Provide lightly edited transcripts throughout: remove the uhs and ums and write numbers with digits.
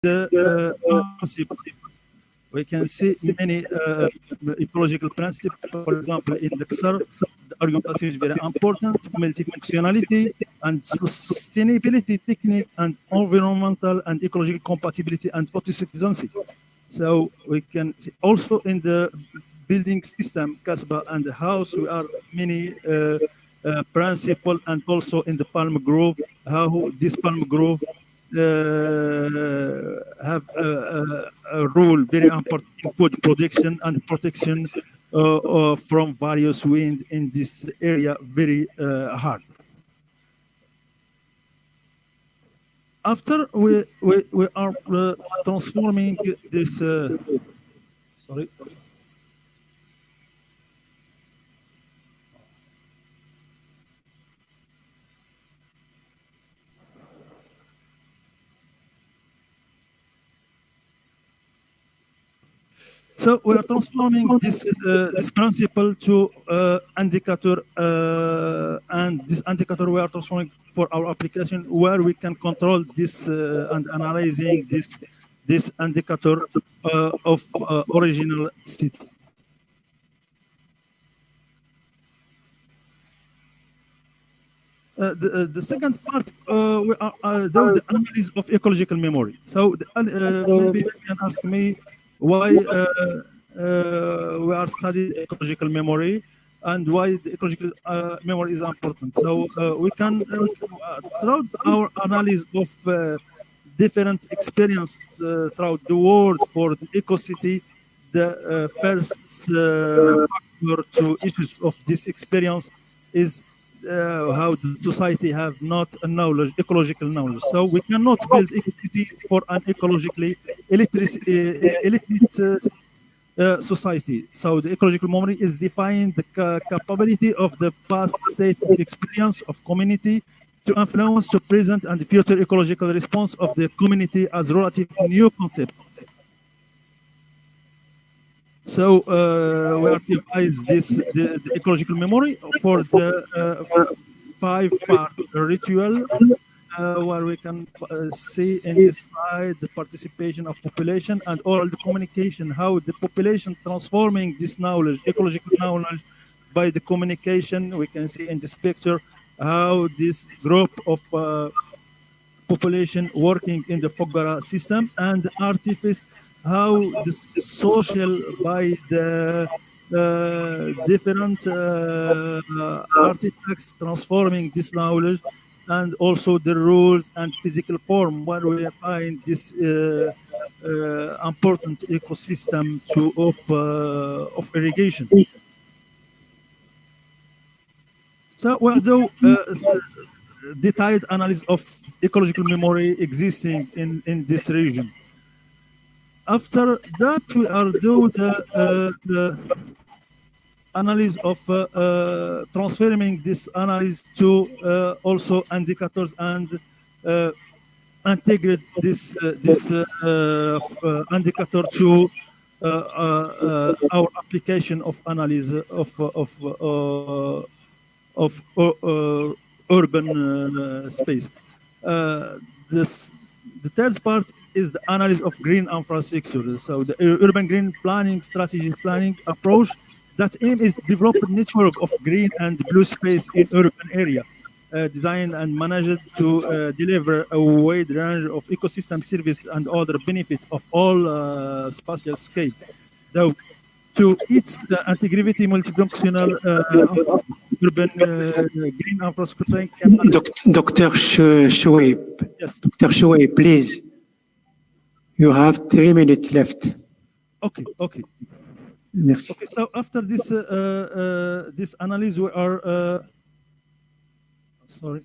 the principle. We can see many ecological principles. For example, in the XR, the argumentation is very important, multifunctionality and sustainability technique and environmental and ecological compatibility and autosufficiency. So we can see also in the building system, Casbah and the house, we are many principle, and also in the palm grove, how this palm grove have a role very important in food production and protection from various wind in this area, very hard. After we are transforming this, sorry. So we are transforming this principle to indicator, and this indicator we are transforming for our application, where we can control this and analyzing this indicator of original city. The second part, we are the analysis of ecological memory. So maybe you can ask me why we are studying ecological memory and why the ecological memory is important. So we can, throughout our analysis of different experience throughout the world for the ecocity, the first factor to issues of this experience is how the society have not a knowledge, ecological knowledge. So we cannot build ecocity for an ecologically illiterate society. So the ecological memory is defined the capability of the past state experience of community to influence the present and future ecological response of the community as relatively new concept. So we archivize the ecological memory for the 5-part ritual, where we can see in this slide the participation of population and oral communication, how the population transforming this knowledge, ecological knowledge, by the communication. We can see in this picture how this group of population working in the Foggara system, and the artifice, how the social by the different artifacts transforming this knowledge, and also the rules and physical form where we find this important ecosystem of irrigation. So we'll do detailed analysis of ecological memory existing in this region. After that, we are do the analysis of transforming this analysis to also indicators and integrate this indicator to our application of analysis of urban space. The third part is the analysis of green infrastructure. So the urban green planning, strategic planning approach that aim is develop a network of green and blue space in urban area, designed and managed to deliver a wide range of ecosystem service and other benefits of all spatial scale. So to its integrity multifunctional urban green infrastructure. Dr. Shoaib, Yes. Dr. Shoaib, please. You have 3 minutes left. Okay. Merci. Okay. So after this this analysis, we are sorry.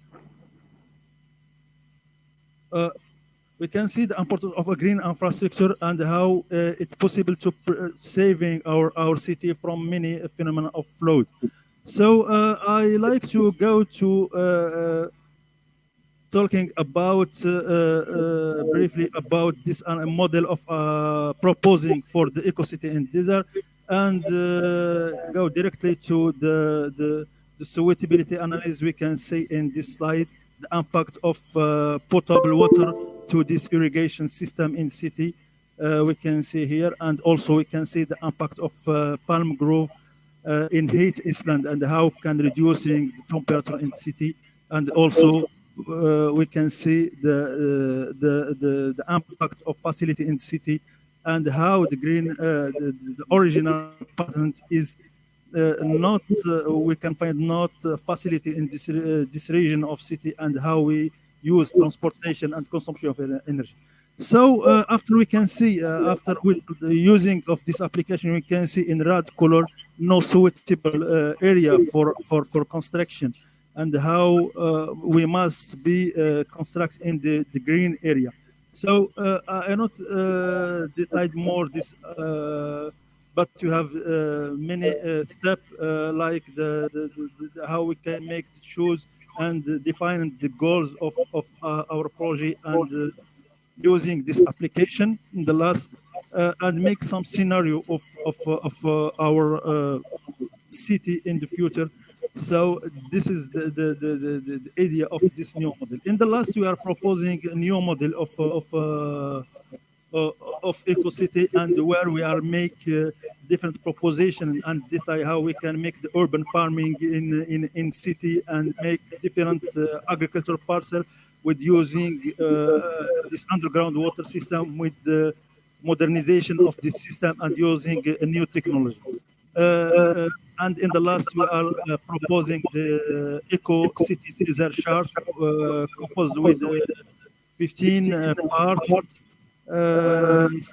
We can see the importance of a green infrastructure and how it's possible to saving our city from many phenomena of flood. So I like to go to talking about briefly about this model of proposing for the ecocity in desert, and go directly to the suitability analysis. We can see in this slide the impact of potable water to this irrigation system in city. We can see here, and also we can see the impact of palm grove in heat island and how can reducing the temperature in city, and also we can see the impact of facility in city and how the green the original patent is not we can find not facility in this region of city and how we use transportation and consumption of energy. So after we can see after with the using of this application, we can see in red color no suitable area for construction and how we must be construct in the green area. So I not detailed more this, but you have many steps like how we can make the choose and define the goals of our project and using this application in the last and make some scenario of our city in the future. So this is the idea of this new model. In the last, we are proposing a new model of eco-city, and where we are make different proposition and detail how we can make the urban farming in city and make different agricultural parcel with using this underground water system with the modernization of this system and using a new technology. And in the last, we are proposing the Eco City Desert Chart composed with 15 parts. And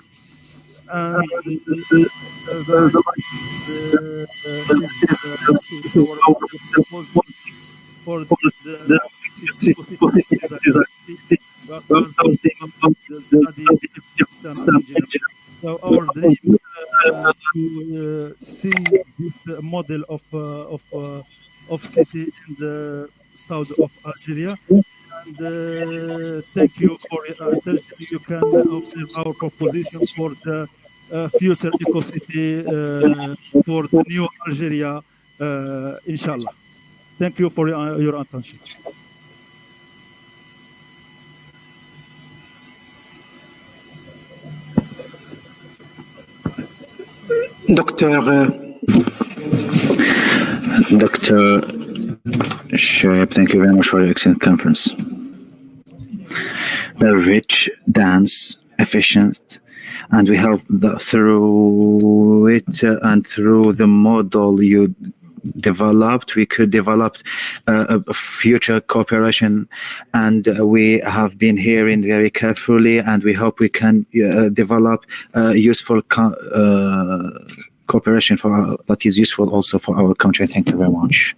for the so our dream to see this model of city in the south of Algeria. And thank you for your attention. You can observe our proposition for the future eco-city for the new Algeria, inshallah. Thank you for your attention. Dr. Shoaib, thank you very much for your excellent conference. Very rich, dense, efficient, and we hope that through it and through the model you developed, we could develop a future cooperation, and we have been hearing very carefully, and we hope we can develop useful cooperation for that is useful also for our country. Thank you very much.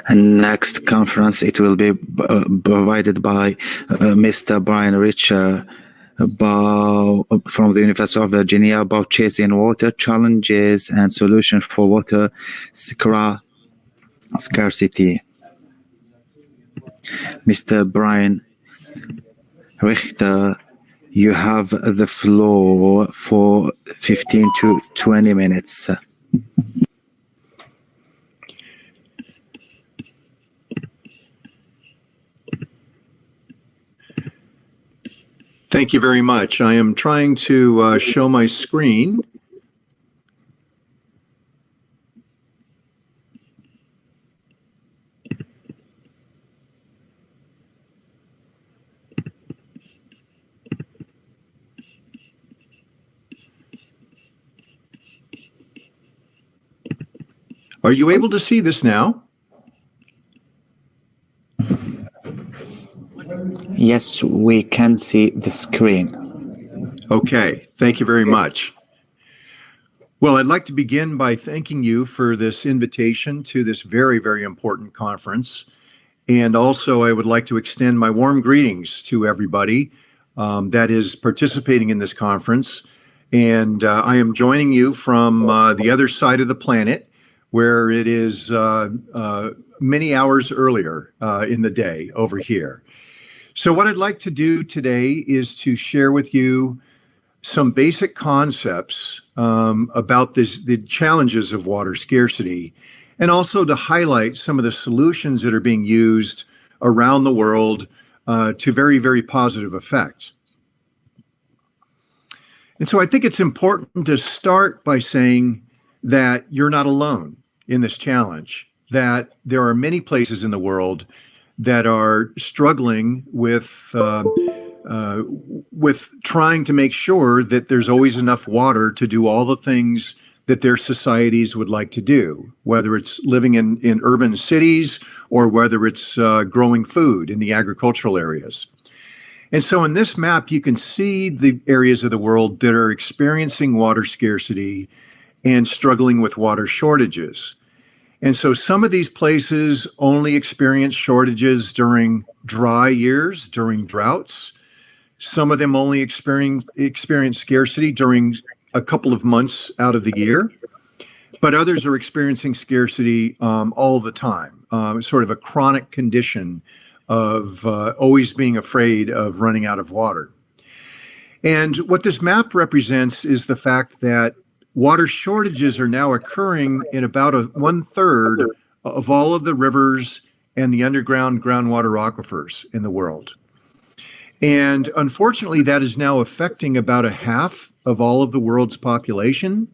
And next conference, it will be provided by Mr. Brian Rich from the University of Virginia about chasing water challenges and solutions for water scarcity. Mr. Brian Richter, you have the floor for 15 to 20 minutes. Thank you very much. I am trying to show my screen. Are you able to see this now? Yes, we can see the screen. Okay, thank you very much. Well, I'd like to begin by thanking you for this invitation to this very, very important conference. And also, I would like to extend my warm greetings to everybody that is participating in this conference. And I am joining you from the other side of the planet, where it is many hours earlier in the day over here. So what I'd like to do today is to share with you some basic concepts about the challenges of water scarcity, and also to highlight some of the solutions that are being used around the world to very, very positive effect. And so I think it's important to start by saying that you're not alone in this challenge, that there are many places in the world that are struggling with trying to make sure that there's always enough water to do all the things that their societies would like to do, whether it's living in urban cities or whether it's growing food in the agricultural areas. And so in this map, you can see the areas of the world that are experiencing water scarcity and struggling with water shortages. And so some of these places only experience shortages during dry years, during droughts. Some of them only experience scarcity during a couple of months out of the year, but others are experiencing scarcity all the time, sort of a chronic condition of always being afraid of running out of water. And what this map represents is the fact that water shortages are now occurring in about 1/3 of all of the rivers and the underground groundwater aquifers in the world. And unfortunately, that is now affecting about 1/2 of all of the world's population.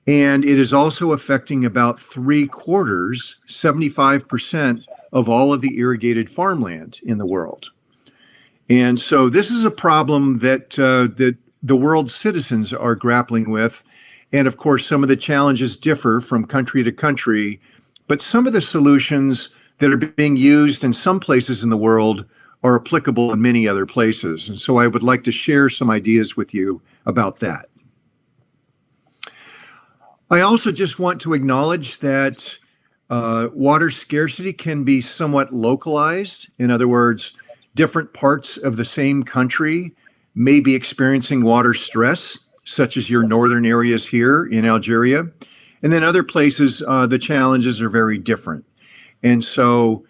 And it is also affecting about 3/4, 75% of all of the irrigated farmland in the world. And so this is a problem that the world's citizens are grappling with. And of course, some of the challenges differ from country to country, but some of the solutions that are being used in some places in the world are applicable in many other places. And so I would like to share some ideas with you about that. I also just want to acknowledge that water scarcity can be somewhat localized. In other words, different parts of the same country may be experiencing water stress, such as your northern areas here in Algeria. And then other places, the challenges are very different. And so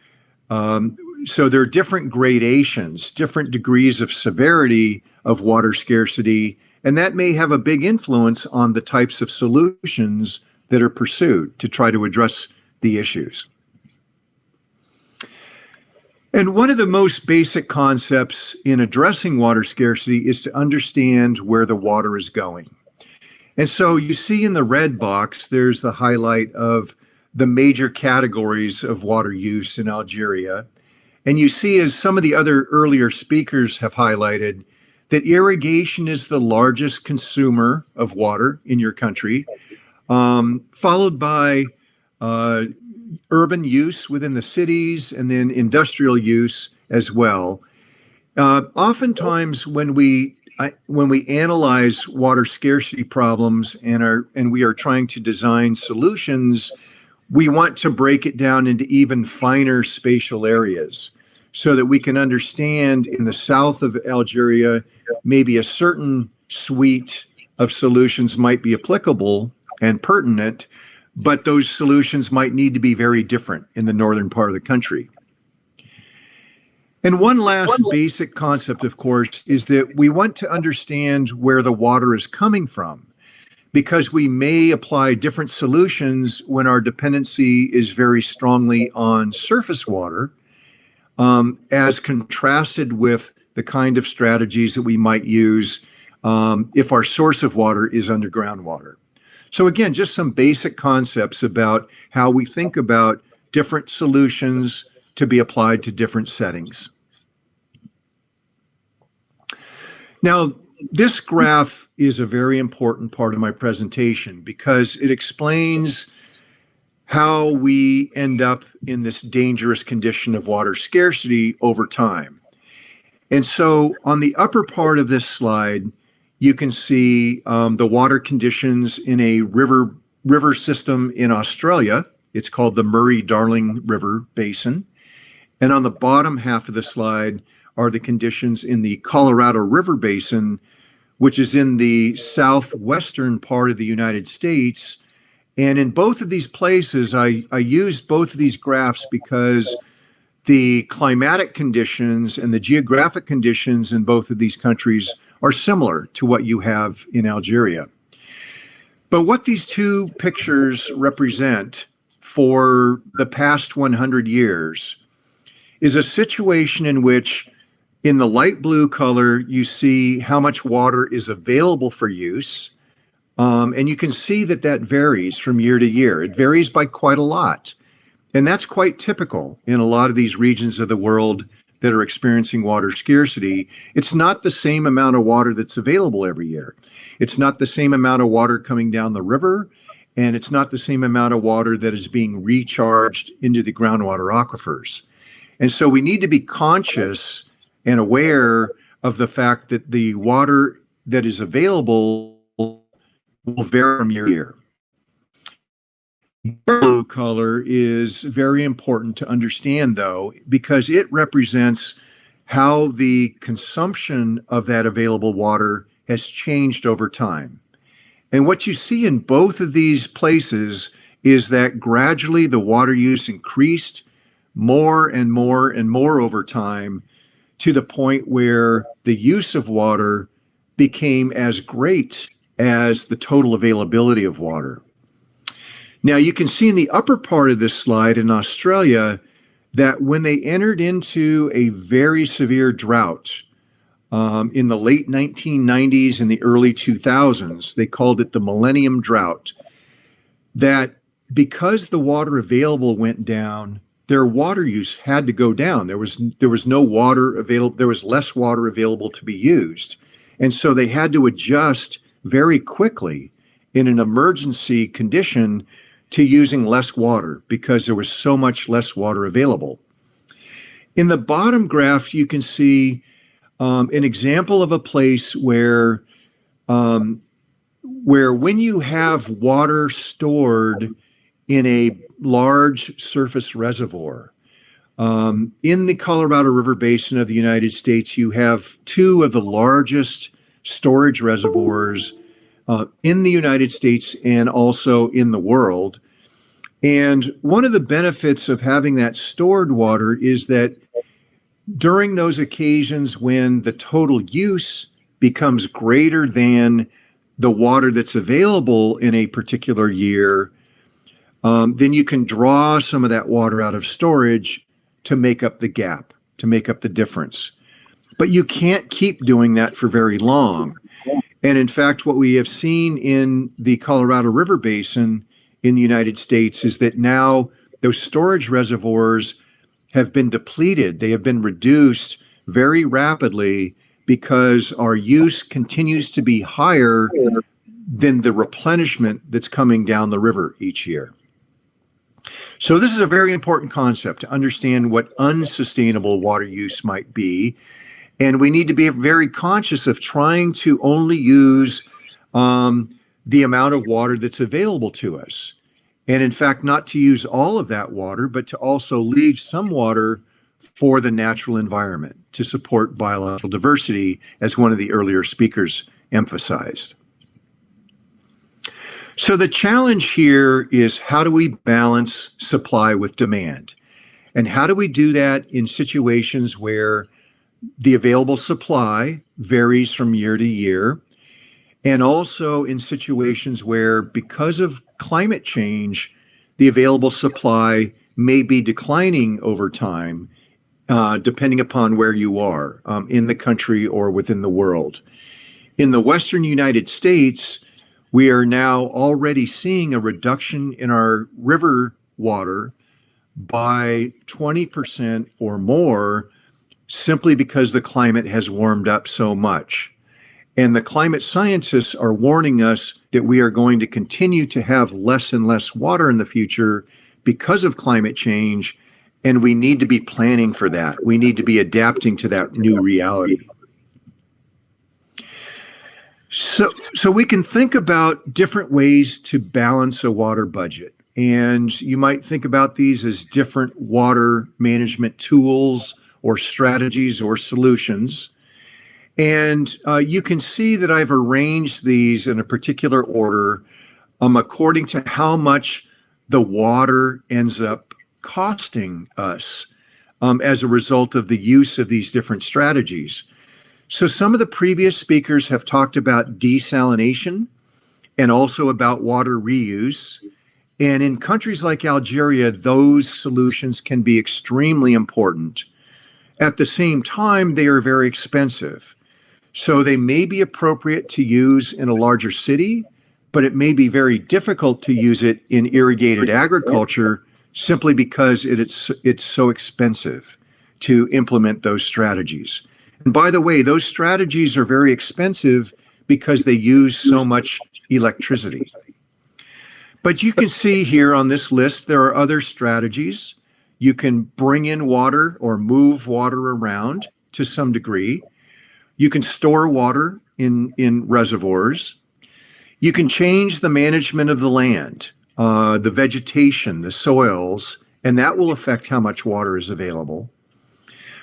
there are different gradations, different degrees of severity of water scarcity, and that may have a big influence on the types of solutions that are pursued to try to address the issues. And one of the most basic concepts in addressing water scarcity is to understand where the water is going. And so you see in the red box, there's the highlight of the major categories of water use in Algeria. And you see, as some of the other earlier speakers have highlighted, that irrigation is the largest consumer of water in your country, followed by urban use within the cities, and then industrial use as well. Oftentimes, when we analyze water scarcity problems and we are trying to design solutions, we want to break it down into even finer spatial areas so that we can understand in the south of Algeria, maybe a certain suite of solutions might be applicable and pertinent, but those solutions might need to be very different in the northern part of the country. And one last basic concept, of course, is that we want to understand where the water is coming from, because we may apply different solutions when our dependency is very strongly on surface water, as contrasted with the kind of strategies that we might use if our source of water is underground water. So again, just some basic concepts about how we think about different solutions to be applied to different settings. Now, this graph is a very important part of my presentation because it explains how we end up in this dangerous condition of water scarcity over time. And so on the upper part of this slide, you can see the water conditions in a river system in Australia. It's called the Murray-Darling River Basin. And on the bottom half of the slide are the conditions in the Colorado River Basin, which is in the southwestern part of the United States. And in both of these places, I used both of these graphs because the climatic conditions and the geographic conditions in both of these countries are similar to what you have in Algeria. But what these two pictures represent for the past 100 years is a situation in which in the light blue color, you see how much water is available for use. And you can see that that varies from year to year. It varies by quite a lot. And that's quite typical in a lot of these regions of the world that are experiencing water scarcity. It's not the same amount of water that's available every year. It's not the same amount of water coming down the river, and it's not the same amount of water that is being recharged into the groundwater aquifers. And so we need to be conscious and aware of the fact that the water that is available will vary from year to year. Blue color is very important to understand, though, because it represents how the consumption of that available water has changed over time. And what you see in both of these places is that gradually the water use increased more and more and more over time, to the point where the use of water became as great as the total availability of water. Now, you can see in the upper part of this slide in Australia that when they entered into a very severe drought in the late 1990s and the early 2000s, they called it the Millennium Drought, that because the water available went down, their water use had to go down. There was no water available. There was less water available to be used. And so they had to adjust very quickly in an emergency condition to using less water because there was so much less water available. In the bottom graph, you can see an example of a place where when you have water stored in a large surface reservoir. In the Colorado River Basin of the United States, you have two of the largest storage reservoirs in the United States and also in the world. And one of the benefits of having that stored water is that during those occasions when the total use becomes greater than the water that's available in a particular year, then you can draw some of that water out of storage to make up the gap, to make up the difference. But you can't keep doing that for very long. And in fact, what we have seen in the Colorado River Basin in the United States is that now those storage reservoirs have been depleted. They have been reduced very rapidly because our use continues to be higher than the replenishment that's coming down the river each year. So this is a very important concept to understand what unsustainable water use might be. And we need to be very conscious of trying to only use the amount of water that's available to us. And in fact, not to use all of that water, but to also leave some water for the natural environment to support biological diversity, as one of the earlier speakers emphasized. So the challenge here is, how do we balance supply with demand? And how do we do that in situations where the available supply varies from year to year, and also in situations where, because of climate change, the available supply may be declining over time, depending upon where you are in the country or within the world. In the Western United States, we are now already seeing a reduction in our river water by 20% or more, simply because the climate has warmed up so much. And the climate scientists are warning us that we are going to continue to have less and less water in the future because of climate change, and we need to be planning for that. We need to be adapting to that new reality. So we can think about different ways to balance a water budget. And you might think about these as different water management tools or strategies or solutions. And you can see that I've arranged these in a particular order according to how much the water ends up costing us as a result of the use of these different strategies. So some of the previous speakers have talked about desalination and also about water reuse. And in countries like Algeria, those solutions can be extremely important. At the same time, they are very expensive. So they may be appropriate to use in a larger city, but it may be very difficult to use it in irrigated agriculture simply because it's so expensive to implement those strategies. And by the way, those strategies are very expensive because they use so much electricity. But you can see here on this list, there are other strategies. You can bring in water or move water around to some degree. You can store water in reservoirs. You can change the management of the land, the vegetation, the soils, and that will affect how much water is available.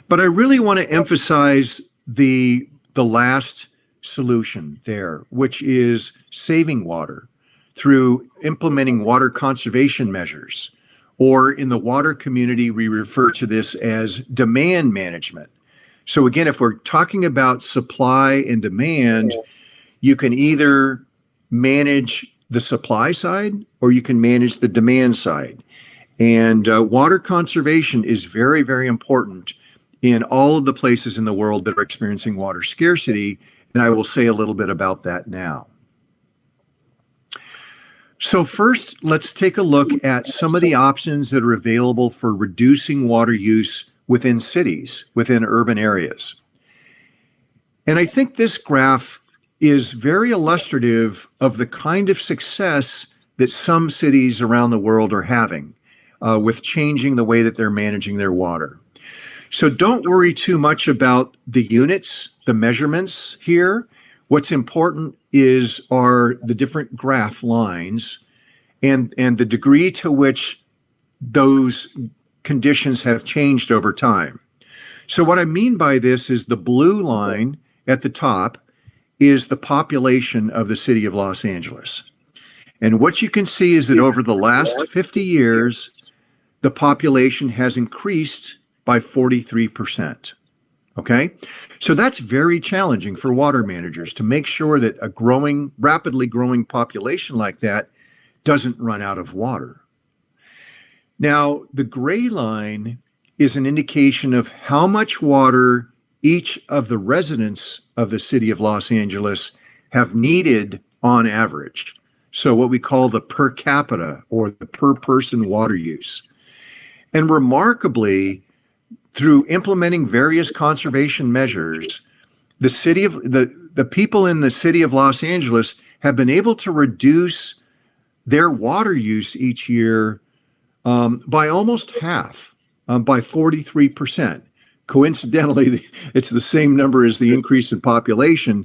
But I really want to emphasize the last solution there, which is saving water through implementing water conservation measures, or in the water community, we refer to this as demand management. So again, if we're talking about supply and demand, you can either manage the supply side or you can manage the demand side. And water conservation is very, very important in all of the places in the world that are experiencing water scarcity. And I will say a little bit about that now. So first, let's take a look at some of the options that are available for reducing water use within cities, within urban areas. And I think this graph is very illustrative of the kind of success that some cities around the world are having with changing the way that they're managing their water. So don't worry too much about the units, the measurements here. What's important are the different graph lines and the degree to which those conditions have changed over time. So what I mean by this is the blue line at the top is the population of the city of Los Angeles. And what you can see is that over the last 50 years, the population has increased by 43%. Okay? So that's very challenging for water managers to make sure that a rapidly growing population like that doesn't run out of water. Now, the gray line is an indication of how much water each of the residents of the city of Los Angeles have needed on average. So what we call the per capita or the per person water use. And remarkably, through implementing various conservation measures, the people in the city of Los Angeles have been able to reduce their water use each year by almost half, by 43%. Coincidentally, it's the same number as the increase in population,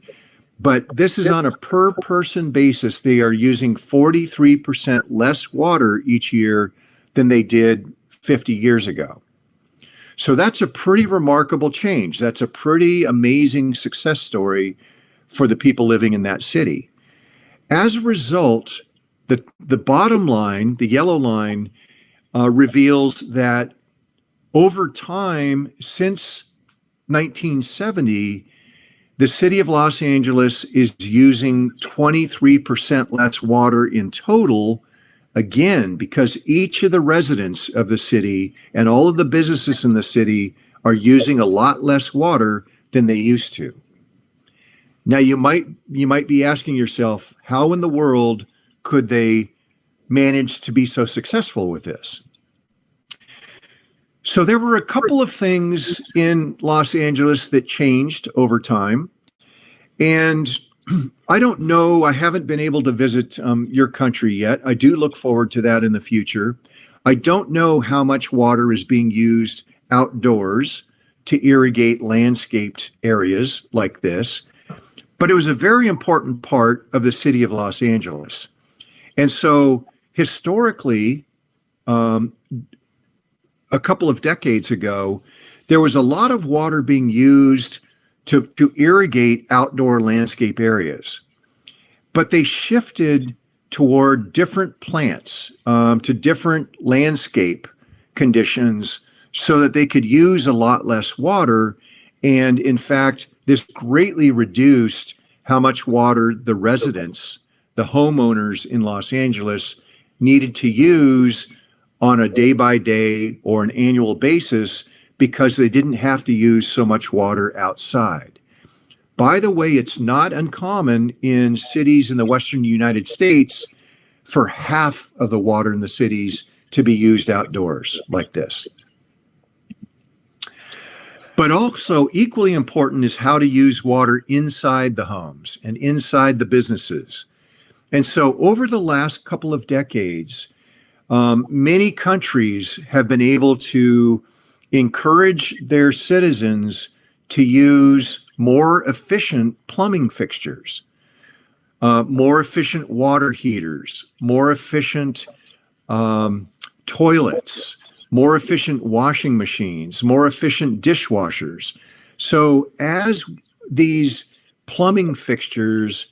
but this is on a per person basis. They are using 43% less water each year than they did 50 years ago. So that's a pretty remarkable change. That's a pretty amazing success story for the people living in that city. As a result, the bottom line, the yellow line, reveals that over time, since 1970, the city of Los Angeles is using 23% less water in total, again, because each of the residents of the city and all of the businesses in the city are using a lot less water than they used to. Now, you might be asking yourself, how in the world could they manage to be so successful with this? So there were a couple of things in Los Angeles that changed over time. And I don't know, I haven't been able to visit your country yet. I do look forward to that in the future. I don't know how much water is being used outdoors to irrigate landscaped areas like this, but it was a very important part of the city of Los Angeles. And so historically, a couple of decades ago, there was a lot of water being used to irrigate outdoor landscape areas. But they shifted toward different plants, to different landscape conditions so that they could use a lot less water. And in fact, this greatly reduced how much water the residents, the homeowners in Los Angeles needed to use on a day-by-day or an annual basis because they didn't have to use so much water outside. By the way, it's not uncommon in cities in the Western United States for half of the water in the cities to be used outdoors like this. But also equally important is how to use water inside the homes and inside the businesses. And so over the last couple of decades, many countries have been able to encourage their citizens to use more efficient plumbing fixtures, more efficient water heaters, more efficient toilets, more efficient washing machines, more efficient dishwashers. So as these plumbing fixtures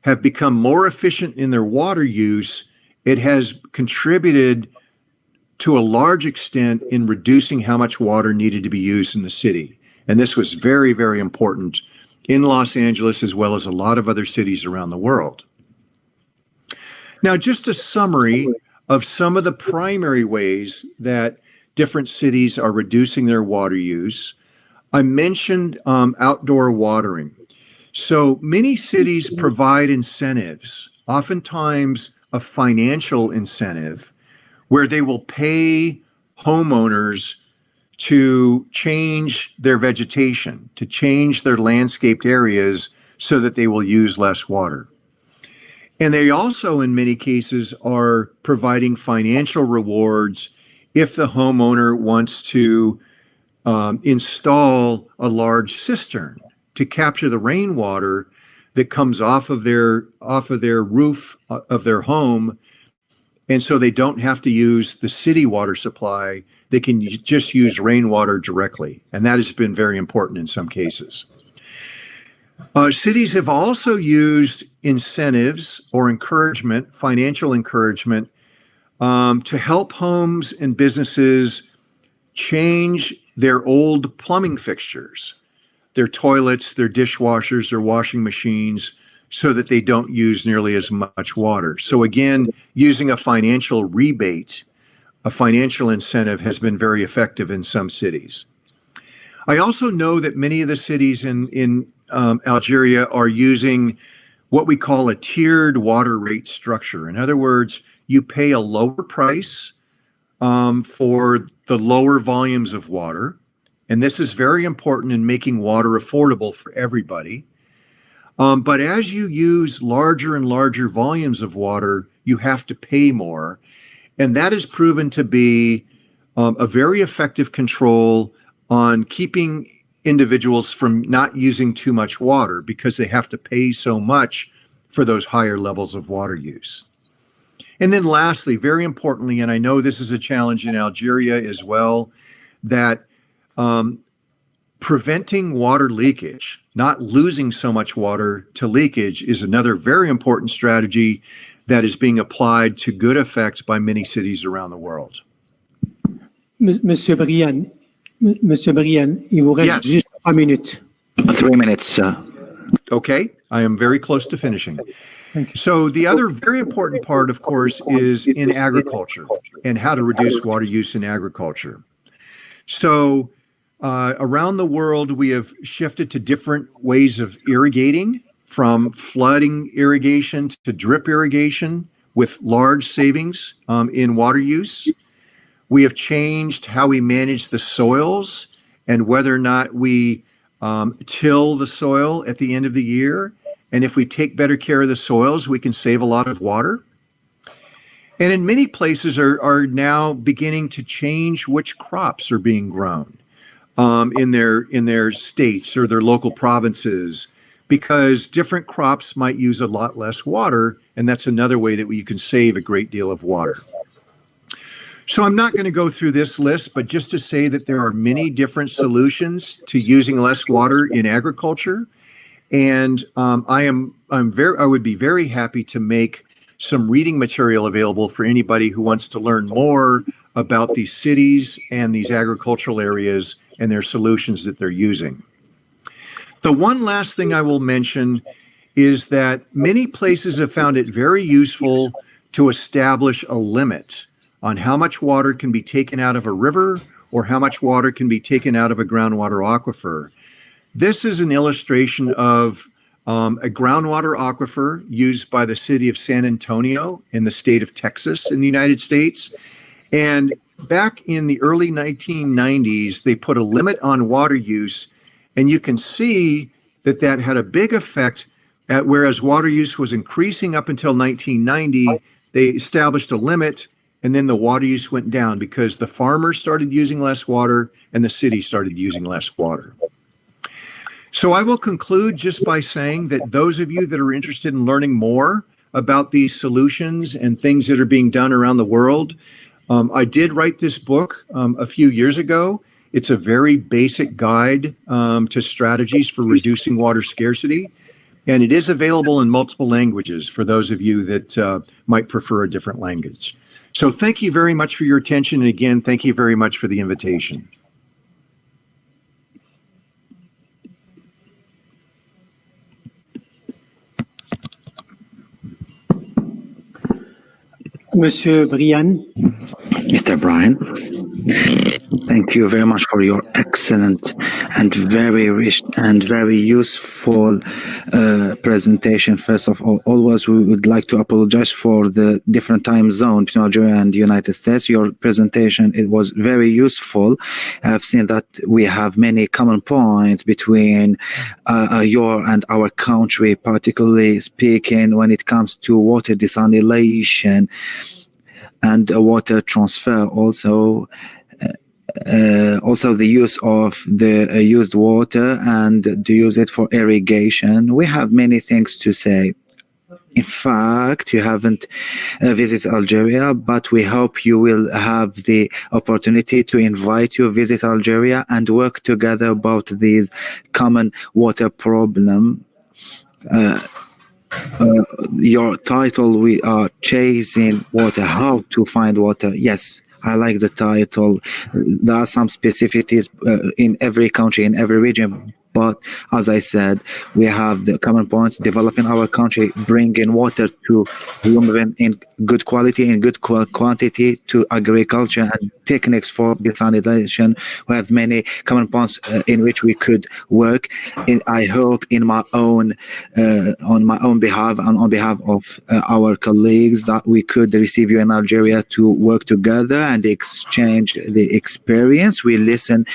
have become more efficient in their water use, it has contributed to a large extent in reducing how much water needed to be used in the city. And this was very, very important in Los Angeles as well as a lot of other cities around the world. Now, just a summary of some of the primary ways that different cities are reducing their water use. I mentioned outdoor watering. So many cities provide incentives, oftentimes a financial incentive, where they will pay homeowners to change their vegetation, to change their landscaped areas so that they will use less water. And they also, in many cases, are providing financial rewards if the homeowner wants to install a large cistern to capture the rainwater that comes off of their roof of their home. And so they don't have to use the city water supply. They can just use rainwater directly. And that has been very important in some cases. Cities have also used incentives or encouragement, financial encouragement, to help homes and businesses change their old plumbing fixtures, their toilets, their dishwashers, their washing machines, so that they don't use nearly as much water. So again, using a financial rebate, a financial incentive has been very effective in some cities. I also know that many of the cities in Algeria are using what we call a tiered water rate structure. In other words, you pay a lower price for the lower volumes of water. And this is very important in making water affordable for everybody. But as you use larger and larger volumes of water, you have to pay more. And that has proven to be a very effective control on keeping individuals from not using too much water because they have to pay so much for those higher levels of water use. And then lastly, very importantly, and I know this is a challenge in Algeria as well, that preventing water leakage, not losing so much water to leakage, is another very important strategy that is being applied to good effect by many cities around the world. Monsieur Brian, il vous reste juste 3 minutes. 3 minutes, sir. Okay, I am very close to finishing. So the other very important part, of course, is in agriculture and how to reduce water use in agriculture. So around the world, we have shifted to different ways of irrigating, from flooding irrigation to drip irrigation with large savings in water use. We have changed how we manage the soils and whether or not we till the soil at the end of the year. And if we take better care of the soils, we can save a lot of water. And in many places are now beginning to change which crops are being grown in their states or their local provinces, because different crops might use a lot less water, and that's another way that you can save a great deal of water. So I'm not going to go through this list, but just to say that there are many different solutions to using less water in agriculture. And I would be very happy to make some reading material available for anybody who wants to learn more about these cities and these agricultural areas and their solutions that they're using. The one last thing I will mention is that many places have found it very useful to establish a limit on how much water can be taken out of a river or how much water can be taken out of a groundwater aquifer. This is an illustration of a groundwater aquifer used by the city of San Antonio in the state of Texas in the United States. And back in the early 1990s, they put a limit on water use, and you can see that that had a big effect at whereas water use was increasing up until 1990, they established a limit, and then the water use went down because the farmers started using less water and the city started using less water. So I will conclude just by saying that those of you that are interested in learning more about these solutions and things that are being done around the world, I did write this book a few years ago. It's a very basic guide to strategies for reducing water scarcity, and it is available in multiple languages for those of you that might prefer a different language. So thank you very much for your attention, and again, thank you very much for the invitation. Monsieur Brian. Mr. Brian, thank you very much for your excellent and very rich and very useful presentation. First of all, always we would like to apologize for the different time zone between Algeria and the United States. Your presentation, it was very useful. I've seen that we have many common points between your and our country, particularly speaking when it comes to water desalination and water transfer, also the use of the used water and to use it for irrigation. We have many things to say. In fact, you haven't visited Algeria, but we hope you will have the opportunity to invite you visit Algeria and work together about these common water problem. Your title, we are chasing water, how to find water. Yes, I like the title. There are some specificities in every country, in every region. But as I said, we have the common points, developing our country, bringing water to women in good quality and good quantity to agriculture and techniques for desalination. We have many common points in which we could work. I hope in my own, on my own behalf and on behalf of our colleagues that we could receive you in Algeria to work together and exchange the experience. We listen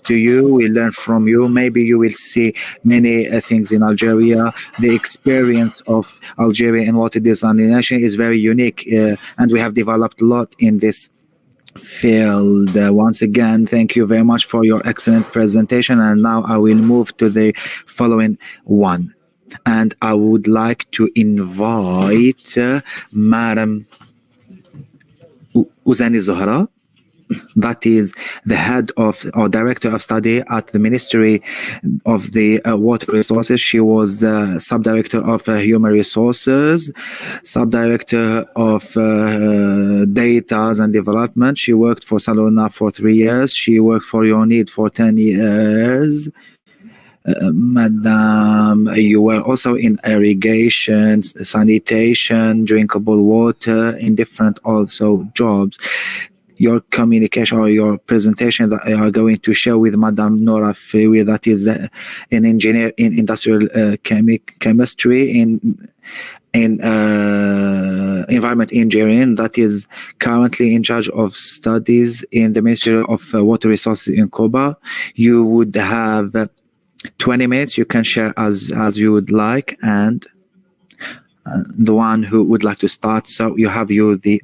to you, we learn from you. Maybe you will see many things in Algeria. The experience of Algeria in water desalination is very unique, and we have developed a lot in this field. Once again, thank you very much for your excellent presentation. And now I will move to the following one. And I would like to invite Madam Uzani Zohra, that is the head of or director of study at the Ministry of the Water Resources. She was the subdirector of Human Resources, subdirector of Data and Development. She worked for Salona for 3 years. She worked for UNID for 10 years. Madam, you were also in irrigation, sanitation, drinkable water, in different also jobs. Your communication or your presentation that you are going to share with Madam Nora Frewi, that is an engineer in industrial chemistry in environment engineering, that is currently in charge of studies in the Ministry of Water Resources in Cuba. You would have 20 minutes. You can share as you would like, and the one who would like to start. So you have the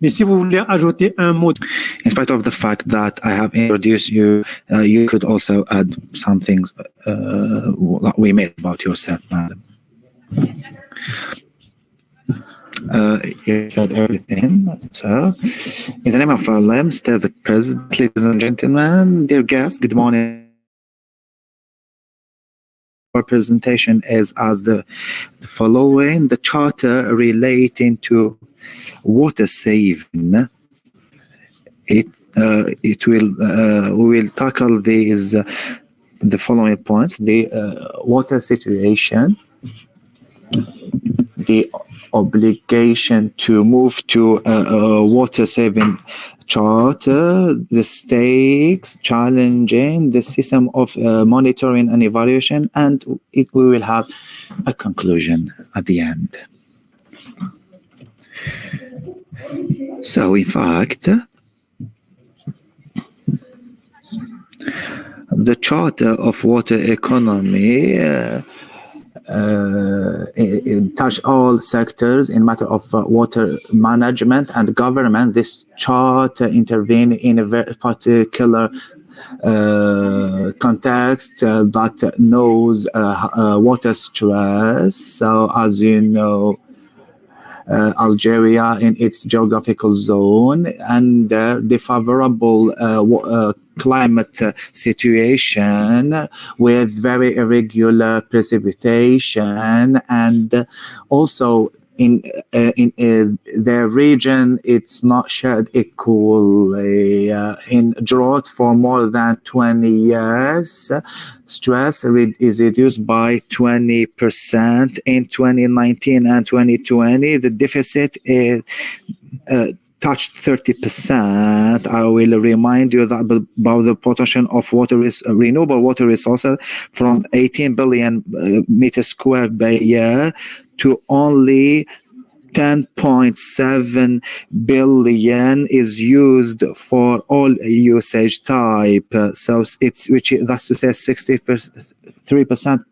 Mais si vous voulez ajouter un mot. In spite of the fact that I have introduced you, you could also add some things that we made about yourself, madam. You said everything. So, in the name of Allah, Mr. the President, ladies and gentlemen, dear guests, good morning. our presentation is as the following. The charter relating to water saving. We will tackle the following points: the water situation, the obligation to move to a water saving charter, the stakes, challenging the system of monitoring and evaluation, and we will have a conclusion at the end. So, in fact, the Charter of Water Economy touch all sectors in matter of water management and government. This charter intervene in a very particular context that knows water stress. So, as you know, Algeria in its geographical zone and the favorable climate situation with very irregular precipitation, and also in their region it's not shared equally. In drought for more than 20 years, stress is reduced by 20% in 2019 and 2020. The deficit is touched 30%. I will remind you that about the potential of renewable water resources from 18 billion meters square by year to only 10.7 billion is used for all usage type. So that's to say 63%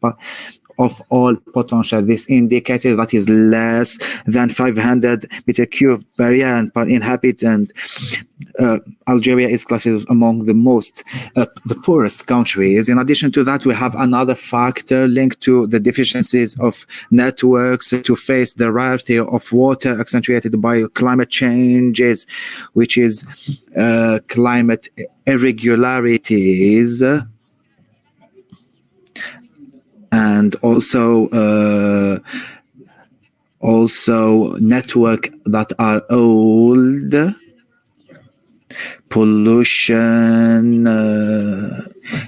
of all potential. This indicator that is less than 500 meter cube per year and per inhabitant. Algeria is classified among the poorest countries. In addition to that, we have another factor linked to the deficiencies of networks to face the rarity of water accentuated by climate changes, which is climate irregularities. And also network that are old, pollution,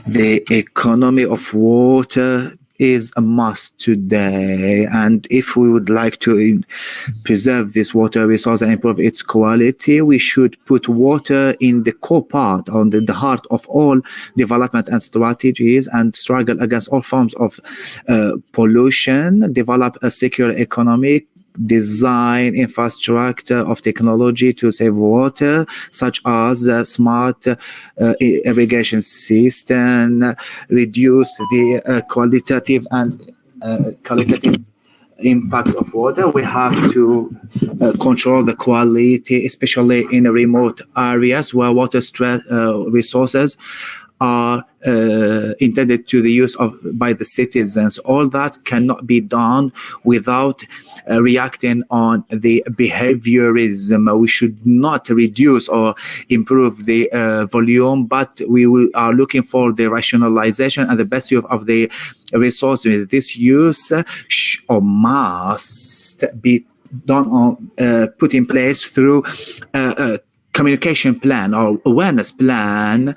the economy of water is a must today. And if we would like to preserve this water resource and improve its quality, we should put water in the core part, on the heart of all development and strategies, and struggle against all forms of pollution, develop a secure economy, design infrastructure of technology to save water, such as smart irrigation system, reduce the qualitative and qualitative impact of water. We have to control the quality, especially in remote areas where water resources are intended to the use of by the citizens. All that cannot be done without reacting on the behaviorism. We should not reduce or improve the volume, but we are looking for the rationalization and the best use of the resources. This use must be done on put in place through communication plan or awareness plan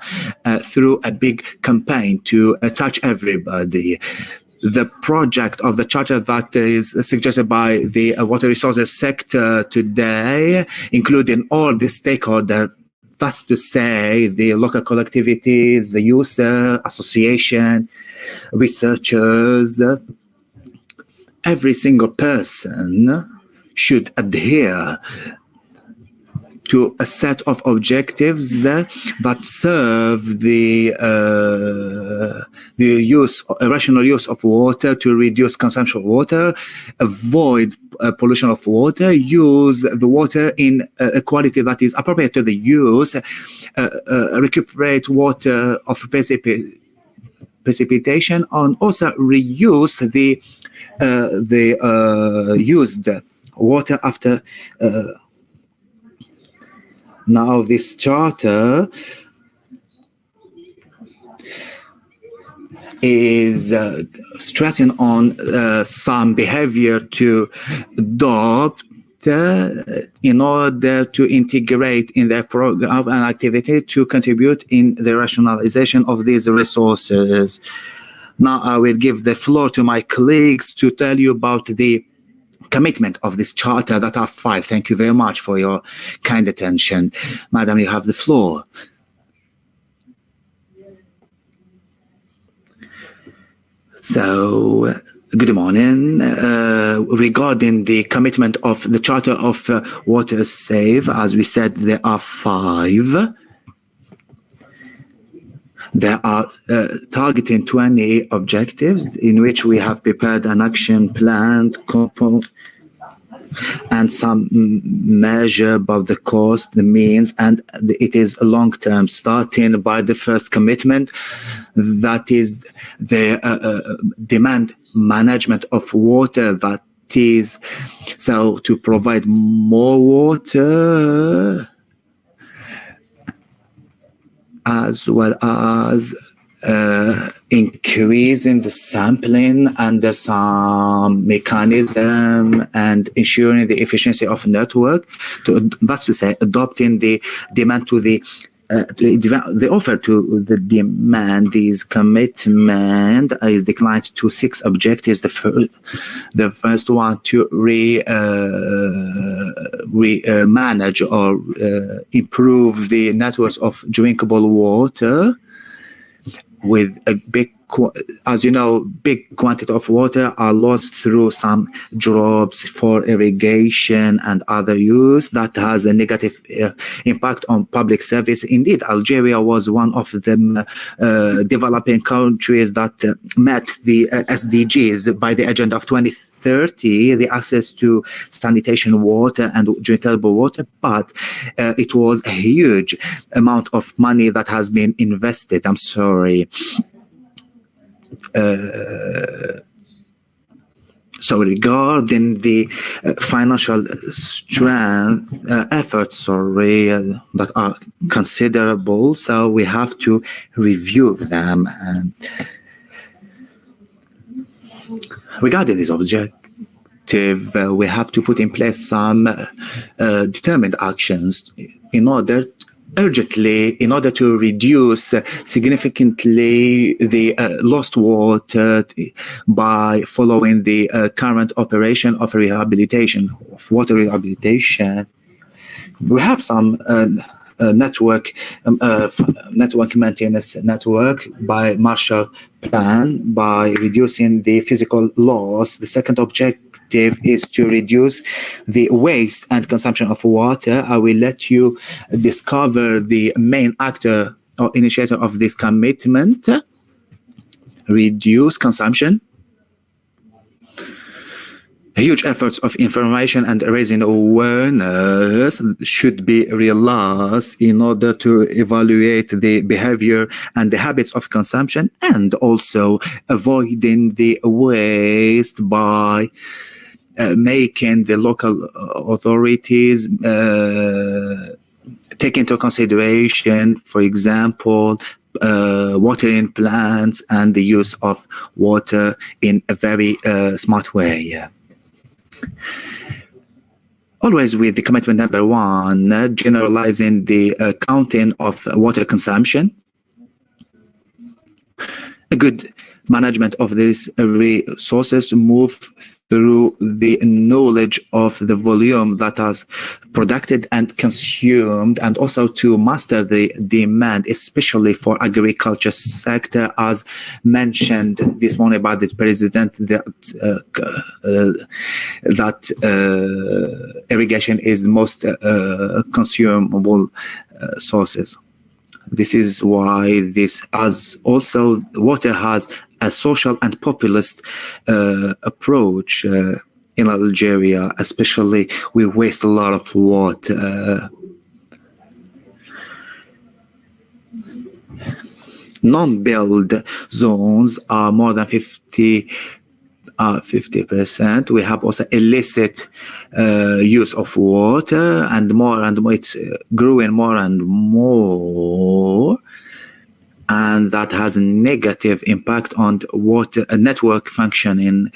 through a big campaign to touch everybody. The project of the charter that is suggested by the water resources sector today, including all the stakeholders, that's to say the local collectivities, the user association, researchers, every single person should adhere to a set of objectives that serve the rational use of water, to reduce consumption of water, avoid pollution of water, use the water in a quality that is appropriate to the use, recuperate water of precipitation, and also reuse the used water after. Now, this charter is stressing on some behavior to adopt in order to integrate in their program and activity to contribute in the rationalization of these resources. Now I will give the floor to my colleagues to tell you about the commitment of this charter that are 5. Thank you very much for your kind attention. Madam, you have the floor. So, good morning. Regarding the commitment of the Charter of Water Save, as we said, there are 5. There are targeting 20 objectives in which we have prepared an action plan and some measure about the cost, the means, and it is long-term, starting by the first commitment, that is the demand management of water, that is, so to provide more water, as well as increasing the sampling under some mechanism and ensuring the efficiency of network. That's to say, adopting the demand to the offer to the demand. This commitment is declined to 6 objectives. The first one to manage or improve the networks of drinkable water with a big, as you know, big quantity of water are lost through some drops for irrigation and other use. That has a negative impact on public service. Indeed, Algeria was one of the developing countries that met the SDGs by the agenda of 2030, the access to sanitation water and drinkable water, but it was a huge amount of money that has been invested. I'm sorry. So regarding the financial strength efforts, that are considerable, so we have to review them. And regarding this objective, we have to put in place some determined actions in order to reduce significantly the lost water by following the current operation of water rehabilitation. We have some network maintenance network by Marshall Plan by reducing the physical loss. The second objective is to reduce the waste and consumption of water. I will let you discover the main actor or initiator of this commitment. Reduce consumption. Huge efforts of information and raising awareness should be realized in order to evaluate the behavior and the habits of consumption, and also avoiding the waste by making the local authorities take into consideration, for example, watering plants and the use of water in a very smart way. Always with the commitment number 1, generalizing the counting of water consumption. A good management of these resources move through the knowledge of the volume that is produced and consumed, and also to master the demand, especially for agriculture sector, as mentioned this morning by the president, that irrigation is most consumable sources. This is why also water has a social and populist approach in Algeria. Especially, we waste a lot of water. Non-build zones are more than 50%. We have also illicit use of water, and more, it's growing more and more. and that has a negative impact on water network functioning.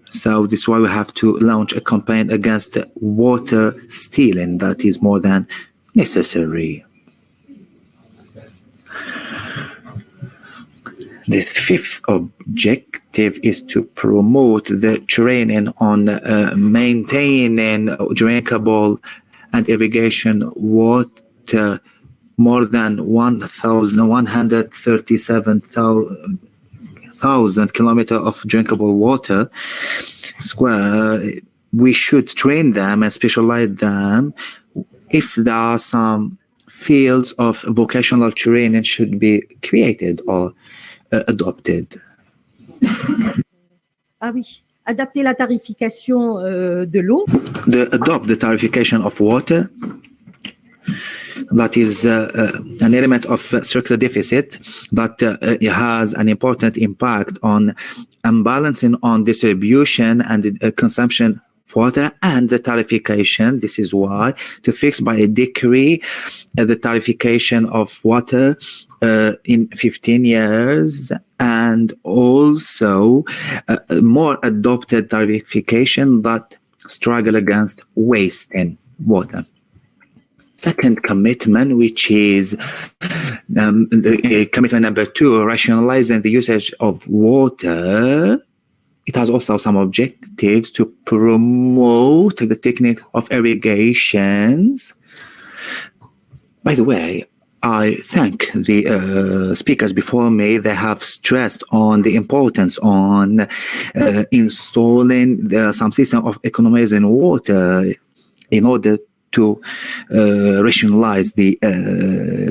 So this is why we have to launch a campaign against water stealing that is more than necessary. The fifth objective is to promote the training on maintaining drinkable and irrigation water. More than 137,000 kilometers of drinkable water square. We should train them and specialize them. If there are some fields of vocational training should be created or adopted. Ah oui, adapter la tarification de l'eau. Adopt the tarification of water. That is an element of circular deficit that has an important impact on imbalancing on distribution and consumption of water and the tarification. This is why to fix by a decree the tarification of water in 15 years, and also more adopted tarification that struggle against wasting water. Second commitment, which is commitment number 2, rationalizing the usage of water. It has also some objectives to promote the technique of irrigations. By the way, I thank the speakers before me. They have stressed on the importance on installing some system of economizing water in order to rationalize the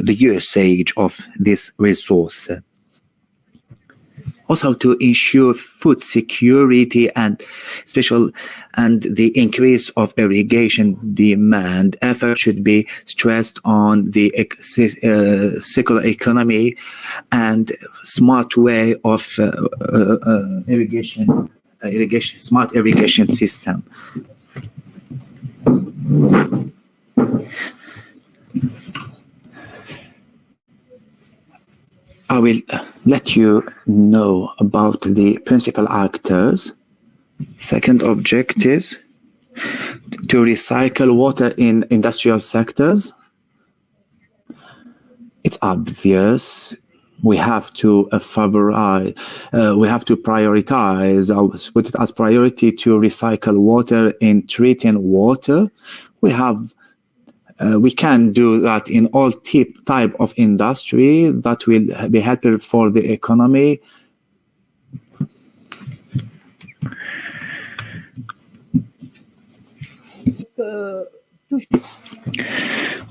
usage of this resource. Also to ensure food security and the increase of irrigation demand, effort should be stressed on the circular economy and smart way of smart irrigation system. I will let you know about the principal actors. Second objective is to recycle water in industrial sectors. It's obvious we have to prioritize, put it as priority to recycle water in treating water. We can do that in all type of industry that will be helpful for the economy.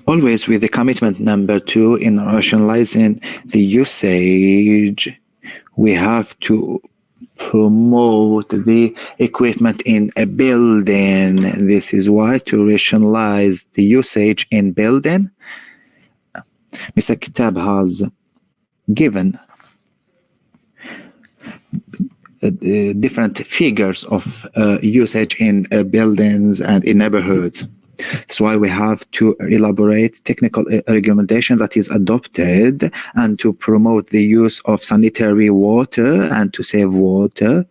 Always with the commitment number 2 in rationalizing the usage, we have to promote the equipment in a building. This is why to rationalize the usage in building. Mr. Kitab has given different figures of usage in buildings and in neighborhoods. That's why we have to elaborate technical recommendation that is adopted and to promote the use of sanitary water and to save water.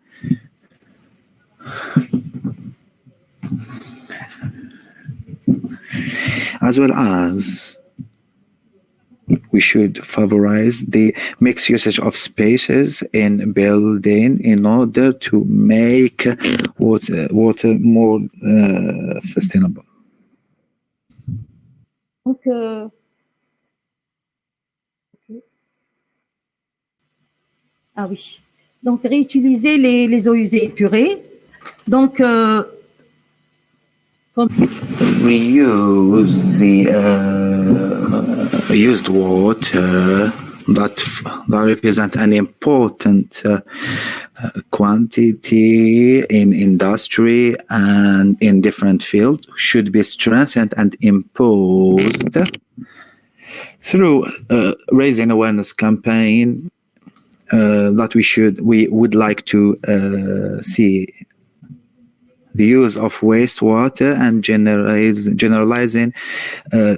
As well as we should favorize the mixed usage of spaces in building in order to make water more sustainable. Donc, ah oui. Donc, réutiliser les eaux usées épurées. Donc, reuse the used water that represent an important quantity in industry and in different fields should be strengthened and imposed through raising awareness campaign that we would like to see the use of wastewater and generalizing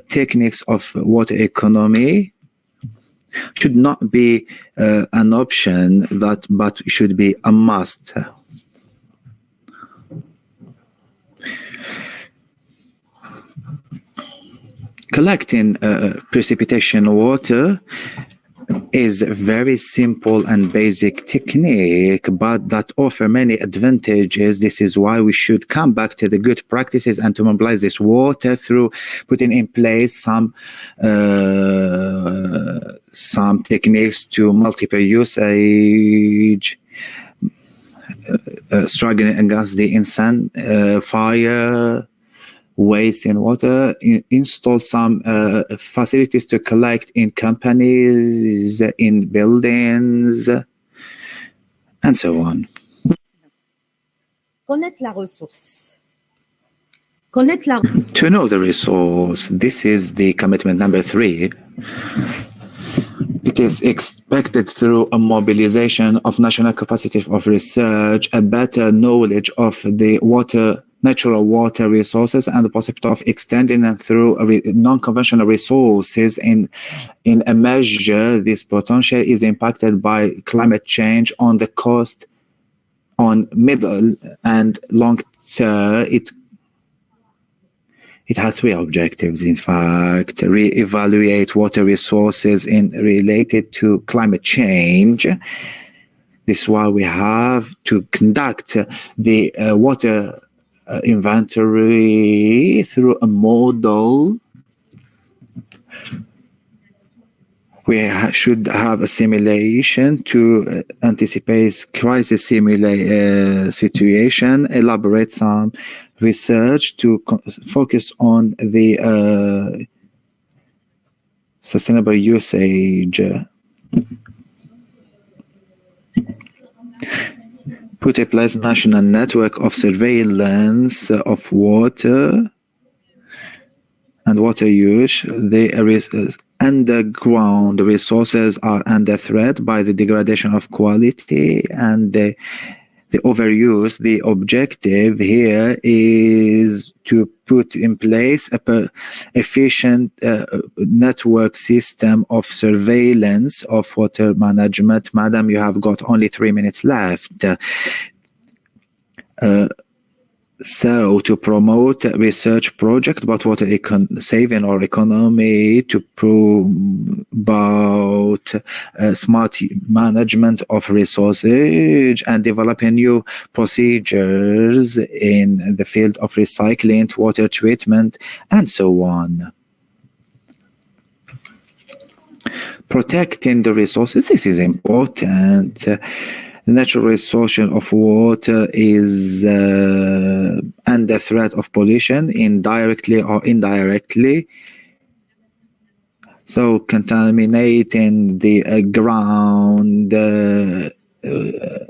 techniques of water economy. should not be an option, but should be a must. Collecting precipitation water is a very simple and basic technique, but that offer many advantages. This is why we should come back to the good practices and to mobilize this water through putting in place some techniques to multiple usage, struggling against the fire, waste in water, install some facilities to collect in companies, in buildings, and so on. Connaître la ressource. Connaître la... To know the resource, this is the commitment number 3. It is expected through a mobilization of national capacity of research, a better knowledge of the natural water resources, and the possibility of extending them through non-conventional resources. In a measure, this potential is impacted by climate change on the coast, on middle and long term. It has 3 objectives, in fact: re-evaluate water resources related to climate change. This is why we have to conduct the water inventory through a model. We should have a simulation to anticipate crisis situation, elaborate some research to focus on the sustainable usage. Put in place national network of surveillance of water and water use. The underground resources are under threat by the degradation of quality and the overuse. The objective here is to put in place a efficient network system of surveillance of water management. Madam, you have got only 3 minutes left. So to promote a research project about water saving or economy, to prove about smart management of resources and developing new procedures in the field of recycling, water treatment, and so on. Protecting the resources, this is important. The natural resource of water is under threat of pollution, indirectly or indirectly. So contaminating the ground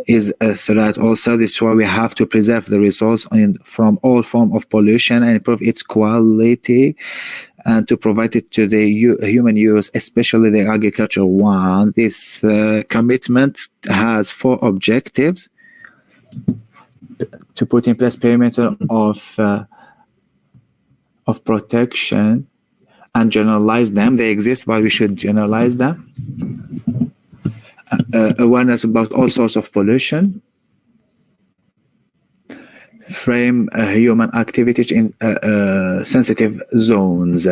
is a threat also. This is why we have to preserve the resource from all form of pollution and improve its quality, and to provide it to the human use, especially the agricultural one. This commitment has 4 objectives: to put in place perimeter of protection and generalize them. They exist, but we should generalize them. Awareness about all sorts of pollution. Frame human activities in sensitive zones.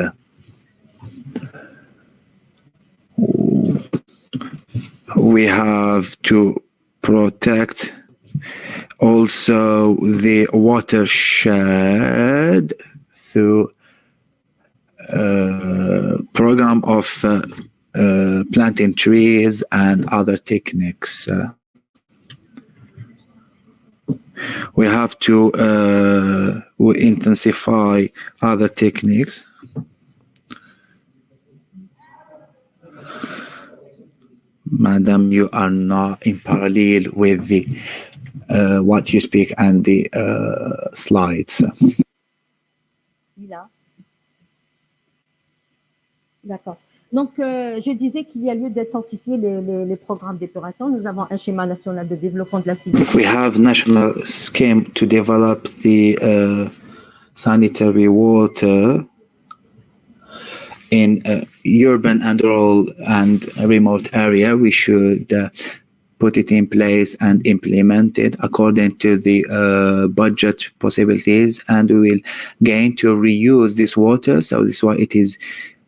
We have to protect also the watershed through program of planting trees and other techniques. We have to intensify other techniques. Madam, you are not in parallel with the what you speak and the slides. Celui-là. D'accord. Donc, je disais qu'il y a lieu d'intensifier les programmes d'épuration. Nous avons un schéma national de développement de la cité. We have national scheme to develop the sanitary water. in urban and rural and remote area, we should put it in place and implement it according to the budget possibilities, and we will gain to reuse this water. So this is why it is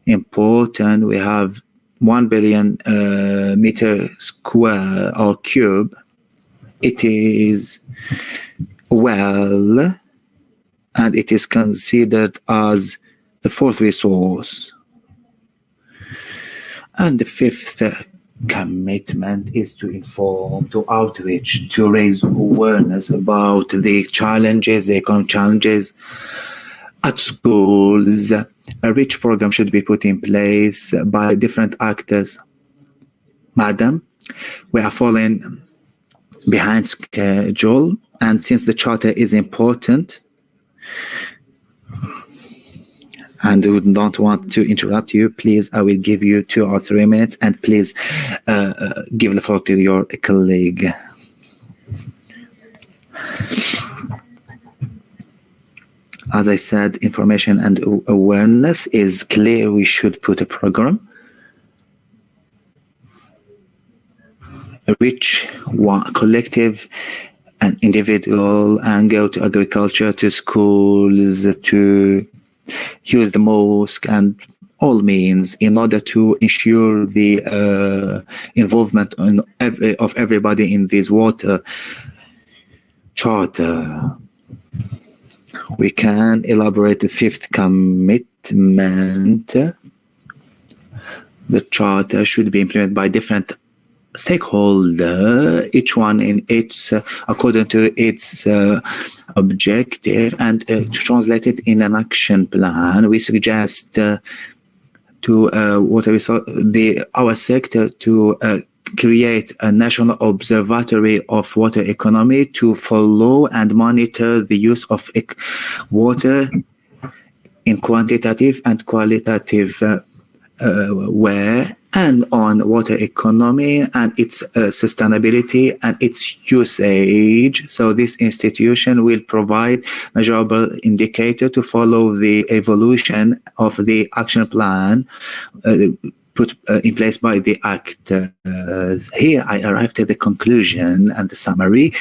important. We have 1 billion meter square or cube. It is well, and it is considered as the fourth resource. And the fifth commitment is to inform, to outreach, to raise awareness about the challenges, the economic challenges at schools. A rich program should be put in place by different actors. Madam, we are falling behind schedule, and since the charter is important, and we don't want to interrupt you, please, I will give you 2 or 3 minutes, and please give the floor to your colleague. As I said, information and awareness is clear. We should put a program, a rich one, collective and individual, and go to agriculture, to schools, to use the mosque and all means in order to ensure the involvement of everybody in this water charter. We can elaborate the fifth commitment. The charter should be implemented by different stakeholders, each one in its according to its objective, and to translate it in an action plan. We suggest our sector to create a national observatory of water economy to follow and monitor the use of water in quantitative and qualitative way, and on water economy and its sustainability and its usage. So this institution will provide measurable indicator to follow the evolution of the action plan put in place by the actors. Here I arrived at the conclusion and the summary.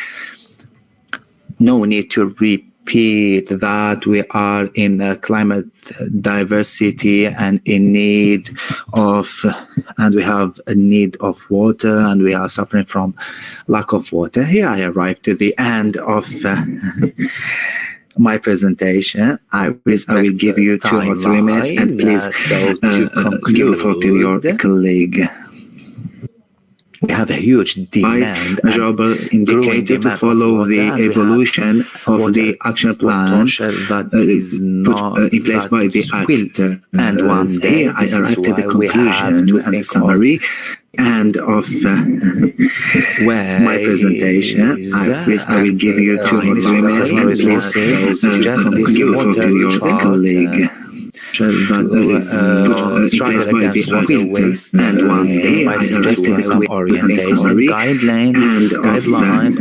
No need to repeat that we are in climate diversity and in need of, and we have a need of water, and we are suffering from lack of water. Here I arrived to the end of my presentation. I will give you 2 or 3 minutes, and please give the floor to your colleague. We have a huge demand, measurable indicator to follow the evolution of the action plan that is put in place by the actor. And one day I arrived at the conclusion and the summary and of my presentation. I will give you 2 or 3 minutes, and please give the floor to your colleague. That is put in place by the actor. And one day I suggested some orientation, guidelines,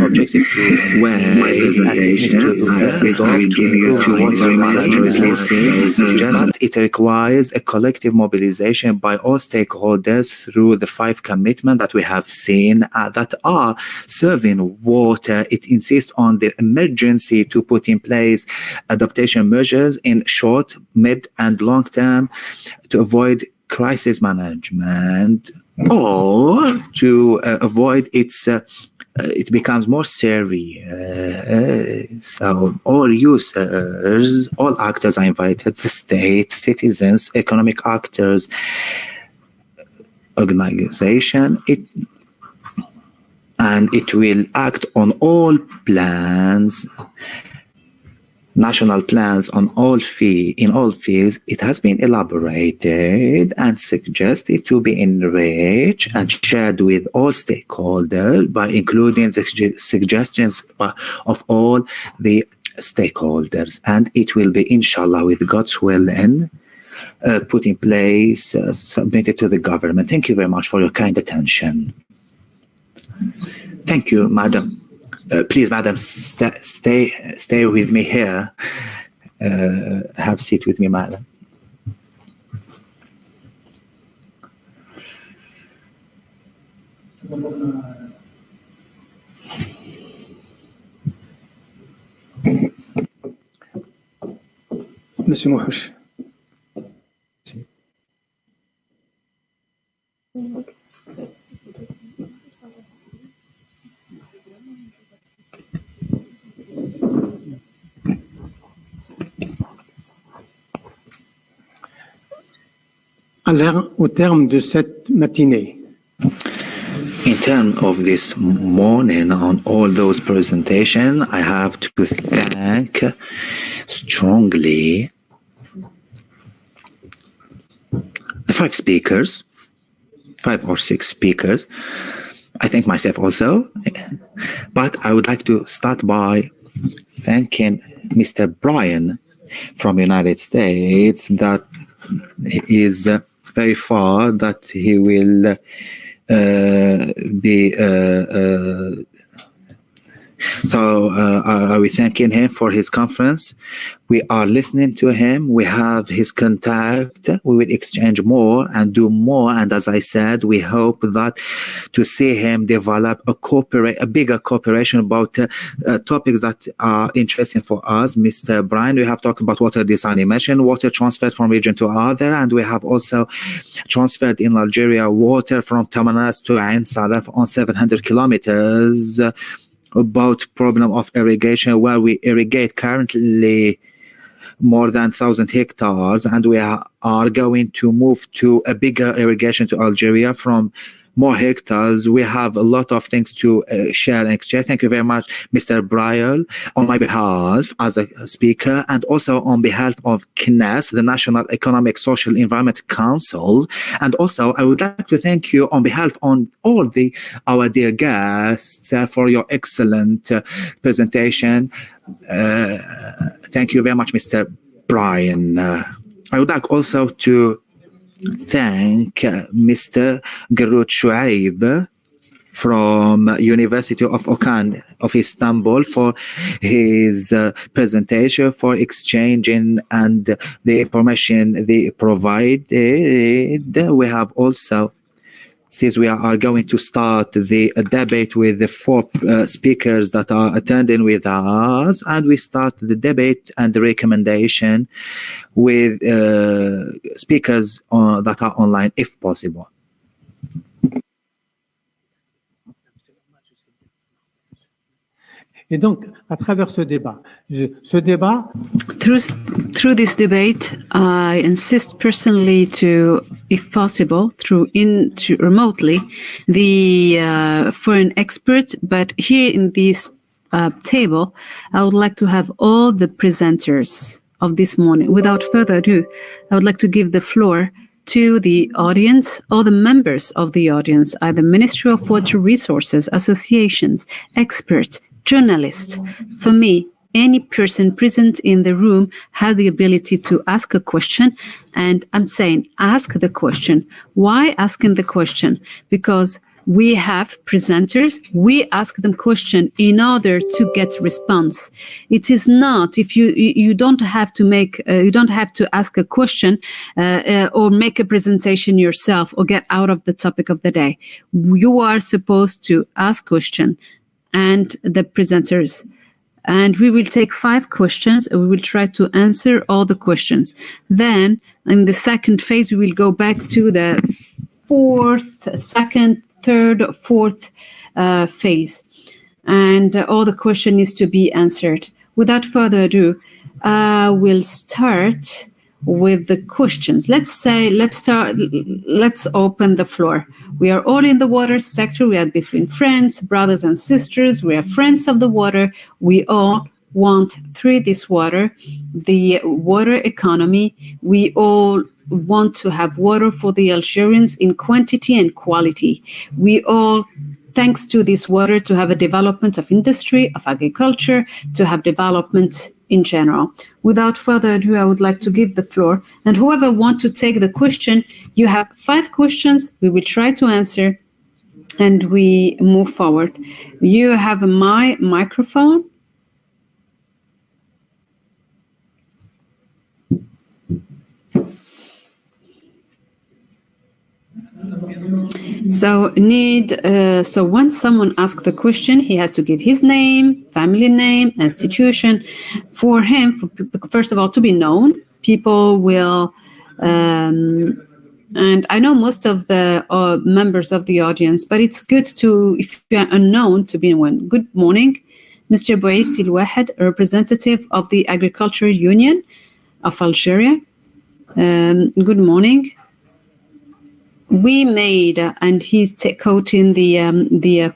objective to my presentation. I will give you 2 or 3 minutes, and please suggest it requires a collective mobilization by all stakeholders through the 5 commitments that we have seen that are serving water. It insists on the emergency to put in place adaptation measures in short, mid, and long term to avoid crisis management, or to avoid it becomes more serious. So all users, all actors are invited: the state, citizens, economic actors, organization. And it will act on all plans, national plans in all fields. It has been elaborated and suggested to be enriched and shared with all stakeholders by including the suggestions of all the stakeholders. And it will be, inshallah, with God's will, put in place, submitted to the government. Thank you very much for your kind attention. Thank you, madam. Please, madam, stay with me here. Have a seat with me, madam. Monsieur Mouhouch. Au terme de cette matinée, In terms of this morning, on all those presentations, I have to thank strongly the five or six speakers. I thank myself also, but I would like to start by thanking Mr. Brian from United States that is very far, that he will I will thanking him for his conference. We are listening to him. We have his contact. We will exchange more and do more. And as I said, we hope that to see him develop a bigger cooperation about topics that are interesting for us. Mr. Brian, we have talked about water desalination, water transferred from region to other, and we have also transferred in Algeria water from Tamanas to Ain Salaf on 700 kilometers. About problem of irrigation, where we irrigate currently more than 1,000 hectares, and we are going to move to a bigger irrigation to Algeria from more hectares. We have a lot of things to share and exchange. Thank you very much, Mr. Briel, on my behalf as a speaker, and also on behalf of CNES, the National Economic, Social, Environment Council. And also, I would like to thank you on behalf of all our dear guests for your excellent presentation. Thank you very much, Mr. Brian. I would like also to thank Mr. Garut Shuaib from University of Okan of Istanbul for his presentation, for exchanging and the information they provided. We have also, since we are going to start the debate with the four speakers that are attending with us, and we start the debate and the recommendation with speakers that are online, if possible. Et donc, à travers ce débat, through this debate, I insist personally to, if possible, to remotely the foreign expert. But here in this table, I would like to have all the presenters of this morning. Without further ado, I would like to give the floor to the audience, all the members of the audience, either Ministry of Water Resources, associations, experts, journalists. For me, any person present in the room has the ability to ask a question, and I'm saying ask the question. Why asking the question? Because we have presenters, we ask them question in order to get response. It is not, if you don't have to make, you don't have to ask a question or make a presentation yourself or get out of the topic of the day. You are supposed to ask question and the presenters. And we will take 5 questions and we will try to answer all the questions. Then in the second phase, we will go back to the second, third, fourth phase. And all the question is to be answered. Without further ado, we'll start with the questions. Let's open the floor. We are all in the water sector. We are between friends, brothers and sisters. We are friends of the water. We all want through this water, the water economy. We all want to have water for the Algerians in quantity and quality. We all, thanks to this water, to have a development of industry, of agriculture, to have development in general. Without further ado, I would like to give the floor. And whoever wants to take the question, you have 5 questions. We will try to answer and we move forward. You have my microphone. So so when someone asks the question, he has to give his name, family name, institution. For him, first of all, to be known, people will, and I know most of the members of the audience, but it's good to, if you are unknown, to be known. Good morning, Mr. Bouaissi El-Wahed, representative of the Agriculture Union of Algeria. Good morning. We made, and he's quoting the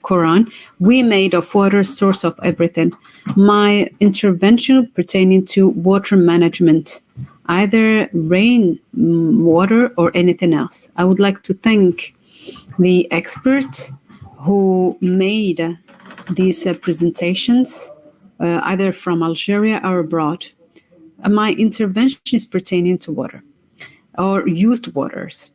Quran, we made of water source of everything. My intervention pertaining to water management, either rain water or anything else. I would like to thank the experts who made these presentations, either from Algeria or abroad. My intervention is pertaining to water or used waters.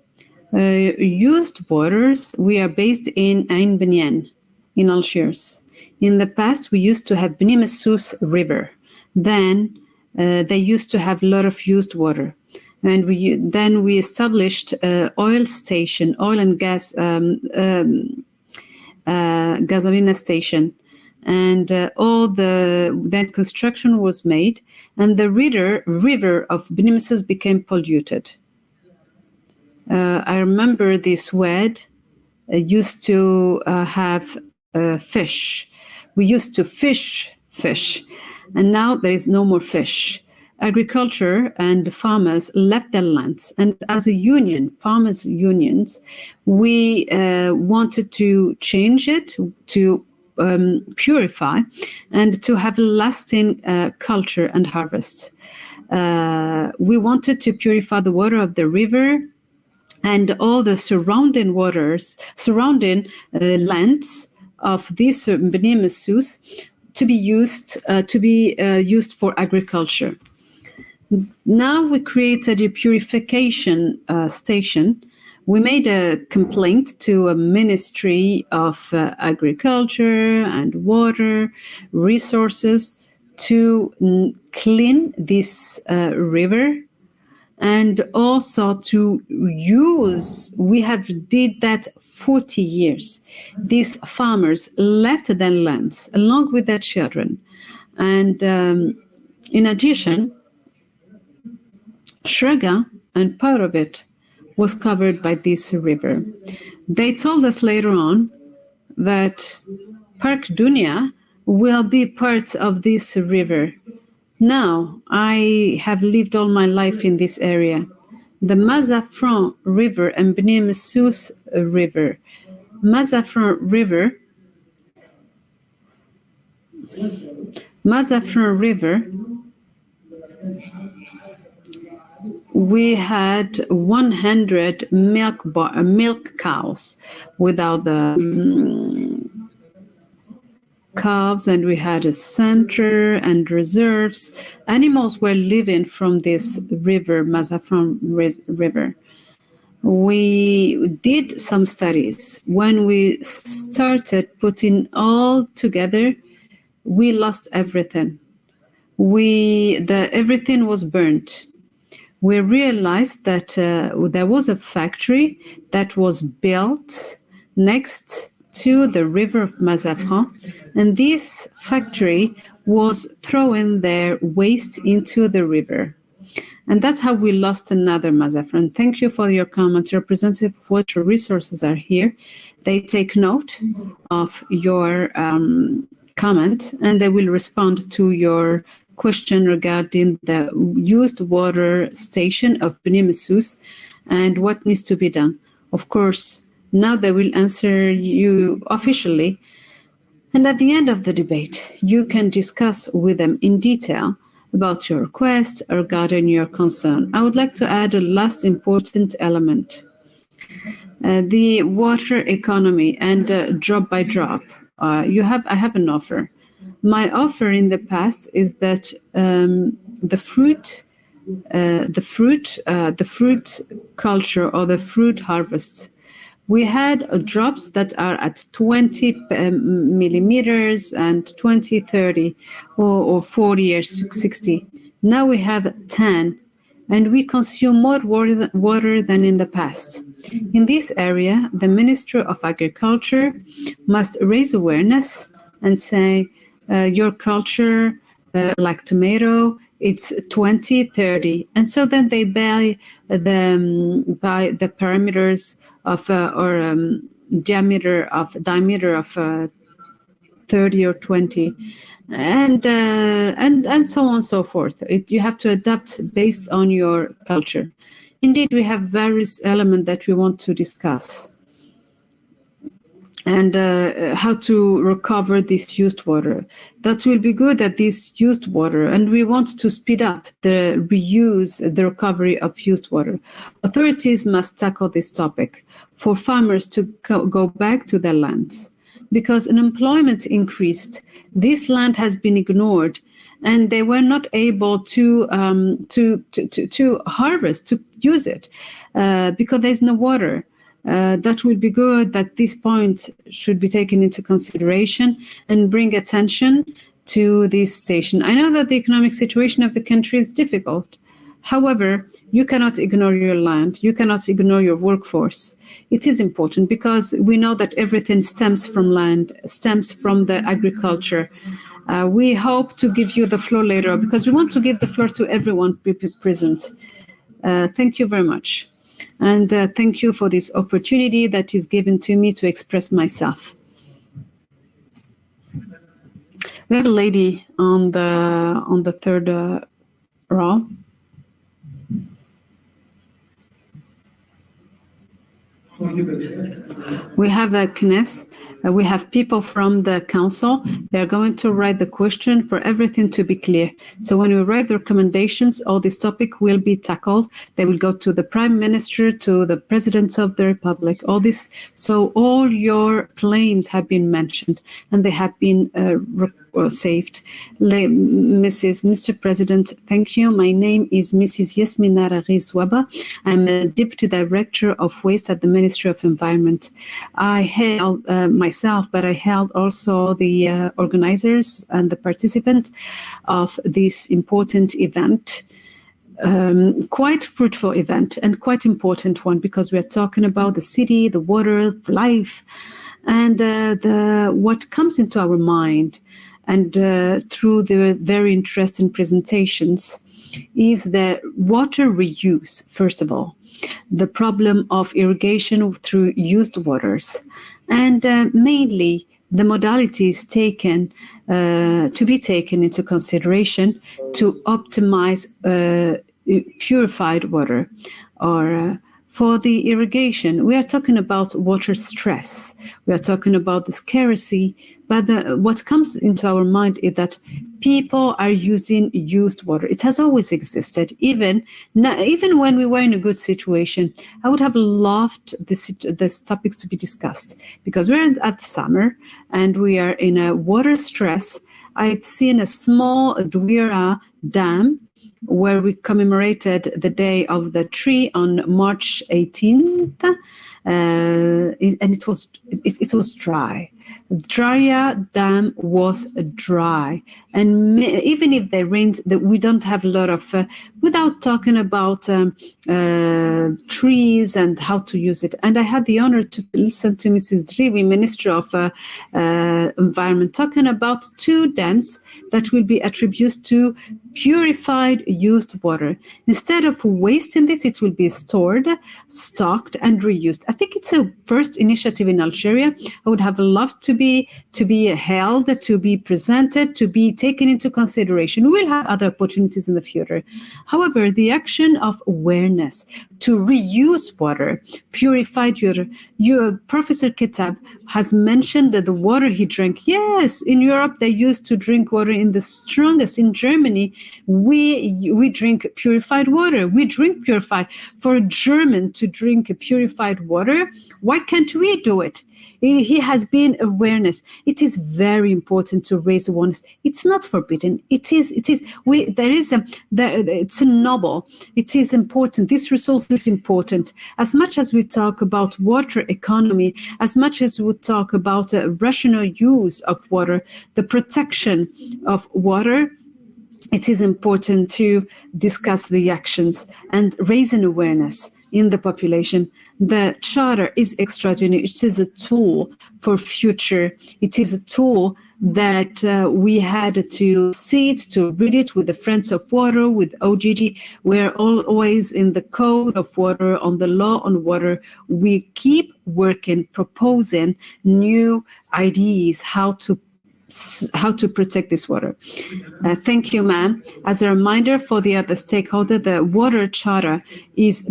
Used waters, we are based in Ain Benyan in Algiers. In the past, we used to have Beni Messous River. Then they used to have a lot of used water. And then we established oil station, oil and gas gasolina station. And then construction was made, and the river of Beni Messous became polluted. I remember this wed used to have fish. We used to fish, and now there is no more fish. Agriculture and farmers left their lands, and as a union, farmers' unions, we wanted to change it to purify and to have lasting culture and harvest. We wanted to purify the water of the river and all the surrounding lands of this Beni Messous to be used for agriculture. Now we created a purification station. We made a complaint to a Ministry of Agriculture and Water Resources to clean this river. And also to use, we have did that 40 years. These farmers left their lands along with their children. And in addition, Shrega and part of it was covered by this river. They told us later on that Park Dunia will be part of this river. Now, I have lived all my life in this area. The Mazafran River and Beni Messous River. Mazafran River, we had 100 milk cows without the calves, and we had a center and reserves. Animals were living from this river, Mazafran River. We did some studies. When we started putting all together, we lost everything. Everything was burnt. We realized that there was a factory that was built next to the river of Mazafran, and this factory was throwing their waste into the river. And that's how we lost another Mazafran. Thank you for your comments. Representative of Water Resources are here. They take note of your comment, and they will respond to your question regarding the used water station of Beni Messous and what needs to be done. Of course, now they will answer you officially. And at the end of the debate, you can discuss with them in detail about your request regarding your concern. I would like to add a last important element. The water economy and drop by drop. I have an offer. My offer in the past is that the fruit culture or the fruit harvest, we had drops that are at 20 millimeters and 20, 30, or 40 or 60. Now we have 10 and we consume more water than in the past. In this area, the Minister of Agriculture must raise awareness and say, your culture, like tomato, it's 20-30, and so then they buy the parameters of diameter of 30 or 20, and so on and so forth. You have to adapt based on your culture. Indeed, we have various elements that we want to discuss, and how to recover this used water. That will be good at this used water, and we want to speed up the reuse, the recovery of used water. Authorities must tackle this topic for farmers to go back to their lands. Because unemployment increased, this land has been ignored, and they were not able to harvest, to use it, because there's no water. That would be good, that this point should be taken into consideration and bring attention to this station. I know that the economic situation of the country is difficult. However, you cannot ignore your land. You cannot ignore your workforce. It is important because we know that everything stems from land, stems from the agriculture. We hope to give you the floor later because we want to give the floor to everyone present. Thank you very much. And thank you for this opportunity that is given to me to express myself. We have a lady on the third row. We have a Knes. We have people from the council. They're going to write the question for everything to be clear. So when we write the recommendations, all this topic will be tackled. They will go to the Prime Minister, to the President of the Republic, all this. So all your claims have been mentioned and they have been saved. Mr. President, thank you. My name is Mrs. Yasmina Rizwaba. I'm a Deputy Director of Waste at the Ministry of Environment. I held myself, but I held also the organizers and the participants of this important event. Quite fruitful event and quite important one because we are talking about the city, the water, life, and what comes into our mind. And through the very interesting presentations is the water reuse, first of all, the problem of irrigation through used waters, and mainly the modalities taken to be taken into consideration to optimize purified water or for the irrigation. We are talking about water stress. We are talking about the scarcity. But what comes into our mind is that people are using used water. It has always existed, even when we were in a good situation. I would have loved this topics to be discussed because we're at summer and we are in a water stress. I've seen a small Douira dam where we commemorated the Day of the Tree on March 18th, and it was dry. Drya Dam was dry, and even if they rains, we don't have a lot of. Without talking about trees and how to use it, and I had the honor to listen to Mrs. Drivi, Minister of Environment, talking about 2 dams that will be attributed to purified used water. Instead of wasting this, it will be stored, stocked, and reused. I think it's a first initiative in Algeria. I would have loved to be held, to be presented, to be taken into consideration. We'll have other opportunities in the future. However, the action of awareness to reuse water, purified water. Professor Kitab has mentioned that the water he drank. Yes, in Europe they used to drink water in the strongest. In Germany, we drink purified water. We drink purified. For a German to drink purified water, why can't we do it? He has been awareness. It is very important to raise awareness. It's not forbidden. It's a noble. It is important. This resource is important. As much as we talk about water economy, as much as we talk about rational use of water, the protection of water, it is important to discuss the actions and raise an awareness in the population. The charter is extraordinary. It is a tool for future. It is a tool that we had to see it, to read it with the Friends of Water, with OGG. We're always in the code of water, on the law on water. We keep working, proposing new ideas how to protect this water. Thank you, ma'am. As a reminder for the other stakeholder, the water charter is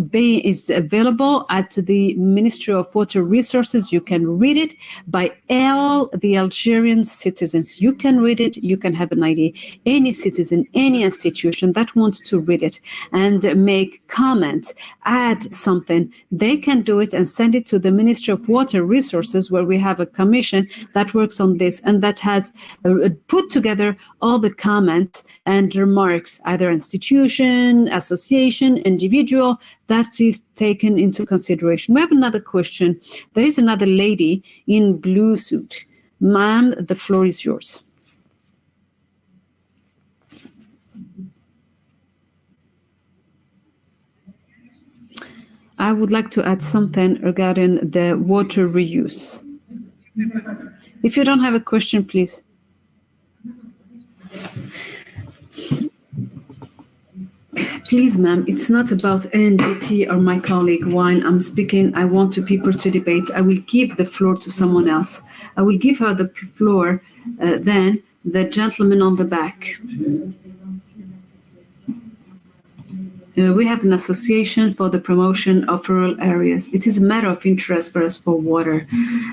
available at the Ministry of Water Resources. You can read it by all the Algerian citizens. You can read it. You can have an idea. Any citizen, any institution that wants to read it and make comments, add something, they can do it and send it to the Ministry of Water Resources, where we have a commission that works on this and that has put together all the comments and remarks, either institution, association, individual, that is taken into consideration. We have another question. There is another lady in blue suit. Ma'am, the floor is yours. I would like to add something regarding the water reuse. If you don't have a question, please. Please, ma'am, it's not about NDT or my colleague. While I'm speaking, I want people to debate. I will give the floor to someone else. I will give her the floor, then the gentleman on the back. We have an association for the promotion of rural areas. It is a matter of interest for us for water.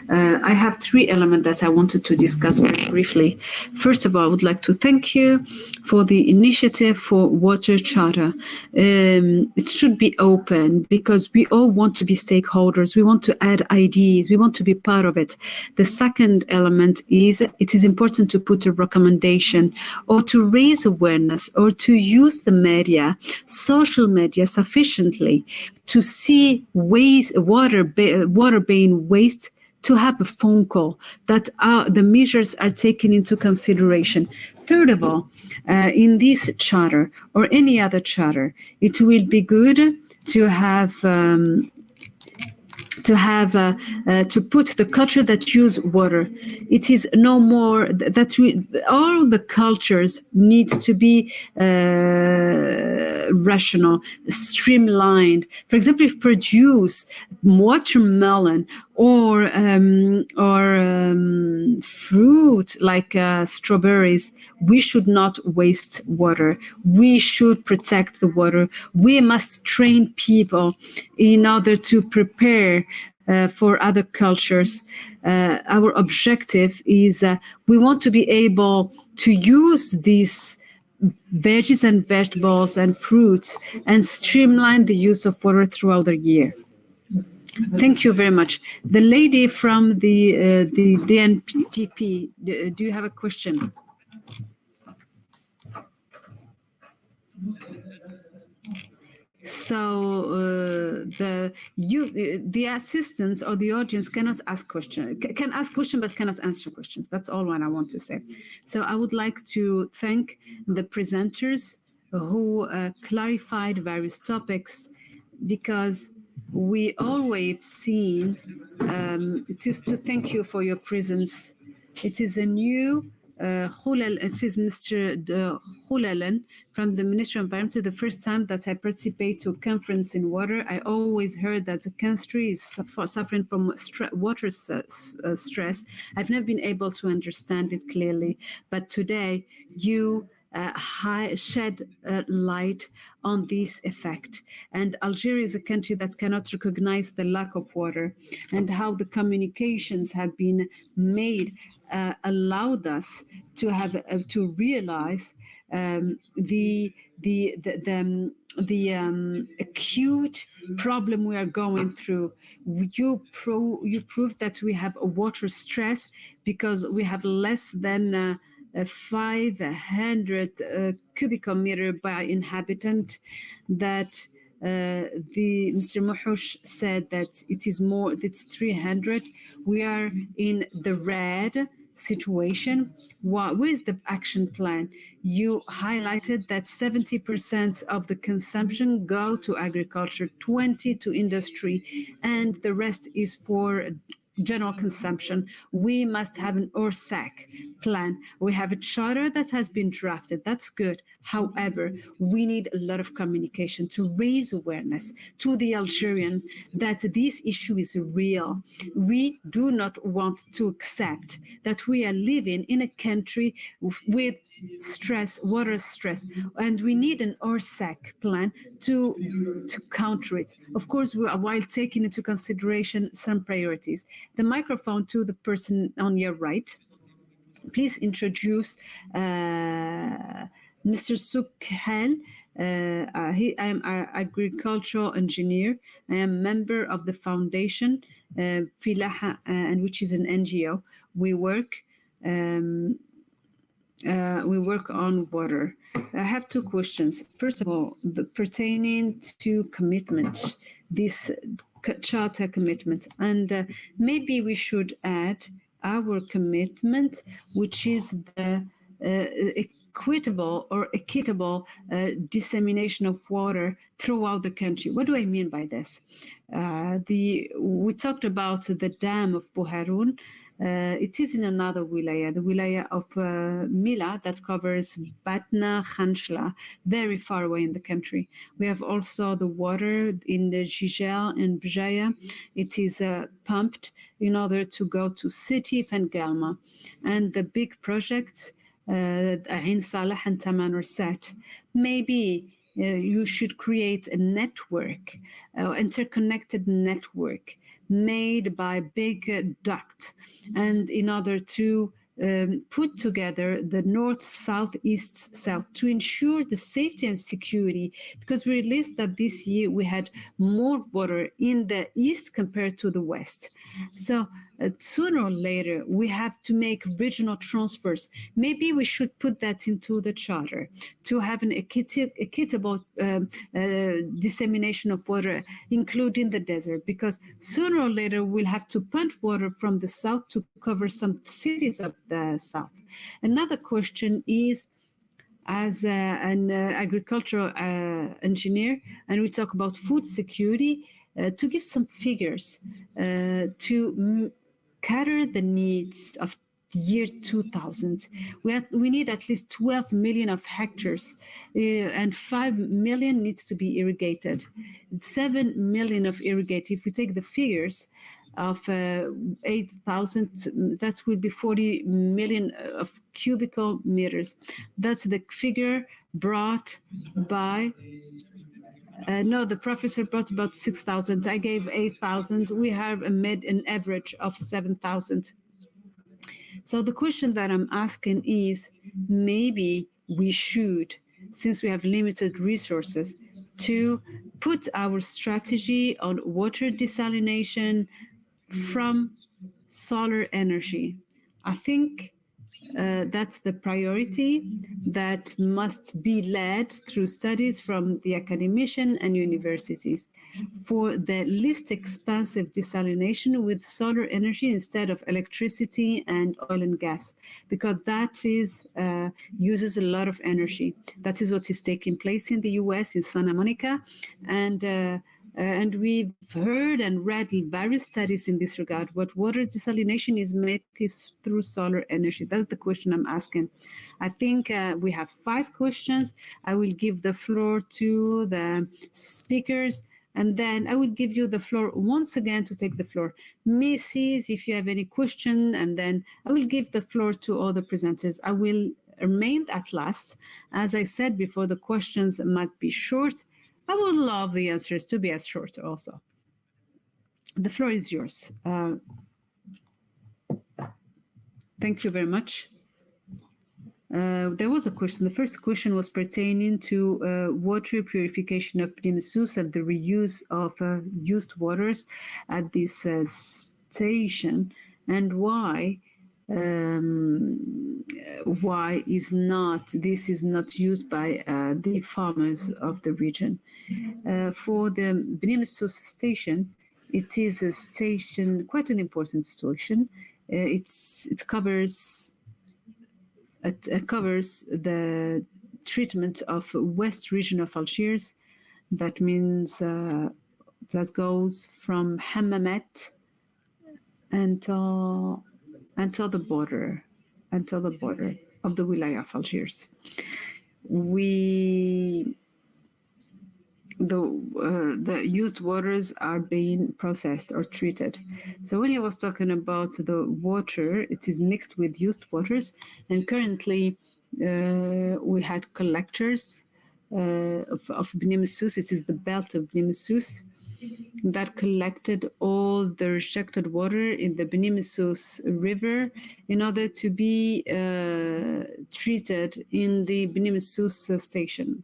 I have three elements that I wanted to discuss very briefly. First of all, I would like to thank you for the initiative for Water Charter. It should be open because we all want to be stakeholders. We want to add ideas. We want to be part of it. The second element is it is important to put a recommendation or to raise awareness or to use the media, social media sufficiently to see water being waste, to have a phone call that the measures are taken into consideration. Third of all, in this charter or any other charter, it will be good to have to put the culture that use water. It is no more that all the cultures need to be rational, streamlined. For example, if produce watermelon or fruit like strawberries, we should not waste water. We should protect the water. We must train people in order to prepare for other cultures. Our objective is we want to be able to use these veggies and vegetables and fruits and streamline the use of water throughout the year. Thank you very much. The lady from the DNTP, do you have a question? So the assistants or the audience cannot ask questions, can ask questions but cannot answer questions. That's all what I want to say. So I would like to thank the presenters who clarified various topics, because we always seen, just to thank you for your presence. It is a new it is Mr. Khulalan from the Ministry of Environment. The first time that I participate to a conference in water, I always heard that the country is suffering from water stress. I've never been able to understand it clearly, but today you shed light on this effect. And Algeria is a country that cannot recognize the lack of water, and how the communications have been made allowed us to have to realize the acute problem we are going through. You proved that we have a water stress because we have less than 500 cubic meter by inhabitant. That Mr. Mouhouch said that it is more, it's 300. We are in the red. situation? Where is the action plan? You highlighted that 70% of the consumption go to agriculture, 20% to industry, and the rest is for general consumption. We must have an ORSAC plan. We have a charter that has been drafted. That's good. However, we need a lot of communication to raise awareness to the Algerian that this issue is real. We do not want to accept that we are living in a country with stress, water stress, and we need an ORSAC plan to counter it. Of course, while taking into consideration some priorities. The microphone to the person on your right. Please introduce Mr. Soukhel. I am an agricultural engineer. I am member of the foundation, Filaha, and which is an NGO. We work on water. I have two questions. First of all, pertaining to commitment, this charter commitment, and maybe we should add our commitment, which is the equitable dissemination of water throughout the country. What do I mean by this? We talked about the dam of Bouharoun. It is in another wilaya, the wilaya of Mila, that covers Batna, Khanshla, very far away in the country. We have also the water in the Jijel and Bjaya. It is pumped in order to go to Sétif and Galma. And the big projects, Ain Salah and Taman Rasat. Maybe you should create a network, interconnected network made by big duct, and in order to put together the north, south, east, south to ensure the safety and security, because we realized that this year we had more water in the east compared to the west. So sooner or later, we have to make regional transfers. Maybe we should put that into the charter to have an equitable dissemination of water, including the desert, because sooner or later we'll have to pump water from the south to cover some cities of the south. Another question is, as an agricultural engineer, and we talk about food security, to give some figures to cater the needs of year 2000. We need at least 12 million of hectares, and 5 million needs to be irrigated. 7 million of irrigated. If we take the figures of 8,000, that will be 40 million of cubical meters. That's the figure brought by the professor brought about 6,000. I gave 8,000. We have an average of 7,000. So the question that I'm asking is, maybe we should, since we have limited resources, to put our strategy on water desalination from solar energy. I think that's the priority that must be led through studies from the academician and universities for the least expensive desalination with solar energy instead of electricity and oil and gas, because that is uses a lot of energy. That is what is taking place in the US, in Santa Monica, and we've heard and read various studies in this regard. What water desalination is made is through solar energy. That's the question I'm asking. I think we have 5 questions. I will give the floor to the speakers, and then I will give you the floor once again to take the floor. Mrs., if you have any question, and then I will give the floor to all the presenters. I will remain at last. As I said before, the questions must be short. I would love the answers to be as short also. The floor is yours. Thank you very much. There was a question. The first question was pertaining to water purification of Nemesis and the reuse of used waters at this station, and why this is not used by the farmers of the region. For the Nemesis station, it is a station, quite an important station. it covers the treatment of west region of Algiers. That means that goes from Hammamet until the border of the Wilaya of Algiers. The used waters are being processed or treated. So when he was talking about the water, it is mixed with used waters, and currently we had collectors of Beni Messous. It is the belt of Beni Messous that collected all the rejected water in the Beni Messous River in order to be treated in the Beni Messous station.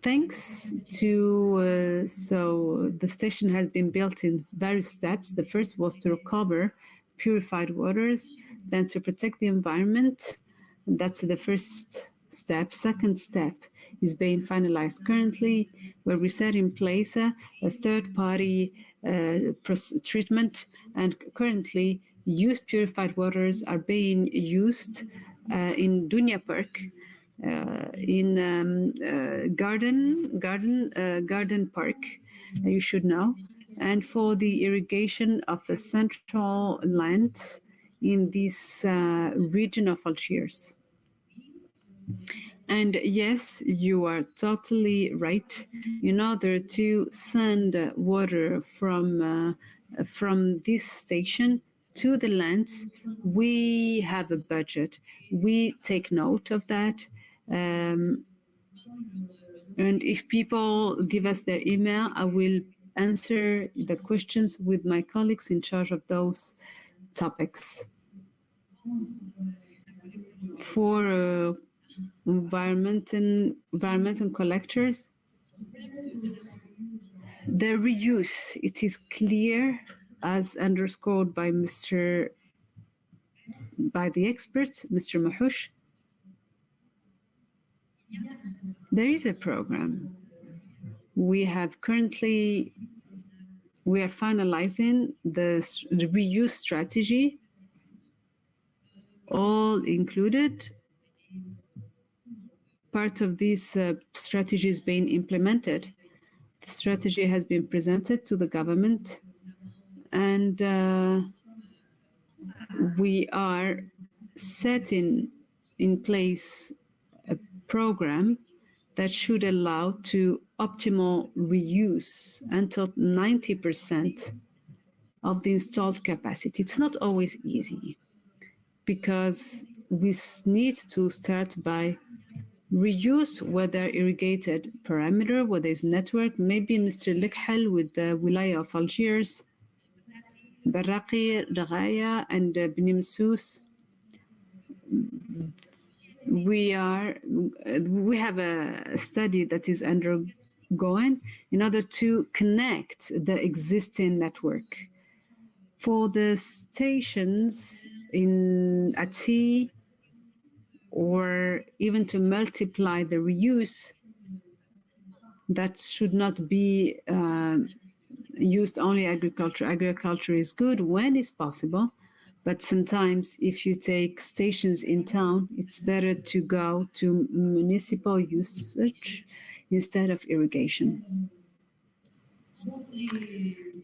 Thanks to, so the station has been built in various steps. The first was to recover purified waters, then to protect the environment. That's the first step. Second step is being finalized currently, where we set in place a third-party treatment, and currently used purified waters are being used in Dunya Park, in Garden Park, you should know, and for the irrigation of the central lands in this region of Algiers. And yes, you are totally right. In order to send water from this station to the lands, we have a budget. We take note of that. And if people give us their email, I will answer the questions with my colleagues in charge of those topics. For environmental collectors, the reuse, it is clear, as underscored by the experts, Mr. Mahouch. There is a program. We are finalizing the reuse strategy, all included. Part of this strategy is being implemented. The strategy has been presented to the government, and we are setting in place a program that should allow to optimal reuse until 90% of the installed capacity. It's not always easy, because we need to start by reuse, whether irrigated perimeter, whether it's network, maybe Mr. Likhal with the Wilaya of Algiers, Barraqi, Ragaya, and Beni Messous. We have a study that is undergoing in order to connect the existing network. For the stations at sea, or even to multiply the reuse, that should not be used only agriculture. Agriculture is good when it's possible, but sometimes if you take stations in town, it's better to go to municipal usage instead of irrigation.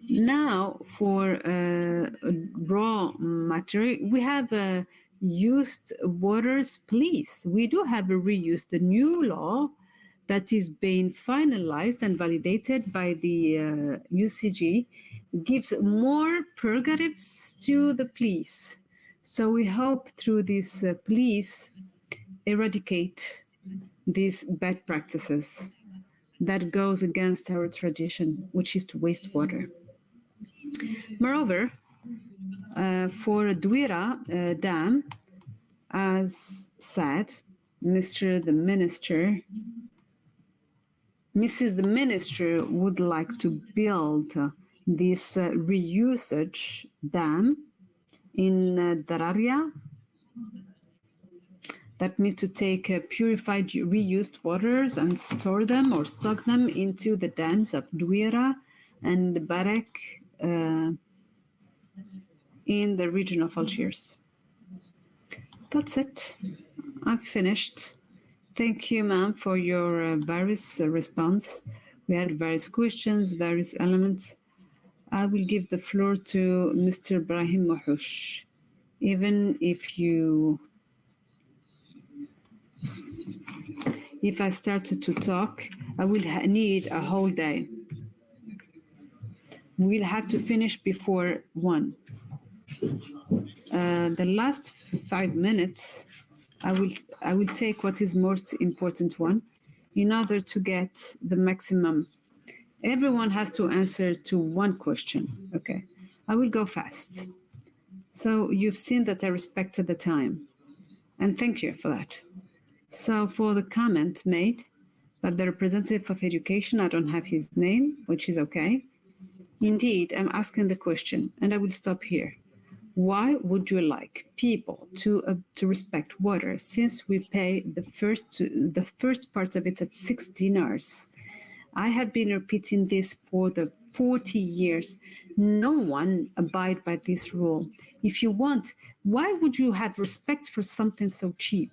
Now, for raw material, we have used waters police. We do have a reuse. The new law that is being finalized and validated by the UCG gives more prerogatives to the police. So we hope through this police eradicate these bad practices that goes against our tradition, which is to waste water. Moreover, for Douira Dam, as said, Mrs. the Minister would like to build this reusage dam in Dararia. That means to take purified reused waters and store them or stock them into the dams of Douira and Barak in the region of Algiers. That's it. I've finished. Thank you, ma'am, for your various response. We had various questions, various elements. I will give the floor to Mr. Ibrahim Mahoush. Even if I started to talk, I will need a whole day. We'll have to finish before 1. The last 5 minutes, I will take what is most important one in order to get the maximum. Everyone has to answer to one question. Okay, I will go fast. So you've seen that I respected the time, and thank you for that. So for the comment made by the representative of education, I don't have his name, which is okay. Indeed, I'm asking the question, and I will stop here. Why would you like people to respect water, since we pay the first part of it at 6 dinars? I have been repeating this for the 40 years. No one abide by this rule. If you want, why would you have respect for something so cheap?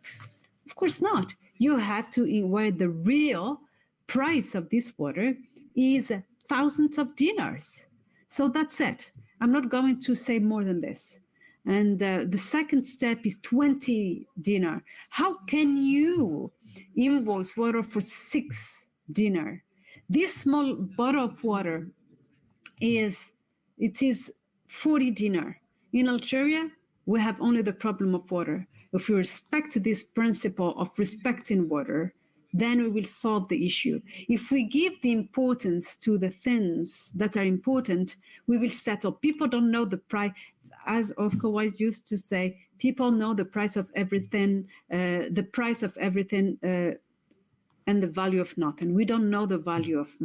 Of course not. You have to, where the real price of this water is thousands of dinars. So that's it. I'm not going to say more than this. And the second step is 20 dinar. How can you invoice water for 6 dinar? This small bottle of water is 40 dinar. In Algeria, we have only the problem of water. If we respect this principle of respecting water, then we will solve the issue. If we give the importance to the things that are important, we will settle. People don't know the price. As Oscar Wilde used to say, people know the price of everything, and the value of nothing. We don't know the value of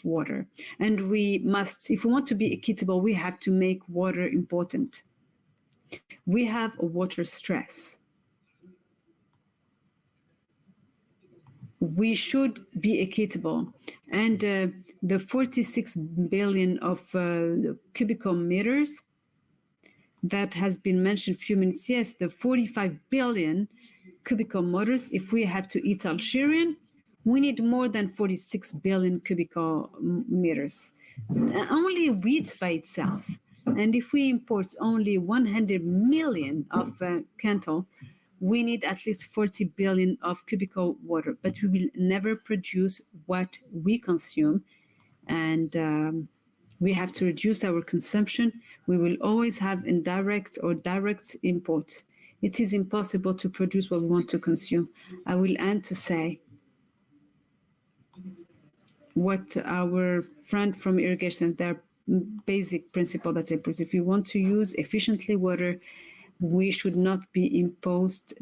water. And we must, if we want to be equitable, we have to make water important. We have a water stress. We should be equitable. And the 46 billion of cubical meters that has been mentioned a few minutes, yes, the 45 billion cubical meters, if we have to eat Algerian, we need more than 46 billion cubical meters. Only wheat by itself. And if we import only 100 million of cattle, we need at least 40 billion of cubical water, but we will never produce what we consume. And we have to reduce our consumption. We will always have indirect or direct imports. It is impossible to produce what we want to consume. I will end to say what our friend from irrigation, their basic principle that I put. If you want to use efficiently water, we should not be imposed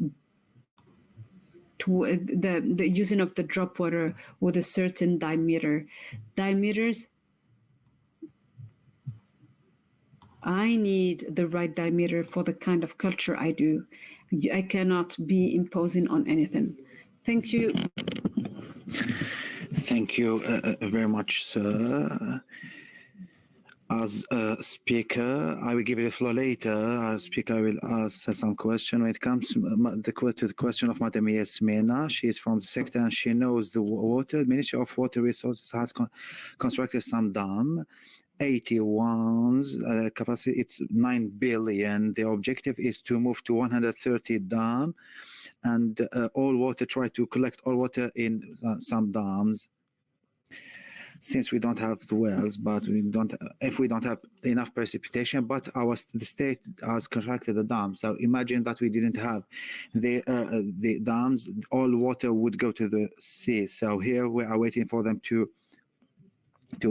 to the using of the drop water with a certain diameter. Diameters, I need the right diameter for the kind of culture I do. I cannot be imposing on anything. Thank you. Thank you very much, sir. As a speaker, I will give you the floor later. As speaker, I will ask some question when it comes to the question of Madam Yasmina. She is from the sector and she knows the water. Ministry of Water Resources has constructed some dam. 81's capacity, it's 9 billion. The objective is to move to 130 dam, and all water, try to collect all water in some dams. Since we don't have the wells, but if we don't have enough precipitation, but the state has constructed the dam. So imagine that we didn't have the dams, all water would go to the sea. So here we are waiting for them to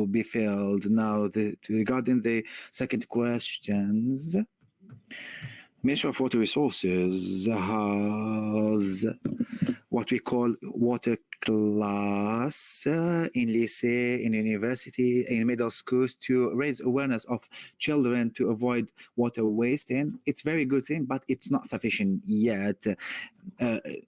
be filled. Now, regarding the second questions, Ministry of Water Resources has what we call water class in lycée, in university, in middle schools, to raise awareness of children to avoid water wasting. It's a very good thing, but it's not sufficient yet.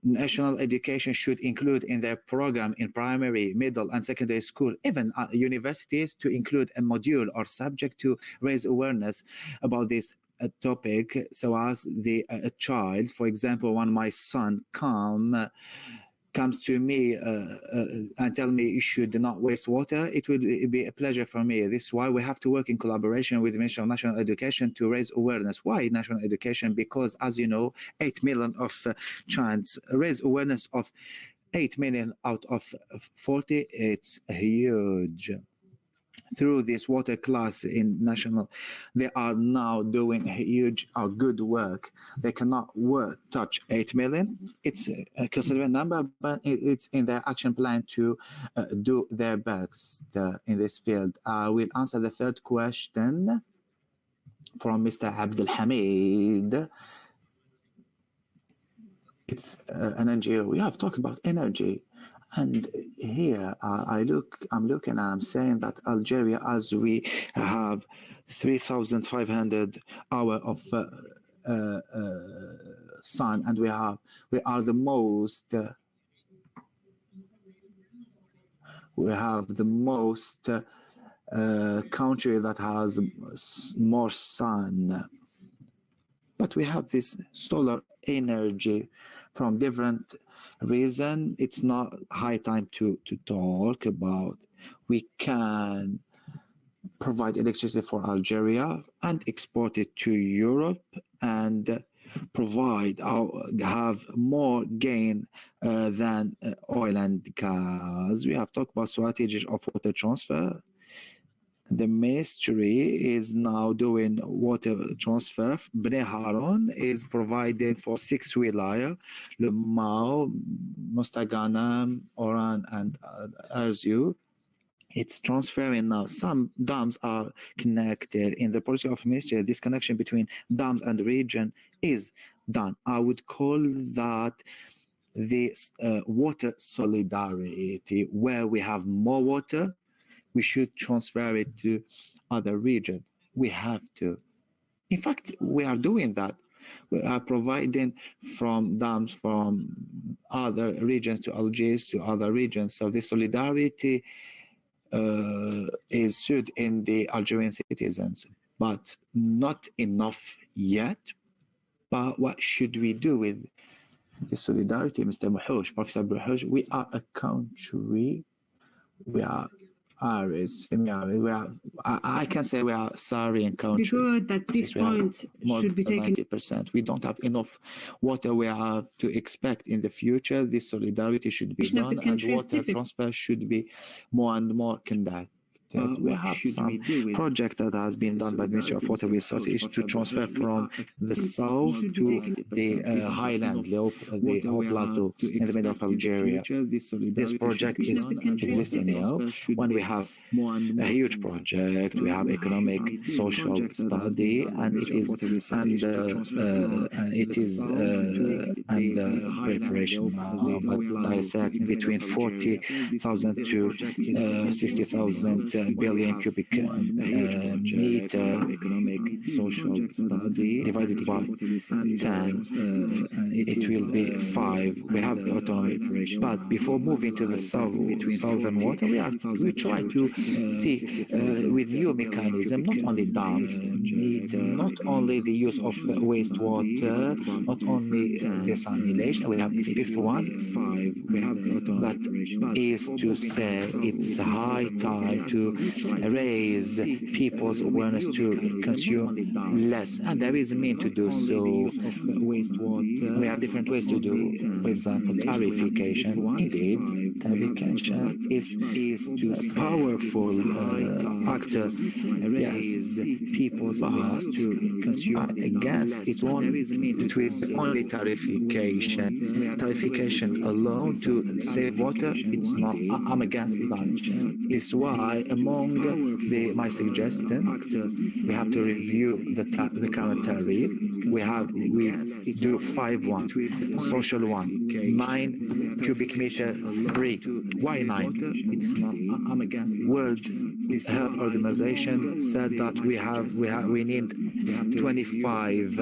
National education should include in their program in primary, middle, and secondary school, even universities, to include a module or subject to raise awareness about this topic, so as the a child, for example, when my son comes to me and tell me you should not waste water, it would be a pleasure for me. This is why we have to work in collaboration with the Ministry of National Education to raise awareness. Why national education? Because, as you know, 8 million of children raise awareness of 8 million out of 40. It's huge. Through this water class in national, they are now doing huge good work. They cannot touch 8 million. It's a considerable number, but it's in their action plan to do their best in this field. I will answer the third question from Mr. Abdul Hamid. It's an NGO. We have talked about energy. And here I'm looking and I'm saying that Algeria, as we have 3,500 hours of sun, and we are the most country that has more sun. But we have this solar energy from different reasons. It's not high time to talk about. We can provide electricity for Algeria and export it to Europe and have more gain than oil and gas. We have talked about strategies of water transfer. The ministry is now doing water transfer. Bnei Haron is providing for 6 wilayah, Lumau, Mostagana, Oran, and Arzu. It's transferring now. Some dams are connected. In the policy of ministry, this connection between dams and region is done. I would call that this water solidarity, where we have more water, we should transfer it to other regions. We have to. In fact, we are doing that. We are providing from dams from other regions to Algiers to other regions. So the solidarity is stood in the Algerian citizens, but not enough yet. But what should we do with the solidarity, Mr. Mahouch, Professor Mahouch? We are a country. We are Aris. I can say we are Saharan country. Because that this point should be taken. 90%. We don't have enough water. We have to expect in the future. This solidarity should be done, and water transfer should be more and more conducted. We have some project that has been done by the Ministry of Water Resources to transfer from the south to the highland, the Haut Plateau in the middle of Algeria. This project is existing now. When we have a huge project, we have economic, social study, and it is under preparation now. But I said between 40,000 to 60,000 billion cubic meter economic social study divided by 10, it will be 5. We have the autonomy, but before moving to the southern water, we try to see with new mechanism, not only dams, not only the use of wastewater, not only desalination. We have the fifth one, that is to say it's high time to raise people's awareness to consume less, and there is a mean to do so. We have different ways to do, for example, tariffication. Indeed, tariffication is a powerful factor. Yes, people's awareness to consume. Against it won't between only tariffication. Tariffication alone to save water, it's not. I'm against that. It's why among my suggestion, we have to review the current tariff. We do 5-1, social one, 9 cubic meter free. Why 9? World Health Organization said that we need 25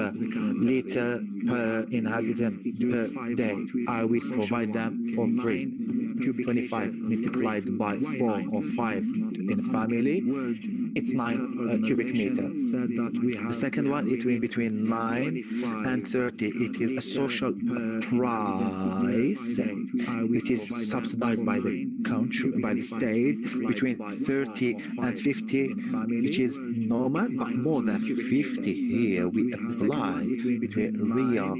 liter per inhabitant per day. I will provide them for free. 25 multiplied by 4 or 5 in family, it's 9 cubic meter. The second one, it will be between 9 and 30. It is a social price, which is subsidized by the country, by the state, between 30 and 50, which is normal, but more than 50 here we apply the real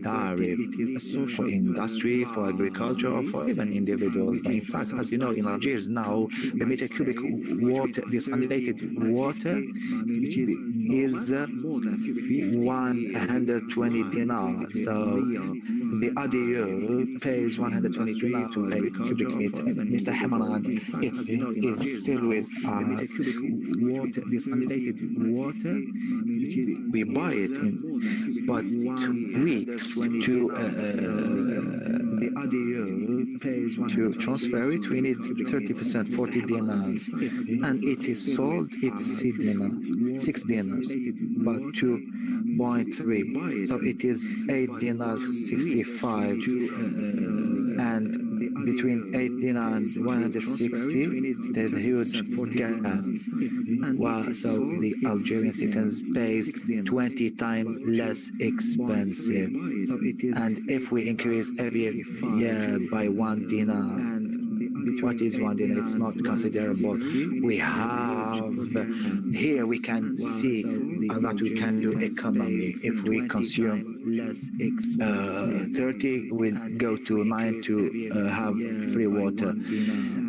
tariff for industry, for agriculture, or for even individuals. But in fact, as you know, in Algiers now, the meter cubic water, desalinated water, is 120 dinars. So the ADU pays 120 dinars to a cubic meter. Mr. Hamaran is still with us. Desalinated water, we buy it in, but to transfer it, we need 30%, 40 dinars, and it is sold, it's 6 dinars, but 2.3, so it is 8 dinars 65, and between 8 dinar and 160, there's a huge gap. Well, so the Algerian citizens pays 20 times less expensive, and if we increase every year by 1 dinar, what is 1 dinar? It's not considerable. We have here we can see that we can do economy if we consume 30 will go to 9 to have free water,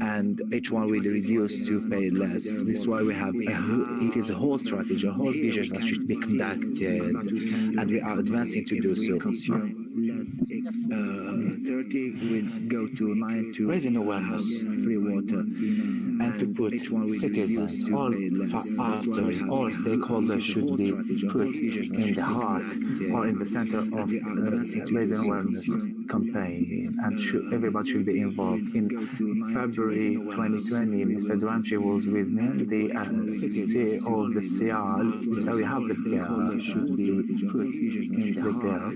and each one will reduce to pay less. This is why we have it is a whole strategy, a whole vision that should be conducted, and we are advancing to do so. 30 will go to 9 to raising awareness, free water, and to put citizens, all actors, all stakeholders should be put in the heart or in the center of raising awareness campaign, and everybody should be involved. In February 2020, Mr. Dramchi was with me, the CEO of the CIAL, so we have the girl, should be put in the girl,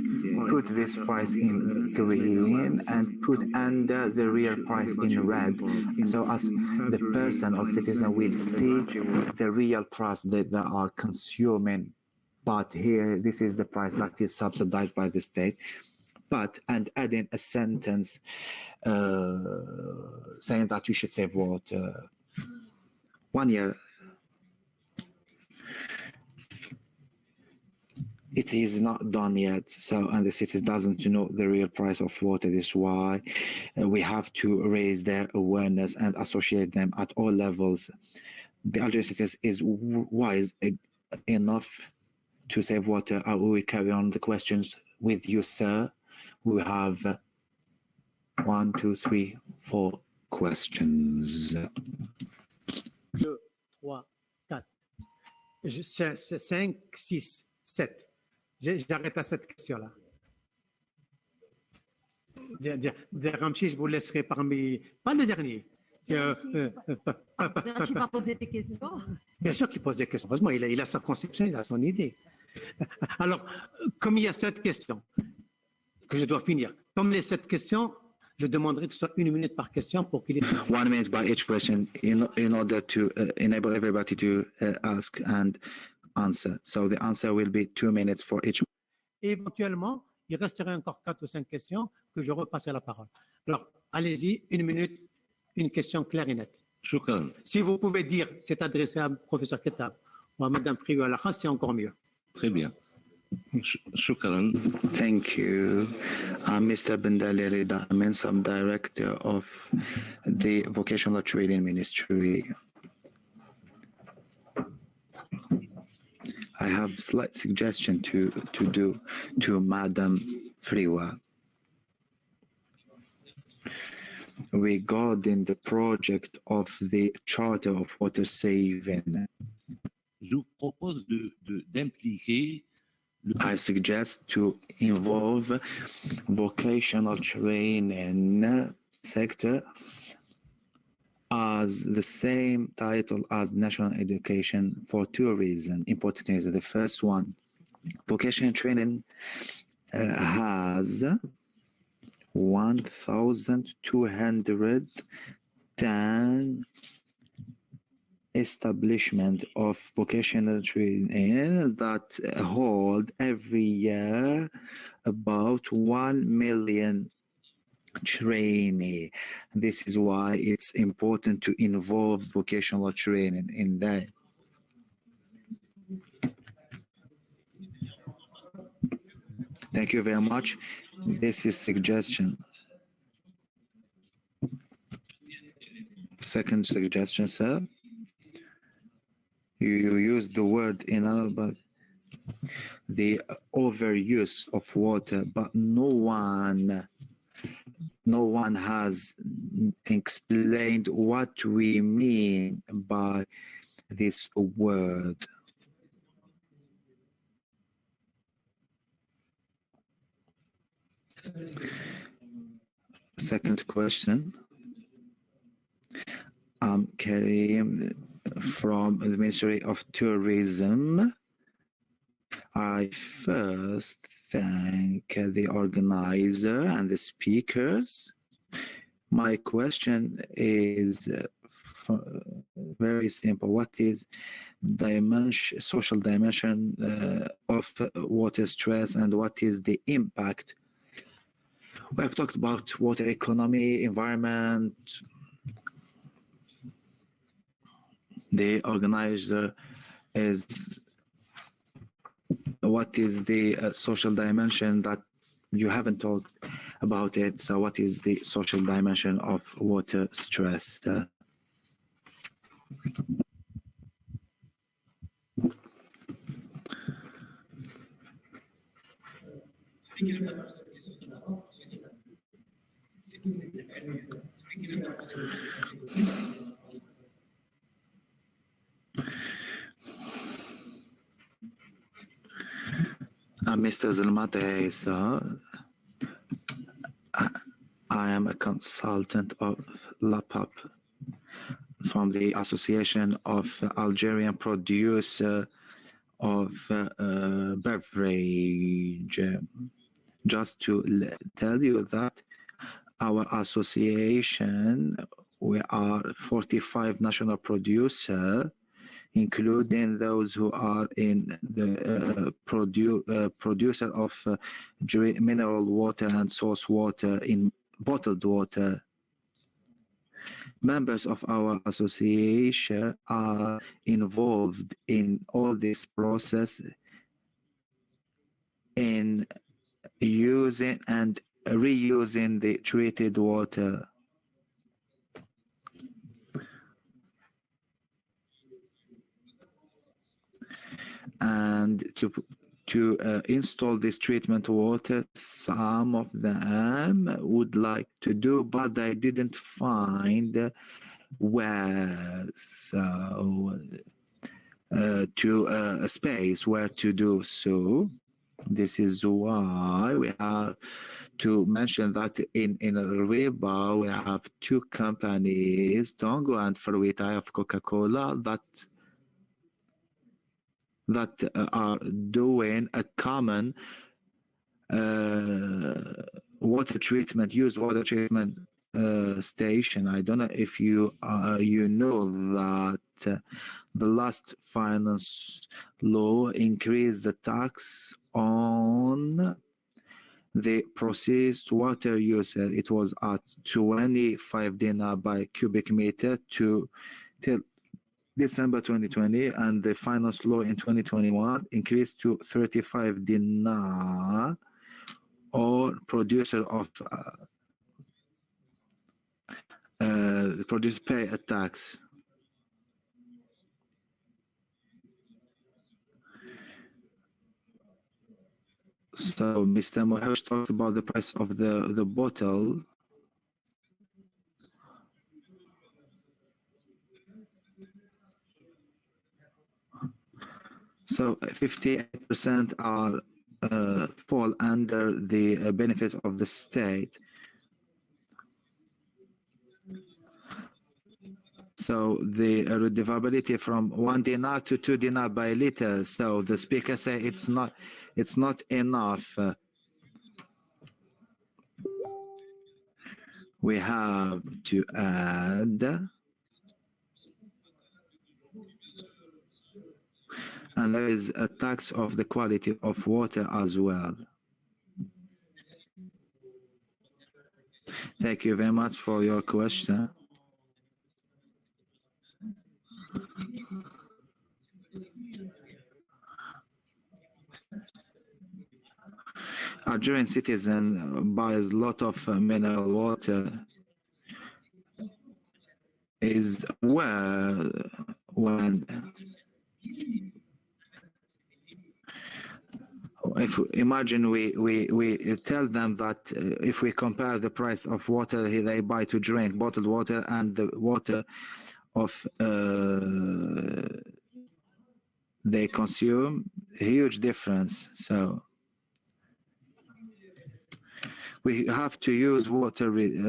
put this price in green and put under the real price in red, so as the person or citizen will see the real price that they are consuming. But here, this is the price that is subsidized by the state. But, and adding a sentence saying that you should save water. 1 year. It is not done yet, so, and the city doesn't know the real price of water. This is why we have to raise their awareness and associate them at all levels. The Algerian citizens is wise enough to save water. I will carry on the questions with you, sir. We have 1, 2, 3, 4 questions. 2, 3, 4. 5, 6, 7. J'arrête à cette question-là. Ramchi, je vous laisserai parmi... Pas le dernier. Tu vas poser des questions. Bien sûr qu'il pose des questions. Heureusement, il a sa conception, il a son idée. Alors, comme il y a 7 questions que je dois finir, comme les 7 questions, je demanderai que ce soit 1 minute par question pour qu'il ait... 1 minute by each question in order to enable everybody to ask and answer. So the answer will be 2 minutes for each. Et éventuellement, il resterait encore 4 ou 5 questions que je repasserai la parole. Alors, allez-y, 1 minute, une question claire et nette. Shukran. Si vous pouvez dire, c'est adressé à professeur Ketab ou à Madame Frigo à la khas, c'est encore mieux. Très bien. Shukran. Thank you. I'm Mr. Bendaleri Damen, Sub-Director of the Vocational Training Ministry. I have a slight suggestion to do to Madam Friwa regarding the project of the Charter of Water Saving. Je vous propose d'impliquer I suggest to involve vocational training sector as the same title as national education for 2 reasons, important reasons. The first one, vocational training has 1,210 establishment of vocational training that hold every year about 1 million trainee. This is why it's important to involve vocational training in that. Thank you very much. This is suggestion. Second suggestion, sir. You use the word in but the overuse of water, but no one has explained what we mean by this word. Second question. I'm Karim from the Ministry of Tourism. I first thank the organizer and the speakers. My question is very simple. What is social dimension of water stress, and what is the impact? We have talked about water economy, environment. The organizer is what is the social dimension that you haven't talked about it. So what is the social dimension of water stress? Mr. Zalmate, sir, I am a consultant of LAPAP from the Association of Algerian Producer of Beverage. Just to tell you that our association, we are 45 national producers, including those who are in the producer of mineral water and source water in bottled water. Members of our association are involved in all this process in using and reusing the treated water. And to install this treatment water, some of them would like to do, but they didn't find where, so to a space where to do so. This is why we have to mention that in Riba we have two companies, Tongo and Fruita of Coca-Cola, that are doing a common water treatment station. I don't know if you know that the last finance law increased the tax on the processed water usage. It was at 25 dinar by cubic meter till December 2020, and the finance law in 2021 increased to 35 dinar, or producer of the producer pay a tax. So Mr. Mohash talked about the price of the bottle. So 58% are fall under the benefit of the state. So the redevability from 1 dinar to 2 dinar by liter. So the speaker say it's not enough. We have to add and there is a tax of the quality of water as well. Thank you very much for your question. Algerian citizen buys a lot of mineral water. Is where when if imagine we tell them that if we compare the price of water they buy to drink, bottled water, and the water of they consume, huge difference. So we have to use water. We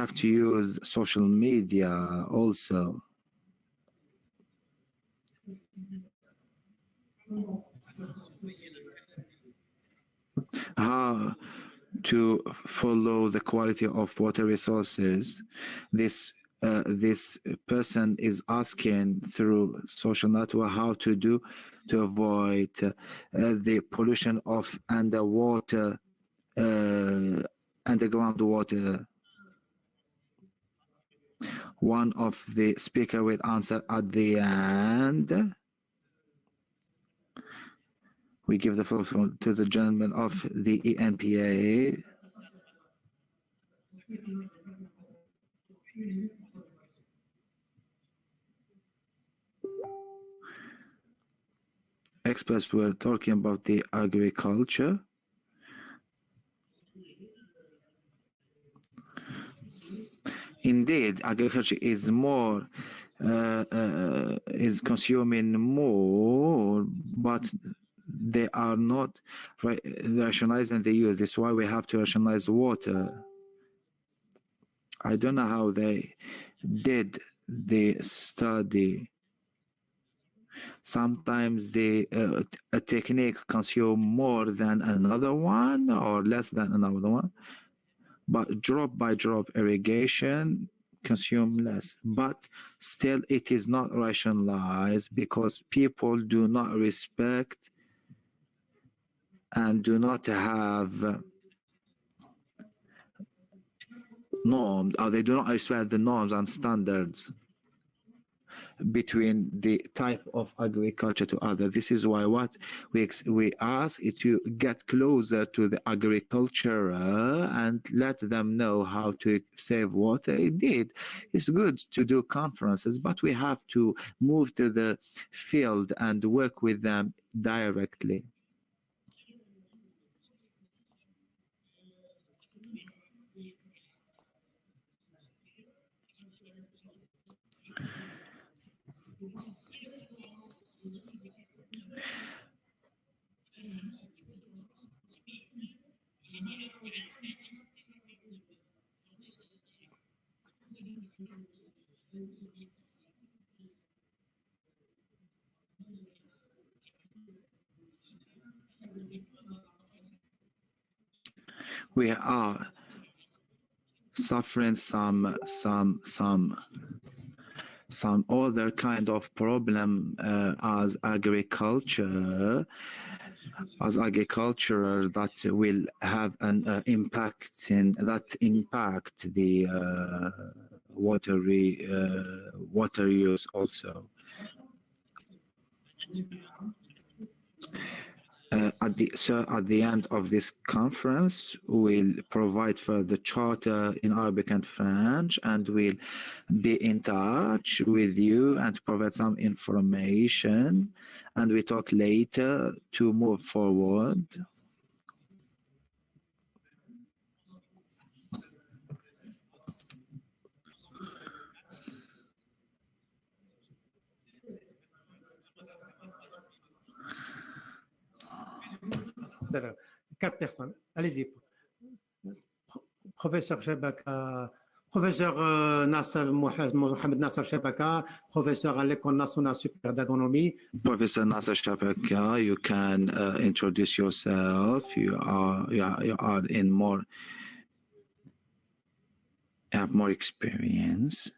have to use social media also. How to follow the quality of water resources. This person is asking through social network how to do to avoid the pollution of underwater underground water. One of the speaker will answer at the end. We give the floor to the gentleman of the ENPA. Experts were talking about the agriculture. Indeed, agriculture is more is consuming more, but they are not rationalizing the use. This is why we have to rationalize water. I don't know how they did the study. Sometimes a technique consume more than another one or less than another one. But drop by drop irrigation consume less, but still it is not rationalized because people do not respect and do not have norms, or they do not respect the norms and standards between the type of agriculture to other. This is why what we ask is to get closer to the agriculture and let them know how to save water. Indeed, it's good to do conferences, but we have to move to the field and work with them directly. We are suffering some other kind of problem as agriculturer that will have an impact the water use also. At the end of this conference, we'll provide further charter in Arabic and French, and we'll be in touch with you and provide some information, and we talk later to move forward. D'accord. 4 personnes. Allez-y. Professeur Chebaka, professeur Mohamed Nasser Chebaka, professeur à l'École nationale supérieure d'agronomie. Professor Nasser Chebaka, you can introduce yourself. You are in more, have more experience.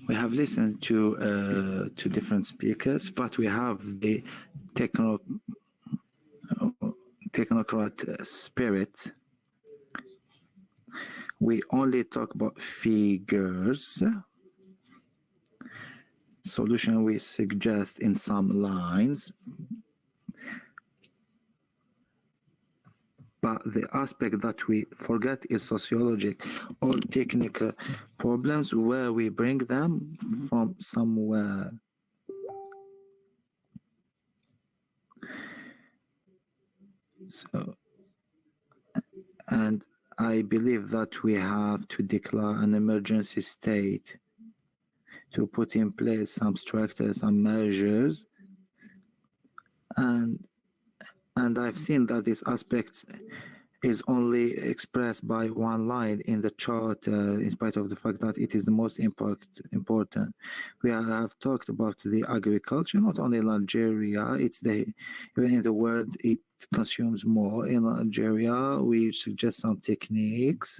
We have listened to different speakers, but we have the technocrat spirit. We only talk about figures. Solution we suggest in some lines. But the aspect that we forget is sociological or technical problems where we bring them from somewhere. So, and I believe that we have to declare an emergency state to put in place some structures and measures, and I've seen that this aspect is only expressed by one line in the charter, in spite of the fact that it is the most important. We have talked about the agriculture, not only in Algeria, even in the world it consumes more. In Algeria, we suggest some techniques.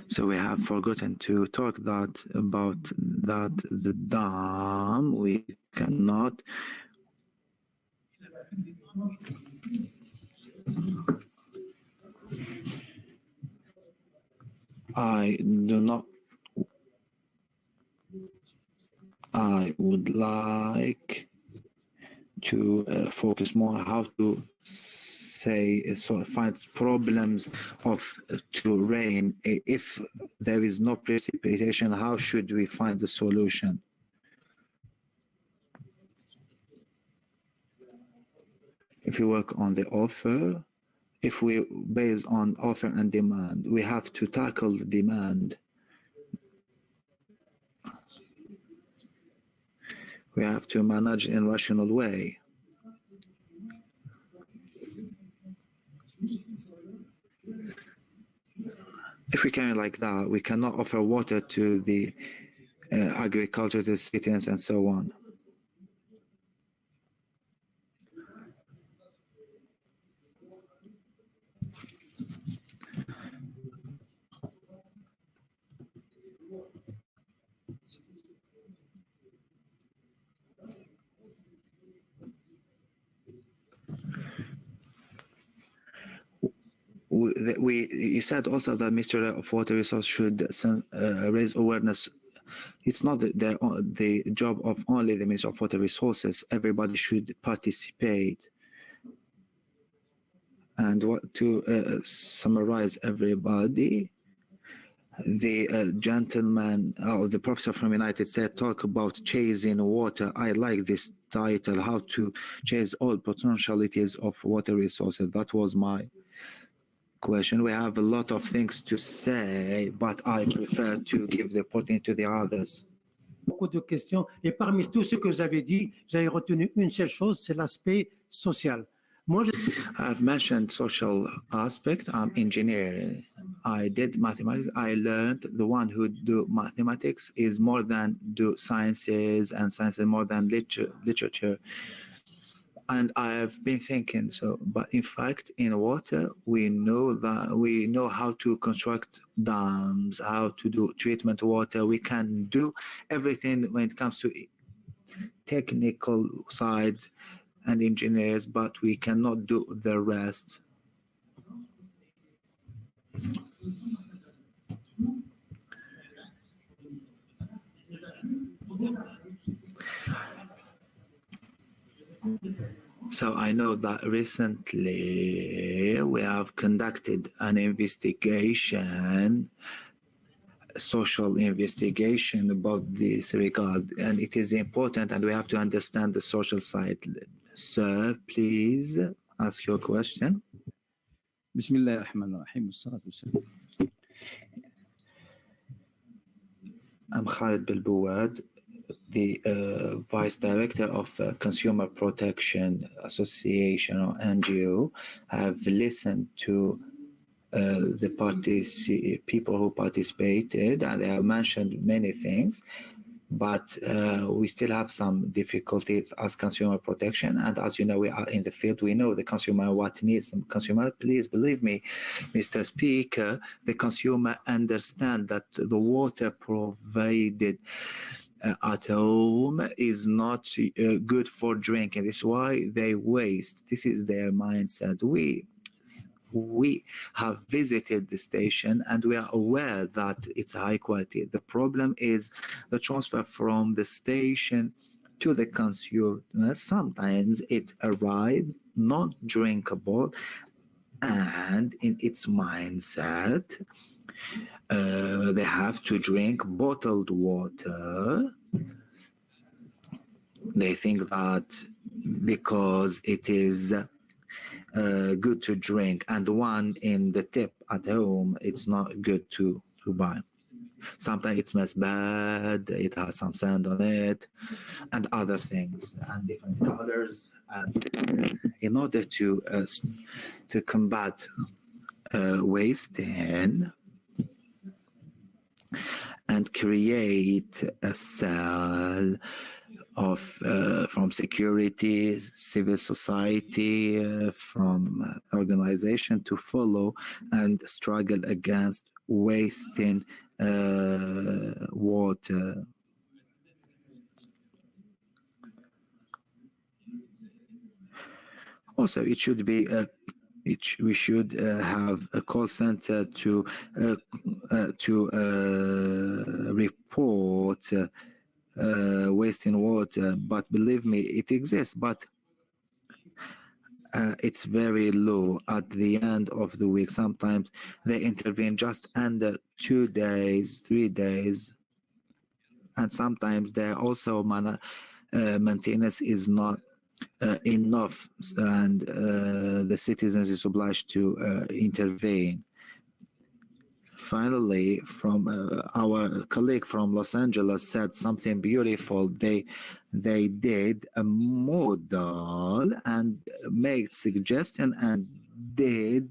So we have forgotten to talk about the dam. We cannot. I would like to focus more on how to find problems to rain. If there is no precipitation, how should we find the solution? If we work on the offer, if we base on offer and demand, we have to tackle the demand. We have to manage in a rational way. If we carry like that, we cannot offer water to the agriculture, to the citizens, and so on. You said also that Minister of Water Resources should raise awareness. It's not the job of only the Minister of Water Resources. Everybody should participate. And to summarize everybody, the gentleman or the professor from United States talk about chasing water. I like this title, how to chase all potentialities of water resources. That was my question. We have a lot of things to say, but I prefer to give the opportunity to the others. Beaucoup de questions. Et parmi tout ce que vous avez dit, j'avais retenu une seule chose, c'est l'aspect social. I've mentioned social aspect. I'm engineer. I did mathematics. I learned the one who do mathematics is more than do sciences, and science is more than literature. And I've been thinking but in fact, in water, we know how to construct dams, how to do treatment water. We can do everything when it comes to technical side and engineers, but we cannot do the rest. So I know that recently we have conducted an investigation, social investigation about this regard, and it is important, and we have to understand the social side. Sir, please ask your question. بسم الله الرحمن الرحيم والصلاة والسلام. I'm Khalid Belbouad, the Vice Director of Consumer Protection Association or NGO, have listened to the people who participated, and they have mentioned many things, but we still have some difficulties as consumer protection. And as you know, we are in the field, we know the consumer what needs. The consumer, please believe me, Mr. Speaker, the consumer understand that the water provided at home is not good for drinking. This is why they waste. This is their mindset. We have visited the station and we are aware that it's high quality. The problem is the transfer from the station to the consumer. Sometimes it arrives not drinkable, and in its mindset, they have to drink bottled water. They think that because it is good to drink, and the one in the tip at home, it's not good to buy. Sometimes it smells bad, it has some sand on it, and other things, and different colors. And in order to combat wasting and create a cell of from security, civil society, from organization to follow and struggle against wasting water. Also, it should be we should have a call center to report wasting water, but believe me, it exists, but it's very low at the end of the week. Sometimes they intervene just under 2 days, 3 days, and sometimes there also maintenance is not enough, and the citizens is obliged to intervene. Finally, from our colleague from Los Angeles said something beautiful. They did a model and made suggestion and did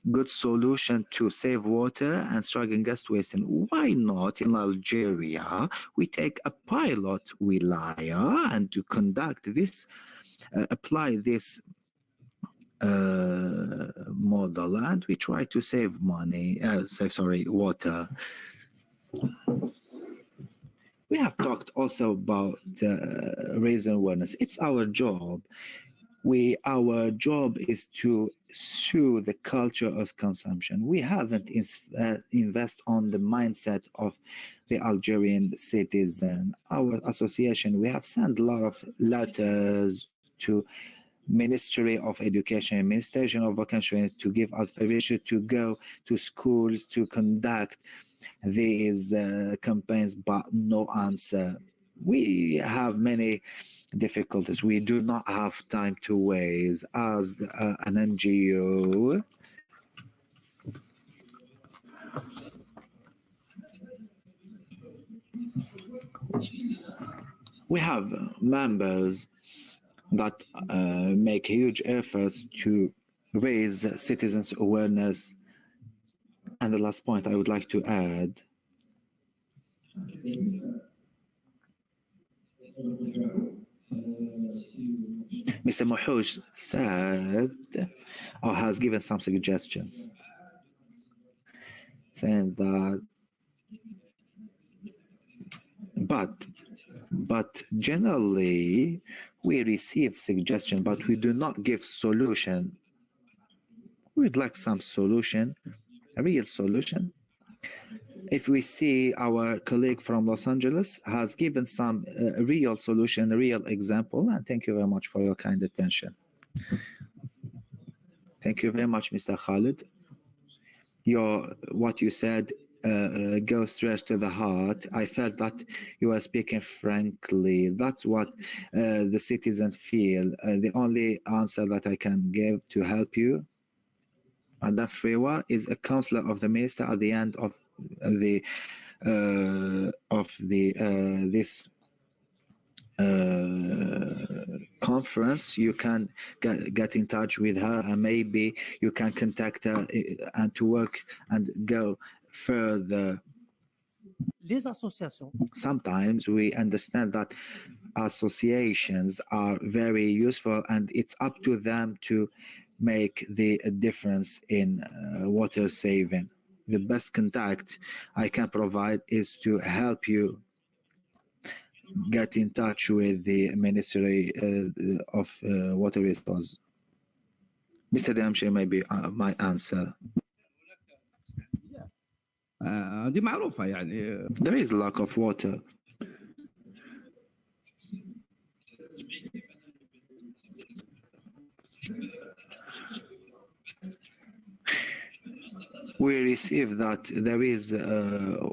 good solution to save water and struggle against wasting. Why not in Algeria we take a pilot wilaya and to conduct this, apply this model, and we try to save money, water. We have talked also about raising awareness. It's our job. Our job is to sue the culture of consumption. We haven't invest on the mindset of the Algerian citizen. Our association, we have sent a lot of letters to Ministry of Education, Ministration of Vocation, to give out permission to go to schools to conduct these campaigns, but no answer. We have many difficulties. We do not have time to waste. As an NGO, we have members that make huge efforts to raise citizens' awareness. And the last point I would like to add, Mr. Mohouj said, or has given some suggestions, saying that, but generally we receive suggestion, but we do not give solution. We'd like some solution, a real solution. If we see our colleague from Los Angeles has given some real solution, a real example, and thank you very much for your kind attention. Thank you very much, Mr. Khalid. What you said goes straight to the heart. I felt that you were speaking frankly. That's what the citizens feel. The only answer that I can give to help you, Madam Frewa, is a counselor of the minister at the end of this conference, you can get in touch with her, and maybe you can contact her and to work and go further. Les associations. Sometimes we understand that associations are very useful, and it's up to them to make the difference in water saving. The best contact I can provide is to help you get in touch with the Ministry of Water Resources. Mr. Damshe, maybe my answer. دي معروفة يعني. There is lack of water. We receive that there is a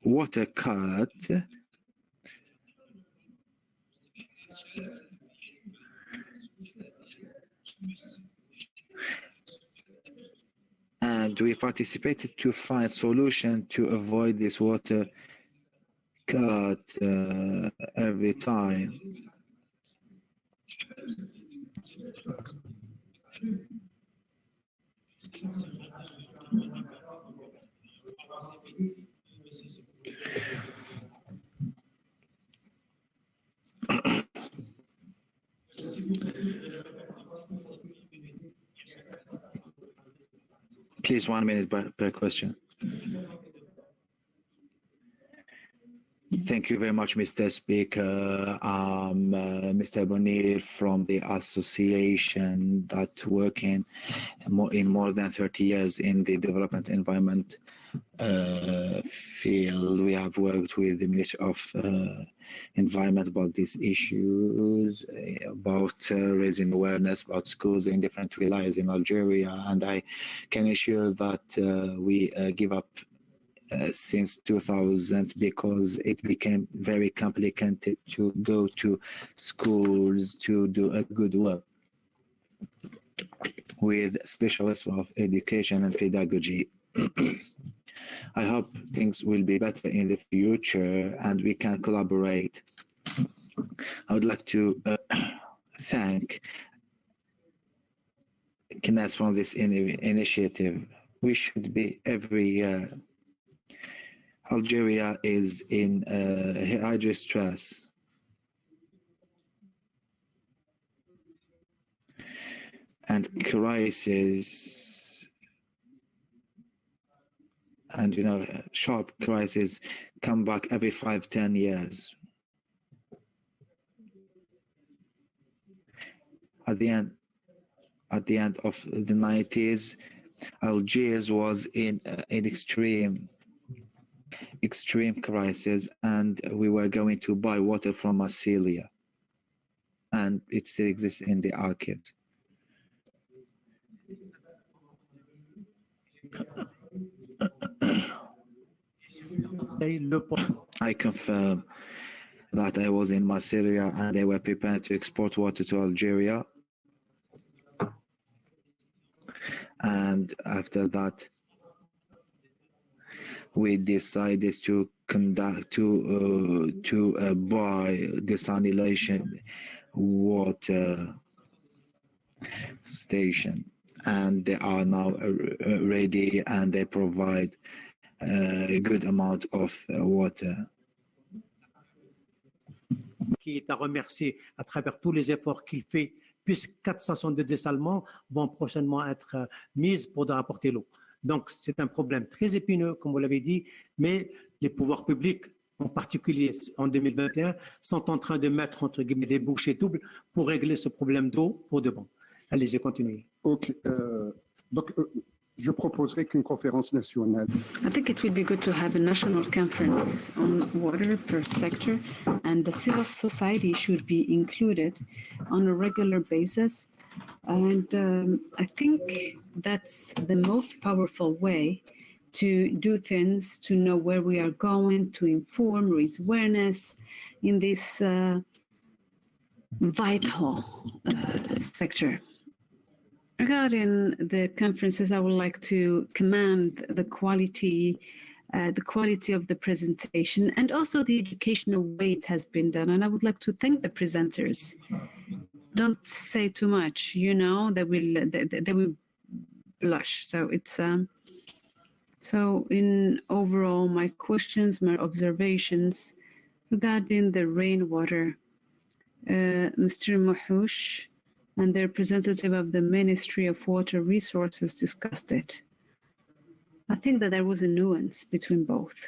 water cut and we participated to find solution to avoid this water cut every time. Please, 1 minute per question. Thank you very much, Mr. Speaker. I'm Mr. Bonir from the association that working in more than 30 years in the development environment field. We have worked with the Ministry of Environment about these issues, about raising awareness about schools in different villages in Algeria, and I can assure that we give up since 2000 because it became very complicated to go to schools to do a good work with specialists of education and pedagogy. I hope things will be better in the future and we can collaborate. I would like to thank Kines from this initiative. We should be every year. Algeria is in high distress. And crisis, and sharp crises come back every 5-10 years. At the end of the 90s, Algiers was in an extreme crisis, and we were going to buy water from Marsilia, and it still exists in the archives. I confirm that I was in Marsilia and they were prepared to export water to Algeria, and after that we decided to conduct to buy desalination water station, and they are now ready and they provide a good amount of water. Qui est à remercier à travers tous les efforts qu'il fait, puisque 4 stations de dessalement vont prochainement être mises pour apporter l'eau. Donc, c'est un problème très épineux, comme vous l'avez dit, mais les pouvoirs publics, en particulier en 2021, sont en train de mettre, entre guillemets, des bouchées doubles pour régler ce problème d'eau pour de bon. Allez-y, continuez. OK. Donc, je proposerais qu'une conférence nationale. I think it would be good to have a national conference on water per sector, and the civil society should be included on a regular basis. And I think that's the most powerful way to do things, to know where we are going, to inform, raise awareness in this vital sector. Regarding the conferences, I would like to commend the quality the quality of the presentation, and also the educational way it has been done. And I would like to thank the presenters. Don't say too much, they will blush. So it's so in overall, my questions, my observations regarding the rainwater, Mr. Mahoush and the representative of the Ministry of Water Resources discussed it. I think that there was a nuance between both.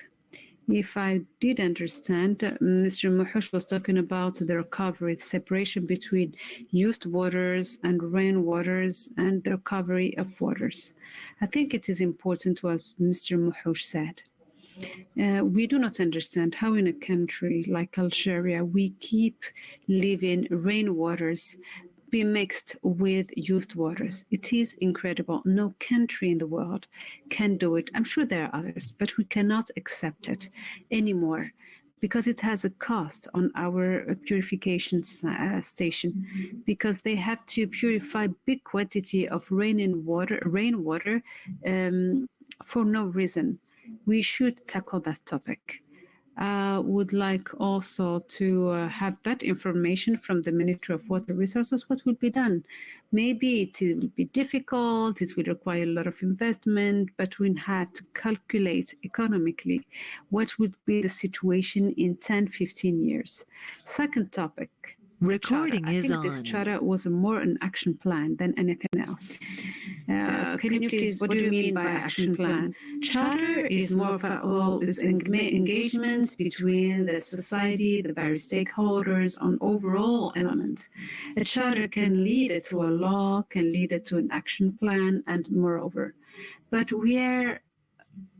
If I did understand, Mr. Mahoush was talking about the recovery, the separation between used waters and rainwaters and the recovery of waters. I think it is important what Mr. Mahoush said. We do not understand how in a country like Algeria, we keep leaving rainwaters be mixed with used waters. It is incredible. No country in the world can do it. I'm sure there are others, but we cannot accept it anymore because it has a cost on our purification station, because they have to purify big quantity of rainwater for no reason. We should tackle that topic. I would like also to have that information from the Ministry of Water Resources, what will be done. Maybe it will be difficult, it will require a lot of investment, but we have to calculate economically what would be the situation in 10, 15 years. Second topic. Recording is on. I think this charter was more an action plan than anything else. Can you please, what do you mean by action plan? Charter is more of all this engagement between the society, the various stakeholders on overall elements. A charter can lead it to a law, can lead it to an action plan, and moreover. But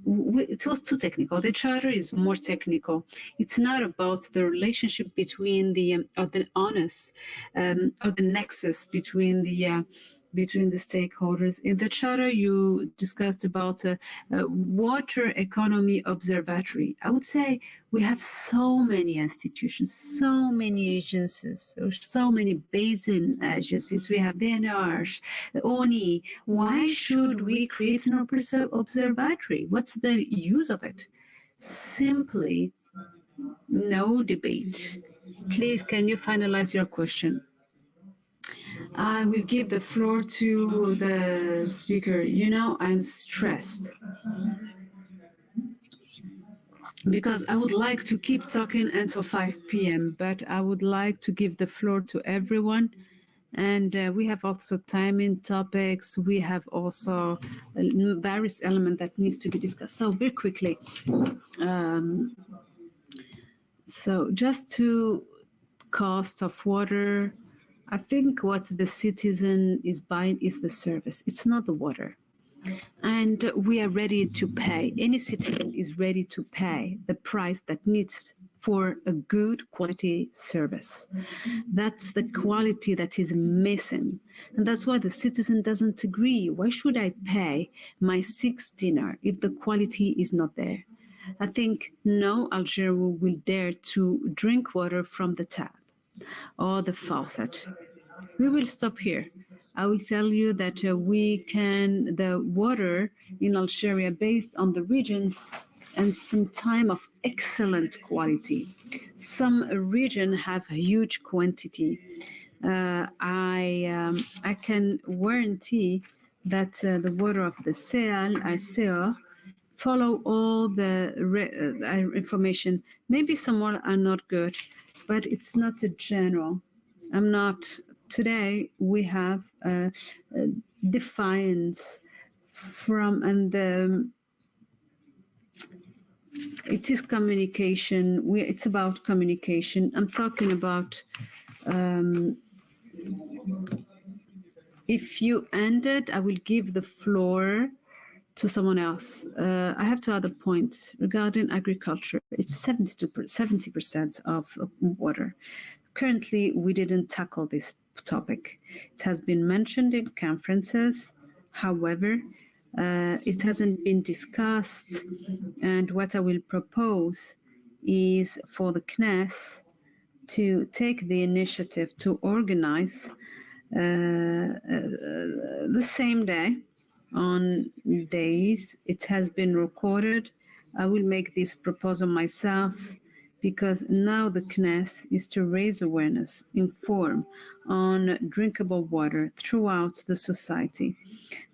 it was too technical. The charter is more technical. It's not about the relationship between or the onus or the nexus between the stakeholders. In the charter, you discussed about a water economy observatory. I would say we have so many institutions, so many agencies, so many basin agencies. We have the NRH, the ONI. Why should we create an observatory? What's the use of it? Simply no debate. Please, can you finalize your question? I will give the floor to the speaker. I'm stressed because I would like to keep talking until 5 p.m., but I would like to give the floor to everyone. And we have also timing topics. We have also various elements that needs to be discussed. So very quickly. So just to cost of water, I think what the citizen is buying is the service. It's not the water. And we are ready to pay. Any citizen is ready to pay the price that needs for a good quality service. That's the quality that is missing. And that's why the citizen doesn't agree. Why should I pay my 6 dinar if the quality is not there? I think no Algerian will dare to drink water from the tap or the faucet. We will stop here. I will tell you that the water in Algeria based on the regions and some time of excellent quality. Some region have a huge quantity. I can guarantee that the water of the Seal, follow all the information. Maybe some more are not good, but it's not a general. Today we have defiance from, and it is communication. It's about communication. I'm talking about if you ended, I will give the floor to someone else. I have 2 other points regarding agriculture. It's 70% of water. Currently, we didn't tackle this topic. It has been mentioned in conferences. However, it hasn't been discussed. And what I will propose is for the CNES to take the initiative to organize the same day on days. It has been recorded I will make this proposal myself because now the CNES is to raise awareness, inform on drinkable water throughout the society.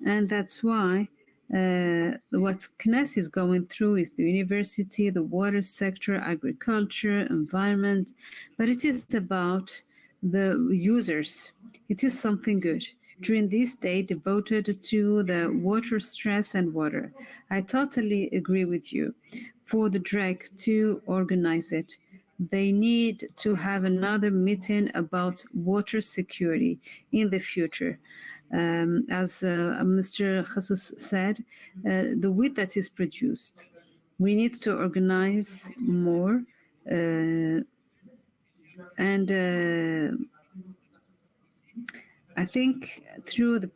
And that's why what CNES is going through is the university, the water sector, agriculture, environment, but it is about the users. It is something good. During this day devoted to the water stress and water, I totally agree with you. For the DREC to organize it, they need to have another meeting about water security in the future. As Mr. Jesus said, the wheat that is produced, we need to organize more and I think through the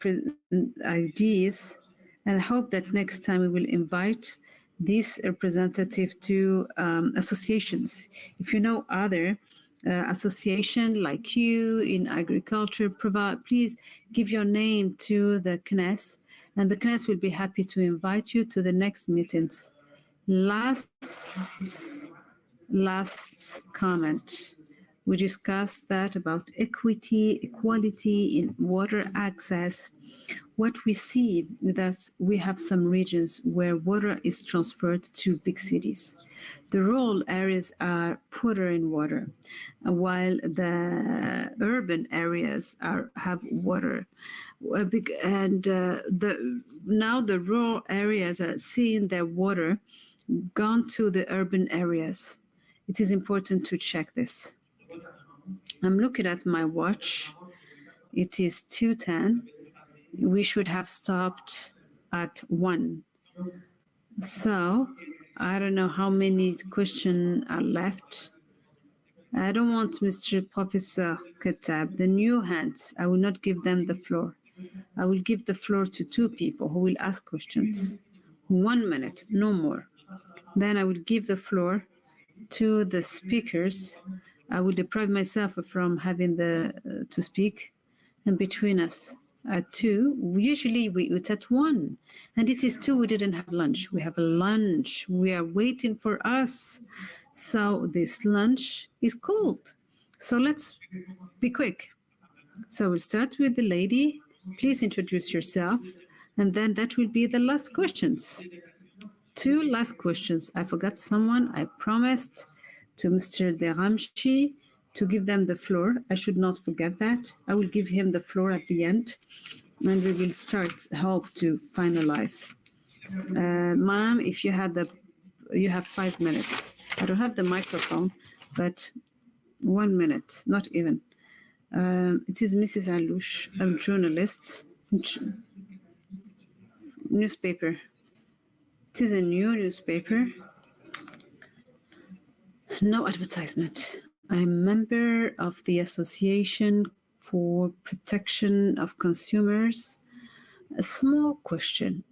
ideas, and I hope that next time we will invite this representative to associations. If you know other association like you in agriculture, please give your name to the CNES, and the CNES will be happy to invite you to the next meetings. Last comment. We discussed that about equity, equality in water access. What we see is that we have some regions where water is transferred to big cities. The rural areas are poorer in water, while the urban areas have water. Now the rural areas are seeing their water gone to the urban areas. It is important to check this. I'm looking at my watch. It is 2:10. We should have stopped at 1. So I don't know how many questions are left. I don't want Mr. Professor Katab, the new hands. I will not give them the floor. I will give the floor to 2 people who will ask questions. 1 minute, no more. Then I will give the floor to the speakers. I will deprive myself from having to speak, and between us at 2, usually we eat at 1, and it is 2. We didn't have lunch. We have a lunch. We are waiting for us. So this lunch is cold. So let's be quick. So we'll start with the lady. Please introduce yourself, and then that will be the last questions. 2 last questions. I forgot someone. I promised to Mr. Deramshi to give them the floor. I should not forget that. I will give him the floor at the end, and we will hope to finalize. Ma'am, if you have 5 minutes. I don't have the microphone, but 1 minute, not even. It is Mrs. Alouche, a journalist, newspaper. It is a new newspaper. No advertisement. I'm a member of the Association for Protection of Consumers. A small question.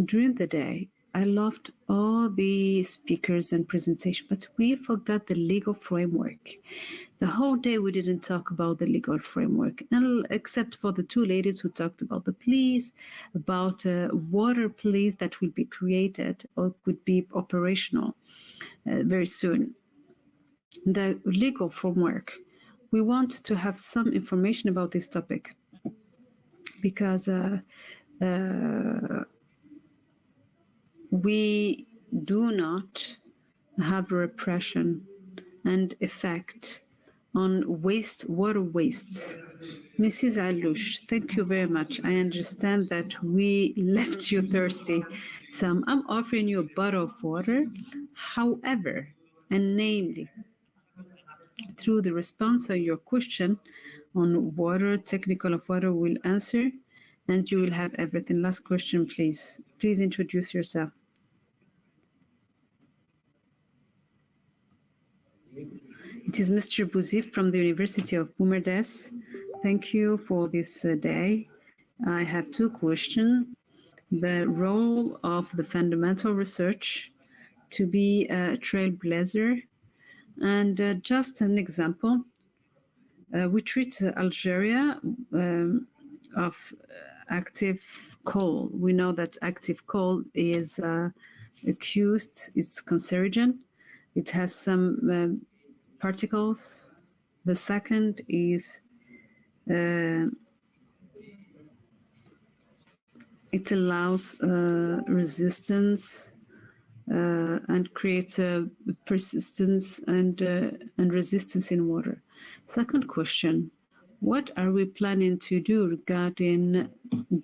During the day, I loved all the speakers and presentation, but we forgot the legal framework. The whole day we didn't talk about the legal framework, except for the 2 ladies who talked about the police, about water police that will be created or could be operational very soon. The legal framework. We want to have some information about this topic because we do not have repression and effect on water wastes. Mrs. Alouche, thank you very much. I understand that we left you thirsty. So I'm offering you a bottle of water. However, and namely, through the response of your question on water, technical of water, will answer, and you will have everything. Last question, please. Please introduce yourself. It is Mr. Bouzif from the University of Boumerdès. Thank you for this day. I have 2 questions. The role of the fundamental research to be a trailblazer. And just an example, we treat Algeria of active coal. We know that active coal is accused it's cancerogen. It has some particles. The second is it allows resistance and creates a persistence and resistance in water. Second question, what are we planning to do regarding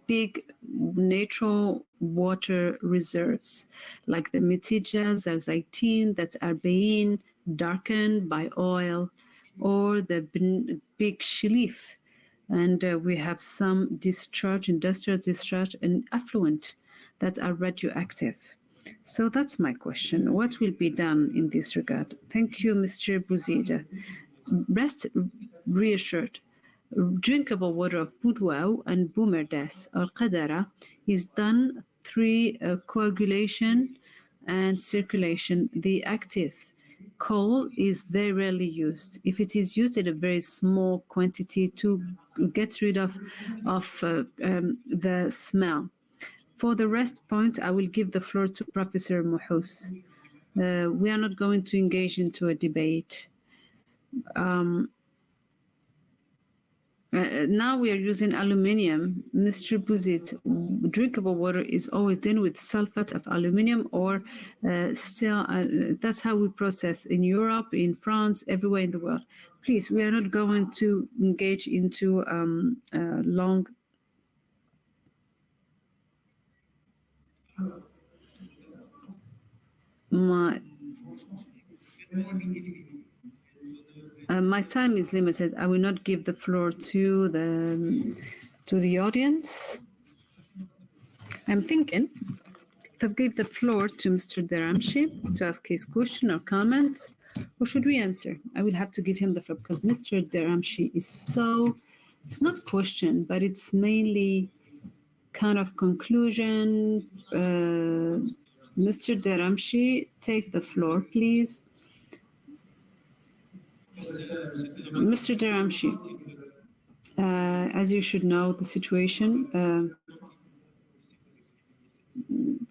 big natural water reserves like the Mitijas, Al-Zaitin, that are being darkened by oil, or the big Shelif? And we have some discharge, industrial discharge and effluent that are radioactive. So that's my question. What will be done in this regard? Thank you, Mr. Bouzida. Rest reassured. Drinkable water of Boudwao and Boumerdas or Qadara is done through coagulation and circulation. The active coal is very rarely used. If it is used in a very small quantity to get rid of the smell. For the rest point, I will give the floor to Professor Mohous. We are not going to engage into a debate. Now we are using aluminium. Mr. Bouzid, drinkable water is always done with sulfate of aluminium or still, that's how we process in Europe, in France, everywhere in the world. Please, we are not going to engage into long... My time is limited. I will not give the floor to the audience. I'm thinking if I give the floor to Mr. Deramshi to ask his question or comment, or should we answer? I will have to give him the floor because Mr. Deramshi is so, it's not question, but it's mainly kind of conclusion. Mr. Deramshi, take the floor, please. Mr. Deramshi, as you should know, the situation,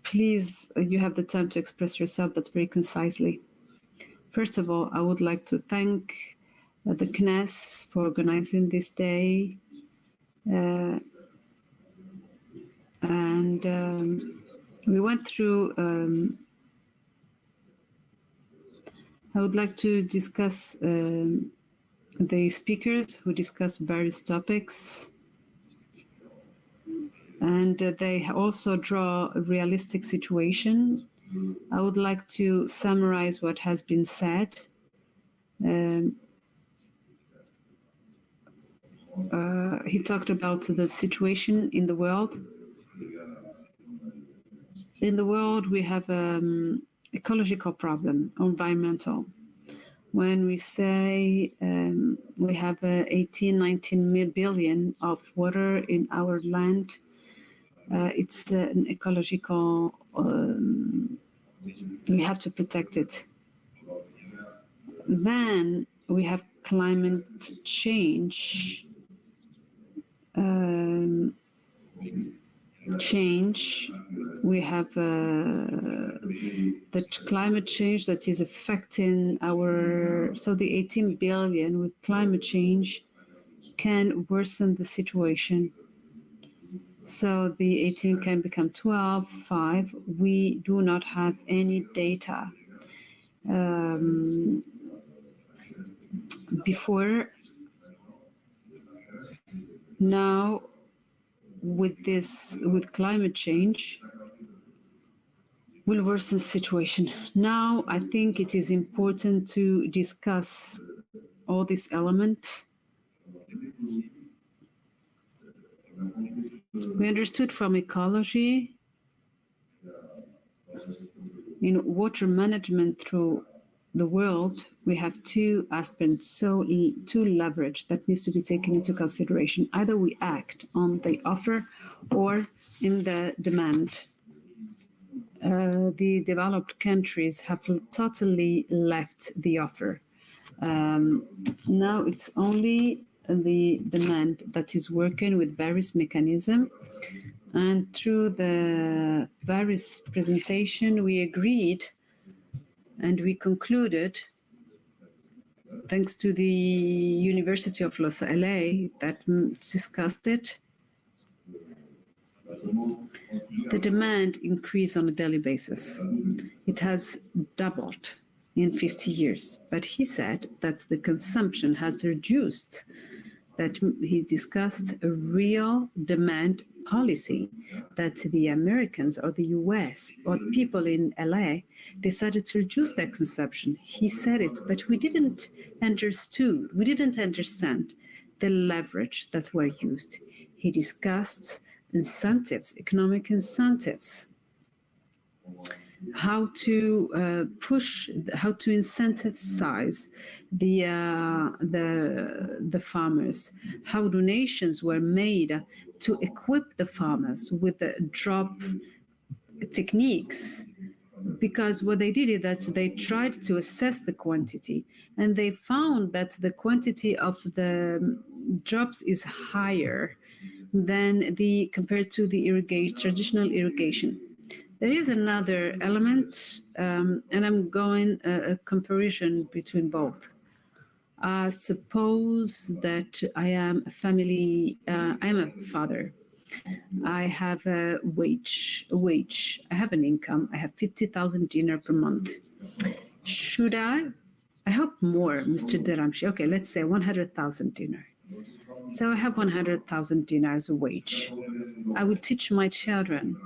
please, you have the time to express yourself, but very concisely. First of all, I would like to thank the CNES for organizing this day. We went through, I would like to discuss the speakers who discussed various topics. And they also draw a realistic situation. I would like to summarize what has been said. He talked about the situation in the world. In the world, we have ecological problem, environmental. When we say we have 18, 19 billion of water in our land, it's an ecological, we have to protect it. Then we have climate change. We have the climate change that is affecting so the 18 billion with climate change can worsen the situation. So the 18 can become 12, 5. We do not have any data. Before, now, with climate change, will worsen the situation. Now, I think it is important to discuss all these elements. We understood from ecology, in water management through the world, we have two aspects, two leverage that needs to be taken into consideration. Either we act on the offer or in the demand. The developed countries have totally left the offer. Now it's only the demand that is working with various mechanisms. And through the various presentation, we agreed and we concluded, thanks to the University of Los LA that discussed it, the demand increased on a daily basis. It has doubled in 50 years. But he said that the consumption has reduced, that he discussed a real demand policy, that the Americans or the US or people in LA decided to reduce their consumption. He said it, but we didn't understand the leverage that were used. He discussed incentives, economic incentives, how to incentivize the farmers, how donations were made to equip the farmers with the drop techniques. Because what they did is that they tried to assess the quantity, and they found that the quantity of the drops is higher than compared to the traditional irrigation. There is another element, and I'm going a comparison between both. Suppose that I am a father. I have a wage. I have an income. I have 50,000 dinar per month. Should I hope more, Mr. Deramshi. Okay, let's say 100,000 dinar. So I have 100,000 dinars a wage. I will teach my children.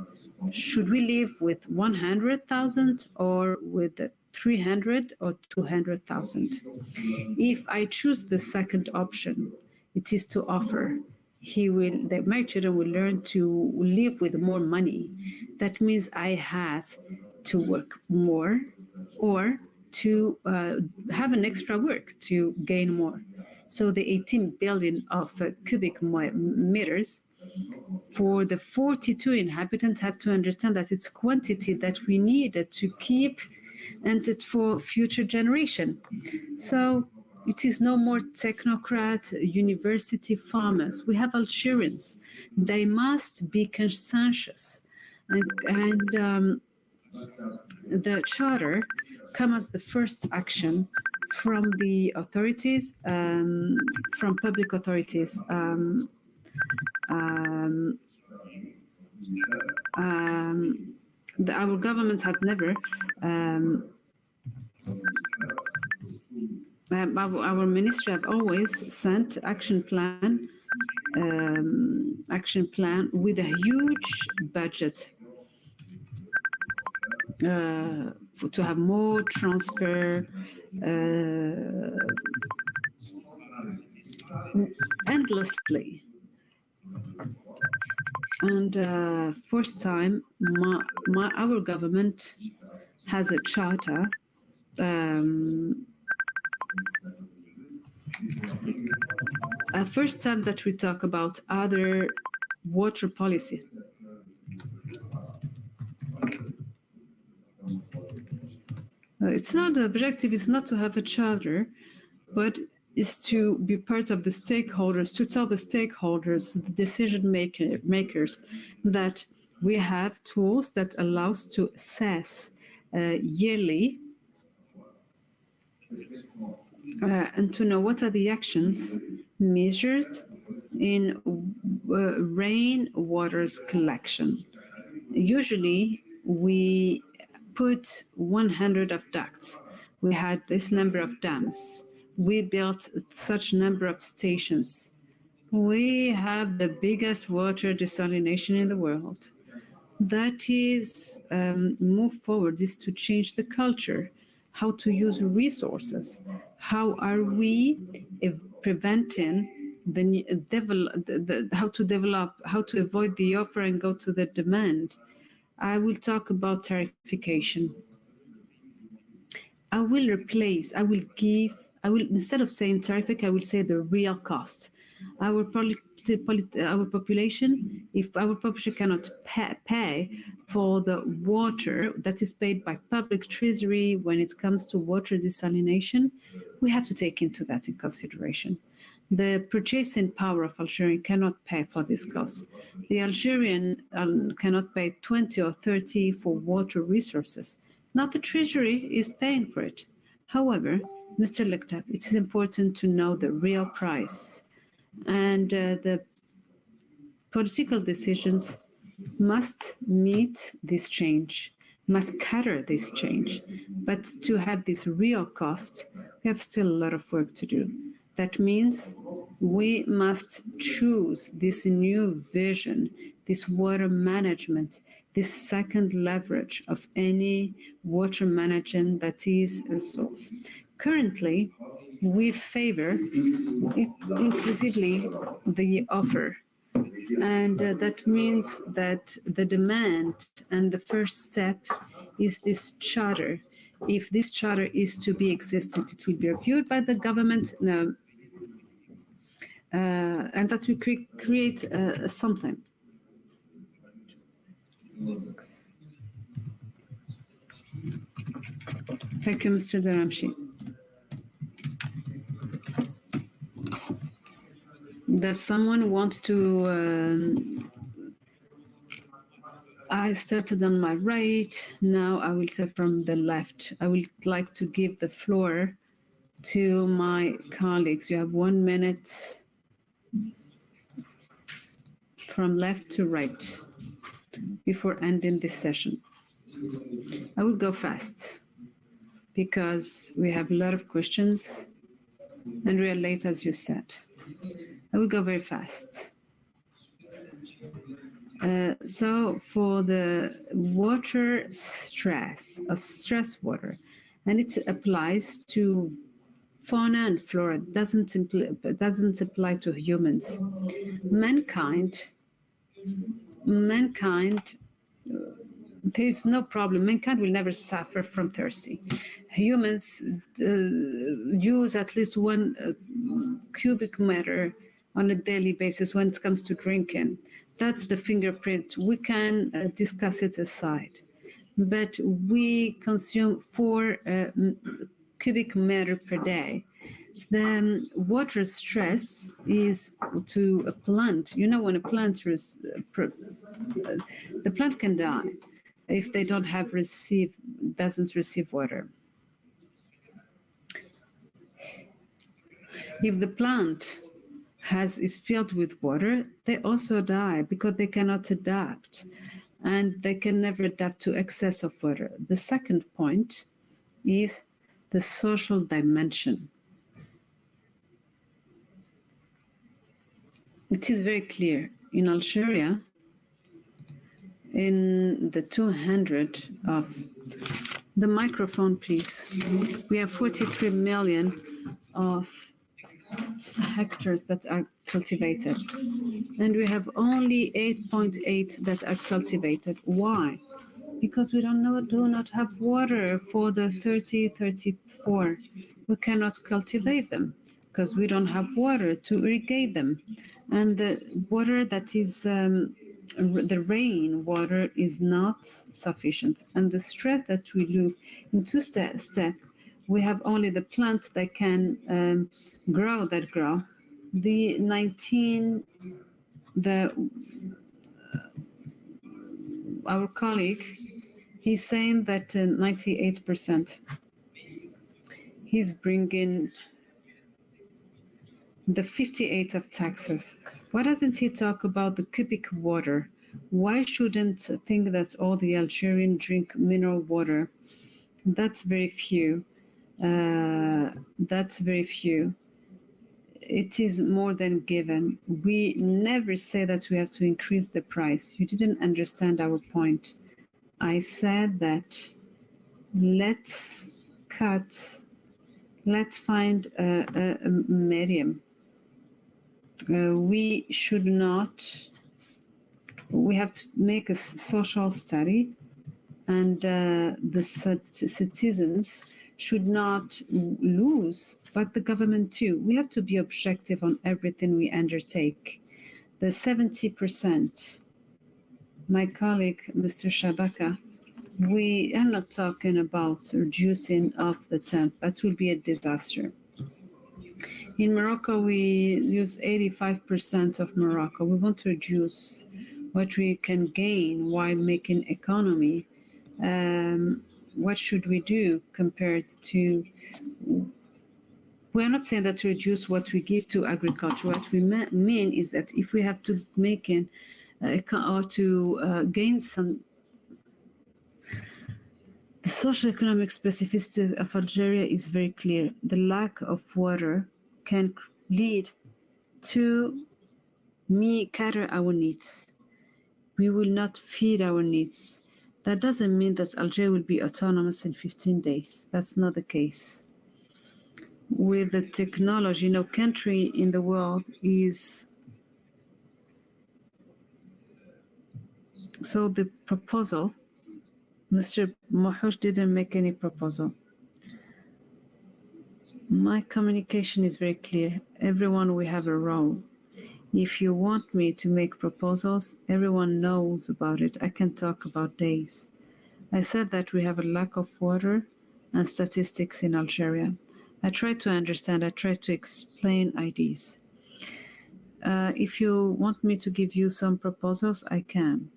Should we live with 100,000 or with 300 or 200,000? If I choose the second option, it is to offer. My children will learn to live with more money. That means I have to work more or to have an extra work to gain more. So the 18 billion of cubic meters for the 42 inhabitants have to understand that it's quantity that we need to keep and it's for future generation. So it is no more technocrat, university farmers. We have Algerians. They must be conscientious. And the charter comes as the first action from the authorities, from public authorities. Our governments have never, our ministry have always sent action plan with a huge budget to have more transfer, endlessly. And first time, our government has a charter. First time that we talk about other water policy. It's not the objective is not to have a charter, but is to be part of the stakeholders, to tell the stakeholders, the decision makers, that we have tools that allow us to assess yearly and to know what are the actions measured in rainwater's collection. Usually, we put 100 of ducts. We had this number of dams. We built such number of stations. We have the biggest water desalination in the world. That is, move forward is to change the culture, how to use resources. How are we preventing how to avoid the offer and go to the demand? I will talk about tarification. Instead of saying tarific, I will say the real cost. Our population, if our population cannot pay for the water that is paid by public treasury when it comes to water desalination, we have to take into that in consideration. The purchasing power of Algerian cannot pay for this cost. The Algerian cannot pay 20 or 30 for water resources. Now the Treasury is paying for it. However, Mr. Lektab, it is important to know the real price. And the political decisions must meet this change, must cater this change. But to have this real cost, we have still a lot of work to do. That means we must choose this new vision, this water management, this second leverage of any water management that is a source. Currently, we favor inclusively the offer. And that means that the demand and the first step is this charter. If this charter is to be existent, it will be reviewed by the government, and that will create something. Thank you, Mr. Daramshi. Does someone want to... I started on my right. Now I will say from the left. I would like to give the floor to my colleagues. You have 1 minute from left to right before ending this session. I will go fast because we have a lot of questions and we are late, as you said. I will go very fast. So for the water stress, stress water, and it applies to fauna and flora, it doesn't apply to humans. Mankind, there is no problem. Mankind will never suffer from thirsty. Humans use at least 1 cubic meter on a daily basis when it comes to drinking. That's the fingerprint. We can discuss it aside. But we consume 4 cubic meter per day. The water stress is to a plant. You know, when a plant the plant can die if they doesn't receive water. If the plant is filled with water, they also die because they cannot adapt, and they can never adapt to excess of water. The second point is the social dimension. It is very clear in Algeria, in the 200 of the microphone, please. We have 43 million of hectares that are cultivated, and we have only 8.8 that are cultivated. Why? Because we do not have water for the 34. We cannot cultivate them because we don't have water to irrigate them, and the water that is the rain water is not sufficient. And the stress that we look in 2 steps, we have only the plants that can grow. Our colleague, he's saying that 98%. He's bringing the 58 of taxes. Why doesn't he talk about the cubic water? Why shouldn't think that all the Algerians drink mineral water? That's very few. It is more than given. We never say that we have to increase the price. You didn't understand our point. I said that let's find a medium. We have to make a social study, and the citizens should not lose, but the government too. We have to be objective on everything we undertake. The 70%, my colleague, Mr. Shabaka, we are not talking about reducing of the temp. That will be a disaster. In Morocco, we use 85% of Morocco. We want to reduce what we can gain while making economy. What should we do compared to? We're not saying that to reduce what we give to agriculture. What we mean is that if we have to make or to gain some, the social-economic specificity of Algeria is very clear. The lack of water can lead to cater our needs. We will not feed our needs. That doesn't mean that Algeria will be autonomous in 15 days. That's not the case. With the technology, no country in the world is. So the proposal, Mr. Mohouch didn't make any proposal. My communication is very clear. Everyone will have a role. If you want me to make proposals, everyone knows about it. I can talk about days. I said that we have a lack of water and statistics in Algeria. I try to understand, I try to explain ideas. If you want me to give you some proposals, I can.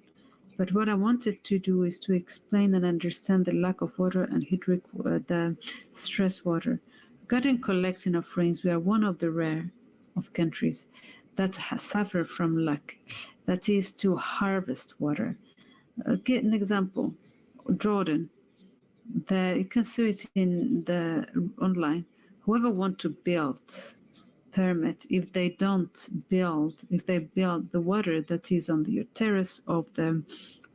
But what I wanted to do is to explain and understand the lack of water and the stress water. Regarding collecting of rains, we are one of the rare of countries that suffer from lack. That is to harvest water. Get an example. Jordan. You can see it in the online. Whoever want to build permit, if they build, the water that is on the terrace of the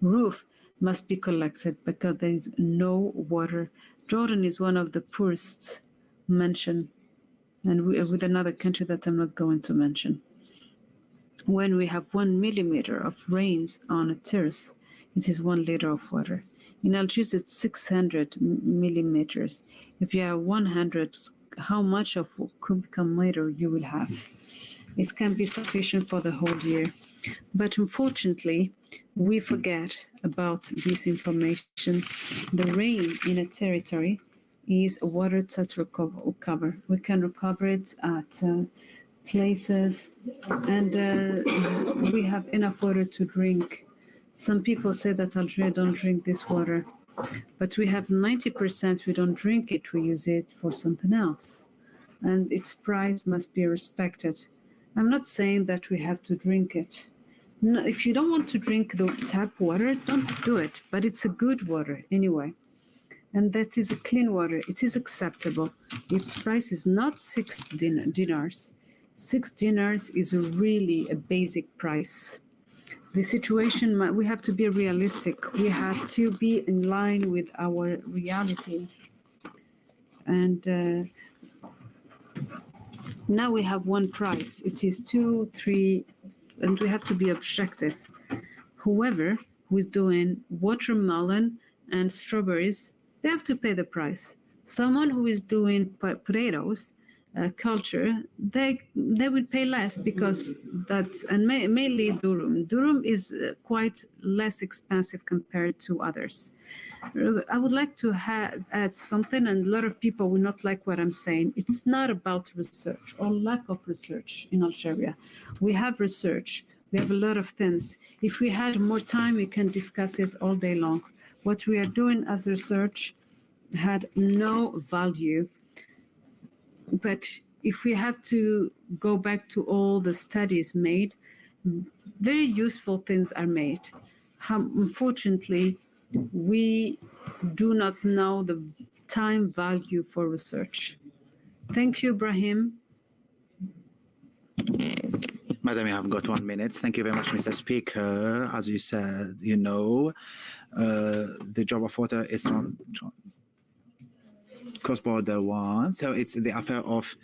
roof must be collected because there is no water. Jordan is one of the poorest mentioned, and with another country that I'm not going to mention. When we have 1 millimeter of rains on a terrace, it is 1 liter of water. In Algiers, it's 600 millimeters. If you have 100, how much of cubic meter you will have? It can be sufficient for the whole year. But unfortunately, we forget about this information. The rain in a territory is water that recover. We can recover it at places, and we have enough water to drink. Some people say that Algeria don't drink this water, but we have 90% we don't drink it, we use it for something else. And its price must be respected. I'm not saying that we have to drink it. No, if you don't want to drink the tap water, don't do it, but it's a good water anyway. And that is a clean water. It is acceptable. Its price is not 6 dinars. 6 dinars is really a basic price. The situation, we have to be realistic. We have to be in line with our reality. And now we have one price. It is 2, 3, and we have to be objective. Whoever who is doing watermelon and strawberries, they have to pay the price. Someone who is doing potatoes, culture, they will pay less because that's, and mainly durum. Durum is quite less expensive compared to others. I would like to add something, and a lot of people will not like what I'm saying. It's not about research or lack of research in Algeria. We have research. We have a lot of things. If we had more time, we can discuss it all day long. What we are doing as research had no value. But if we have to go back to all the studies made, very useful things are made. Unfortunately, we do not know the time value for research. Thank you, Ibrahim. Madam, you have got 1 minute. Thank you very much, Mr. Speaker. As you said, you know, the job of water is not cross-border one, so it's the affair of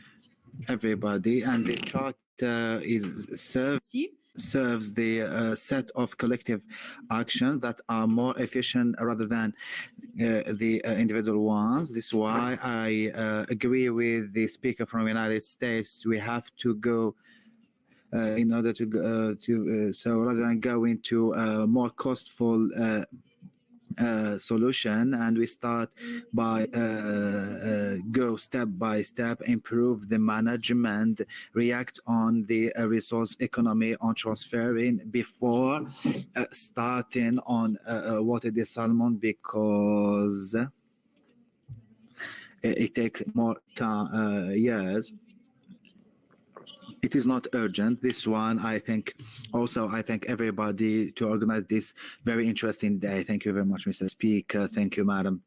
everybody, and the charter serves the set of collective action that are more efficient rather than the individual ones. This is why I agree with the speaker from the United States. We have to go in order to so rather than go into more costful solution, and we start by go step by step, improve the management, react on the resource economy on transferring before starting on water the salmon, because it takes more time, years. It is not urgent. This one, I think, also, I thank everybody to organize this very interesting day. Thank you very much, Mr. Speaker. Thank you, Madam.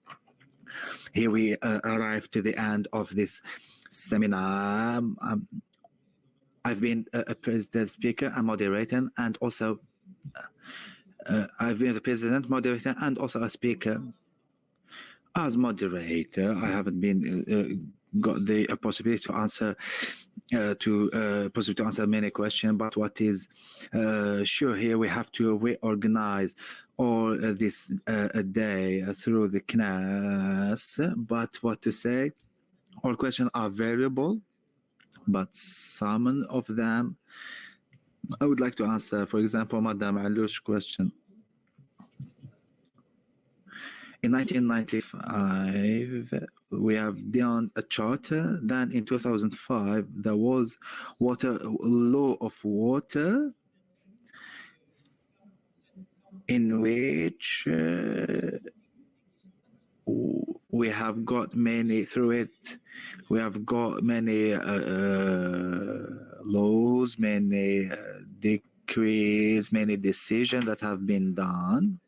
Here we arrive to the end of this seminar. I've been a president, speaker, and moderator, and also I've been the president, moderator, and also a speaker. As moderator, I haven't been got the possibility to answer possibly to answer many questions, but what is sure here, we have to reorganize all this day through the CNAS. But what to say, all questions are variable, but some of them I would like to answer. For example, Madam Alou's question. In 1995, we have done a charter. Then in 2005, there was law of water, in which we have got many through it. We have got many laws, many decrees, many decisions that have been done.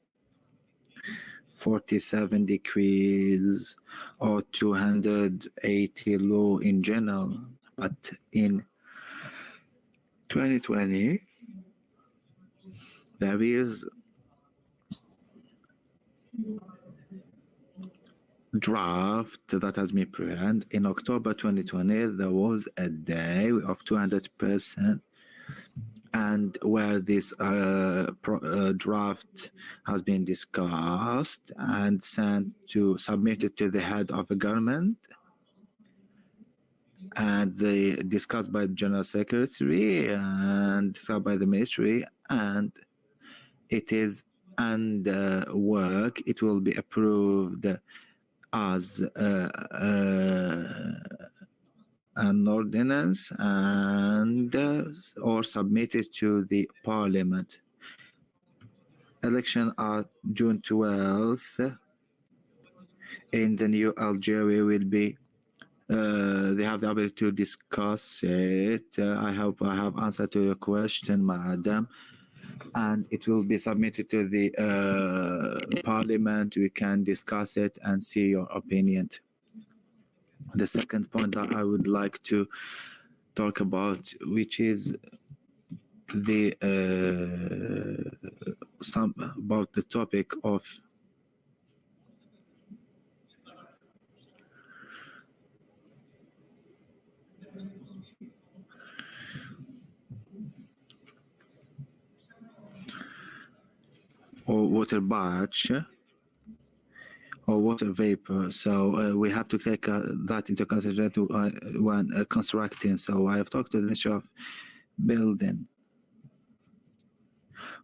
47 decrees or 280 law in general. But in 2020, there is draft that has been prepared. In October 2020, there was a day of 200%, and where this draft has been discussed and submitted to the head of the government, and they discussed by the General Secretary and discussed by the Ministry, and it is under work. It will be approved as an ordinance and or submitted to the Parliament. Election are June 12th. In the new Algeria will be they have the ability to discuss it. I hope I have answered to your question, Madam, and it will be submitted to the Parliament. We can discuss it and see your opinion. The second point that I would like to talk about, which is the about the topic of or water batch or water vapor. So we have to take that into consideration when constructing. So I have talked to the Ministry of Building.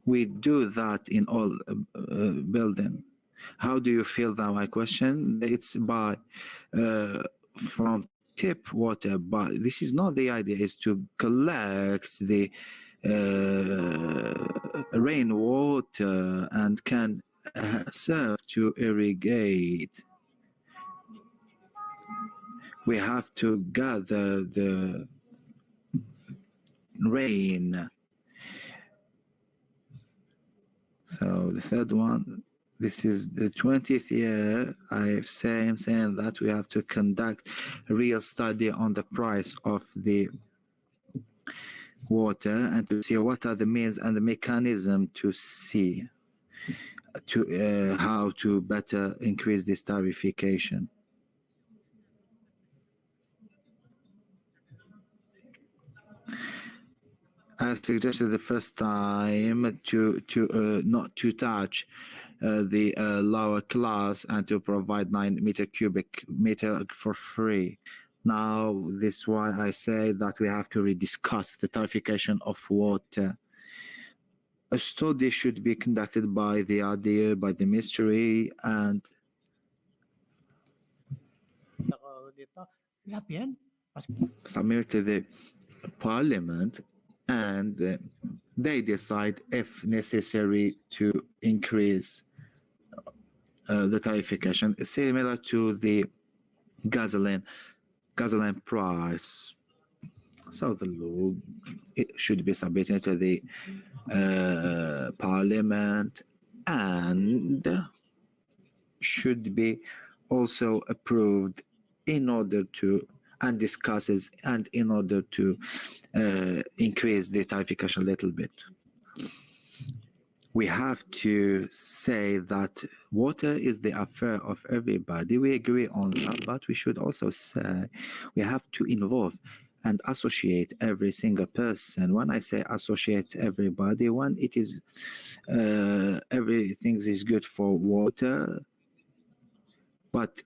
We do that in all building. How do you feel that? My question, it's by from tip water, but this is not the idea. Is to collect the rainwater and can serve to irrigate. We have to gather the rain. So the third one, this is the 20th year I'm saying that we have to conduct a real study on the price of the water and to see what are the means and the mechanism to see how to better increase this tarification. I suggested the first time to not to touch the lower class and to provide 9 cubic meter for free. Now, this is why I say that we have to rediscuss the tarification of water. a study should be conducted by the idea, by the ministry, and submit to the parliament, and they decide if necessary to increase the tarification, similar to the gasoline price. So the law, it should be submitted to the parliament and should be also approved in order to and discusses and in order to increase the tarification a little bit. We have to say that water is the affair of everybody. We agree on that, but we should also say we have to involve and associate every single person. When I say associate everybody, when it is everything is good for water, but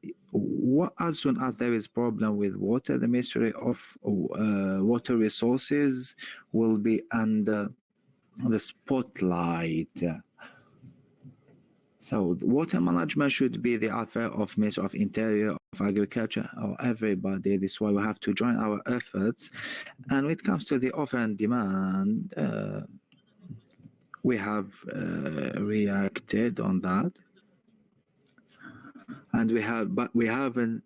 as soon as there is problem with water, the Ministry of Water Resources will be under the spotlight. So the water management should be the affair of Ministry of Interior, of Agriculture, or everybody. This is why we have to join our efforts. And when it comes to the offer and demand, we have reacted on that. And we haven't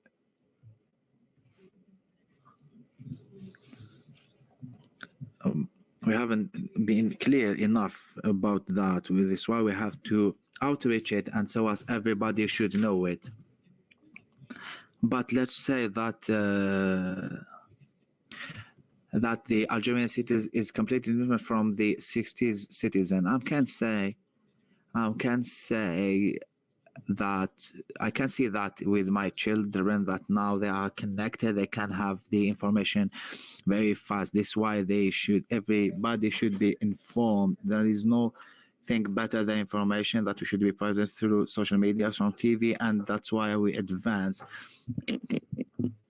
been clear enough about that. This is why we have to outreach it, and so as everybody should know it. But let's say that that the Algerian citizen is completely different from the 60s citizen. I can say that I can see that with my children, that now they are connected, they can have the information very fast. This is why everybody should be informed. There is no thing better than information that we should be provided through social media, from TV, and that's why we advance.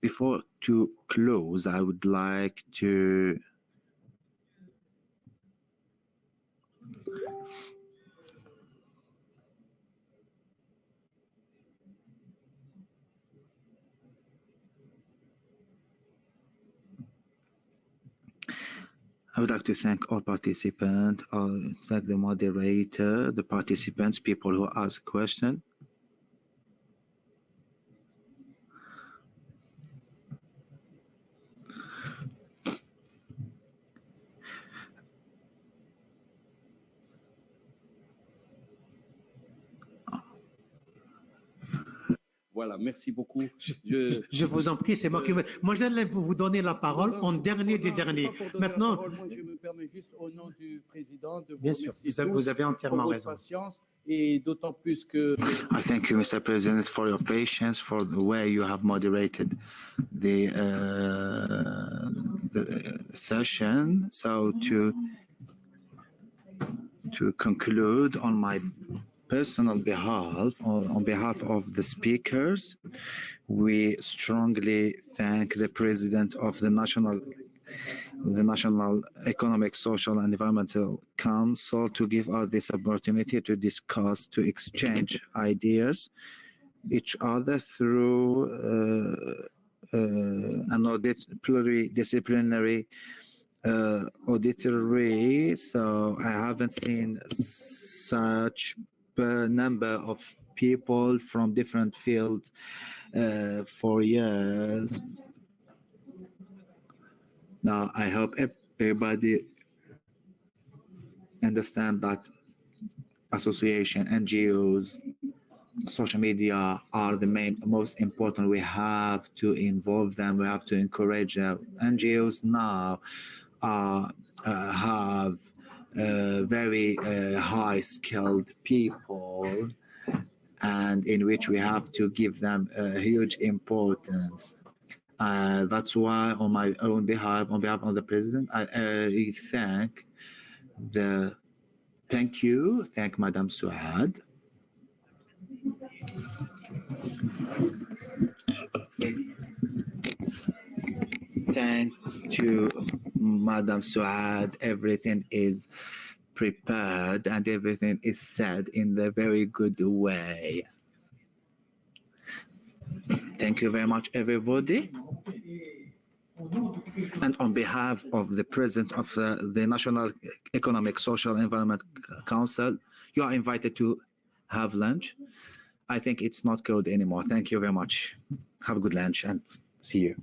Before to close, I would like to thank all participants, thank the moderator, the participants, people who ask questions. Voilà, merci beaucoup. Je vous en prie, c'est moi qui... Moi, j'allais vous donner la parole en dernier des derniers. Maintenant... Moi, je me permets juste, au nom du président, de vous Bien sûr, remercier vous avez entièrement pour raison. votre patience, et d'autant plus que... I thank you, Mr. President, for your patience, for the way you have moderated the session. So to conclude, on my personal behalf, on behalf of the speakers, we strongly thank the President of the National Economic, Social and Environmental Council to give us this opportunity to discuss, to exchange ideas each other through an pluridisciplinary auditory. So I haven't seen such a number of people from different fields for years. Now, I hope everybody understand that association, NGOs, social media are the most important. We have to involve them. We have to encourage them. NGOs now have very high-skilled people, and in which we have to give them a huge importance. That's why, on my own behalf, on behalf of the President, I thank Madame Suad. Thanks to Madame Suad, everything is prepared and everything is said in the very good way. Thank you very much, everybody. And on behalf of the President of the National Economic, Social, Environment Council, you are invited to have lunch. I think it's not cold anymore. Thank you very much. Have a good lunch and see you.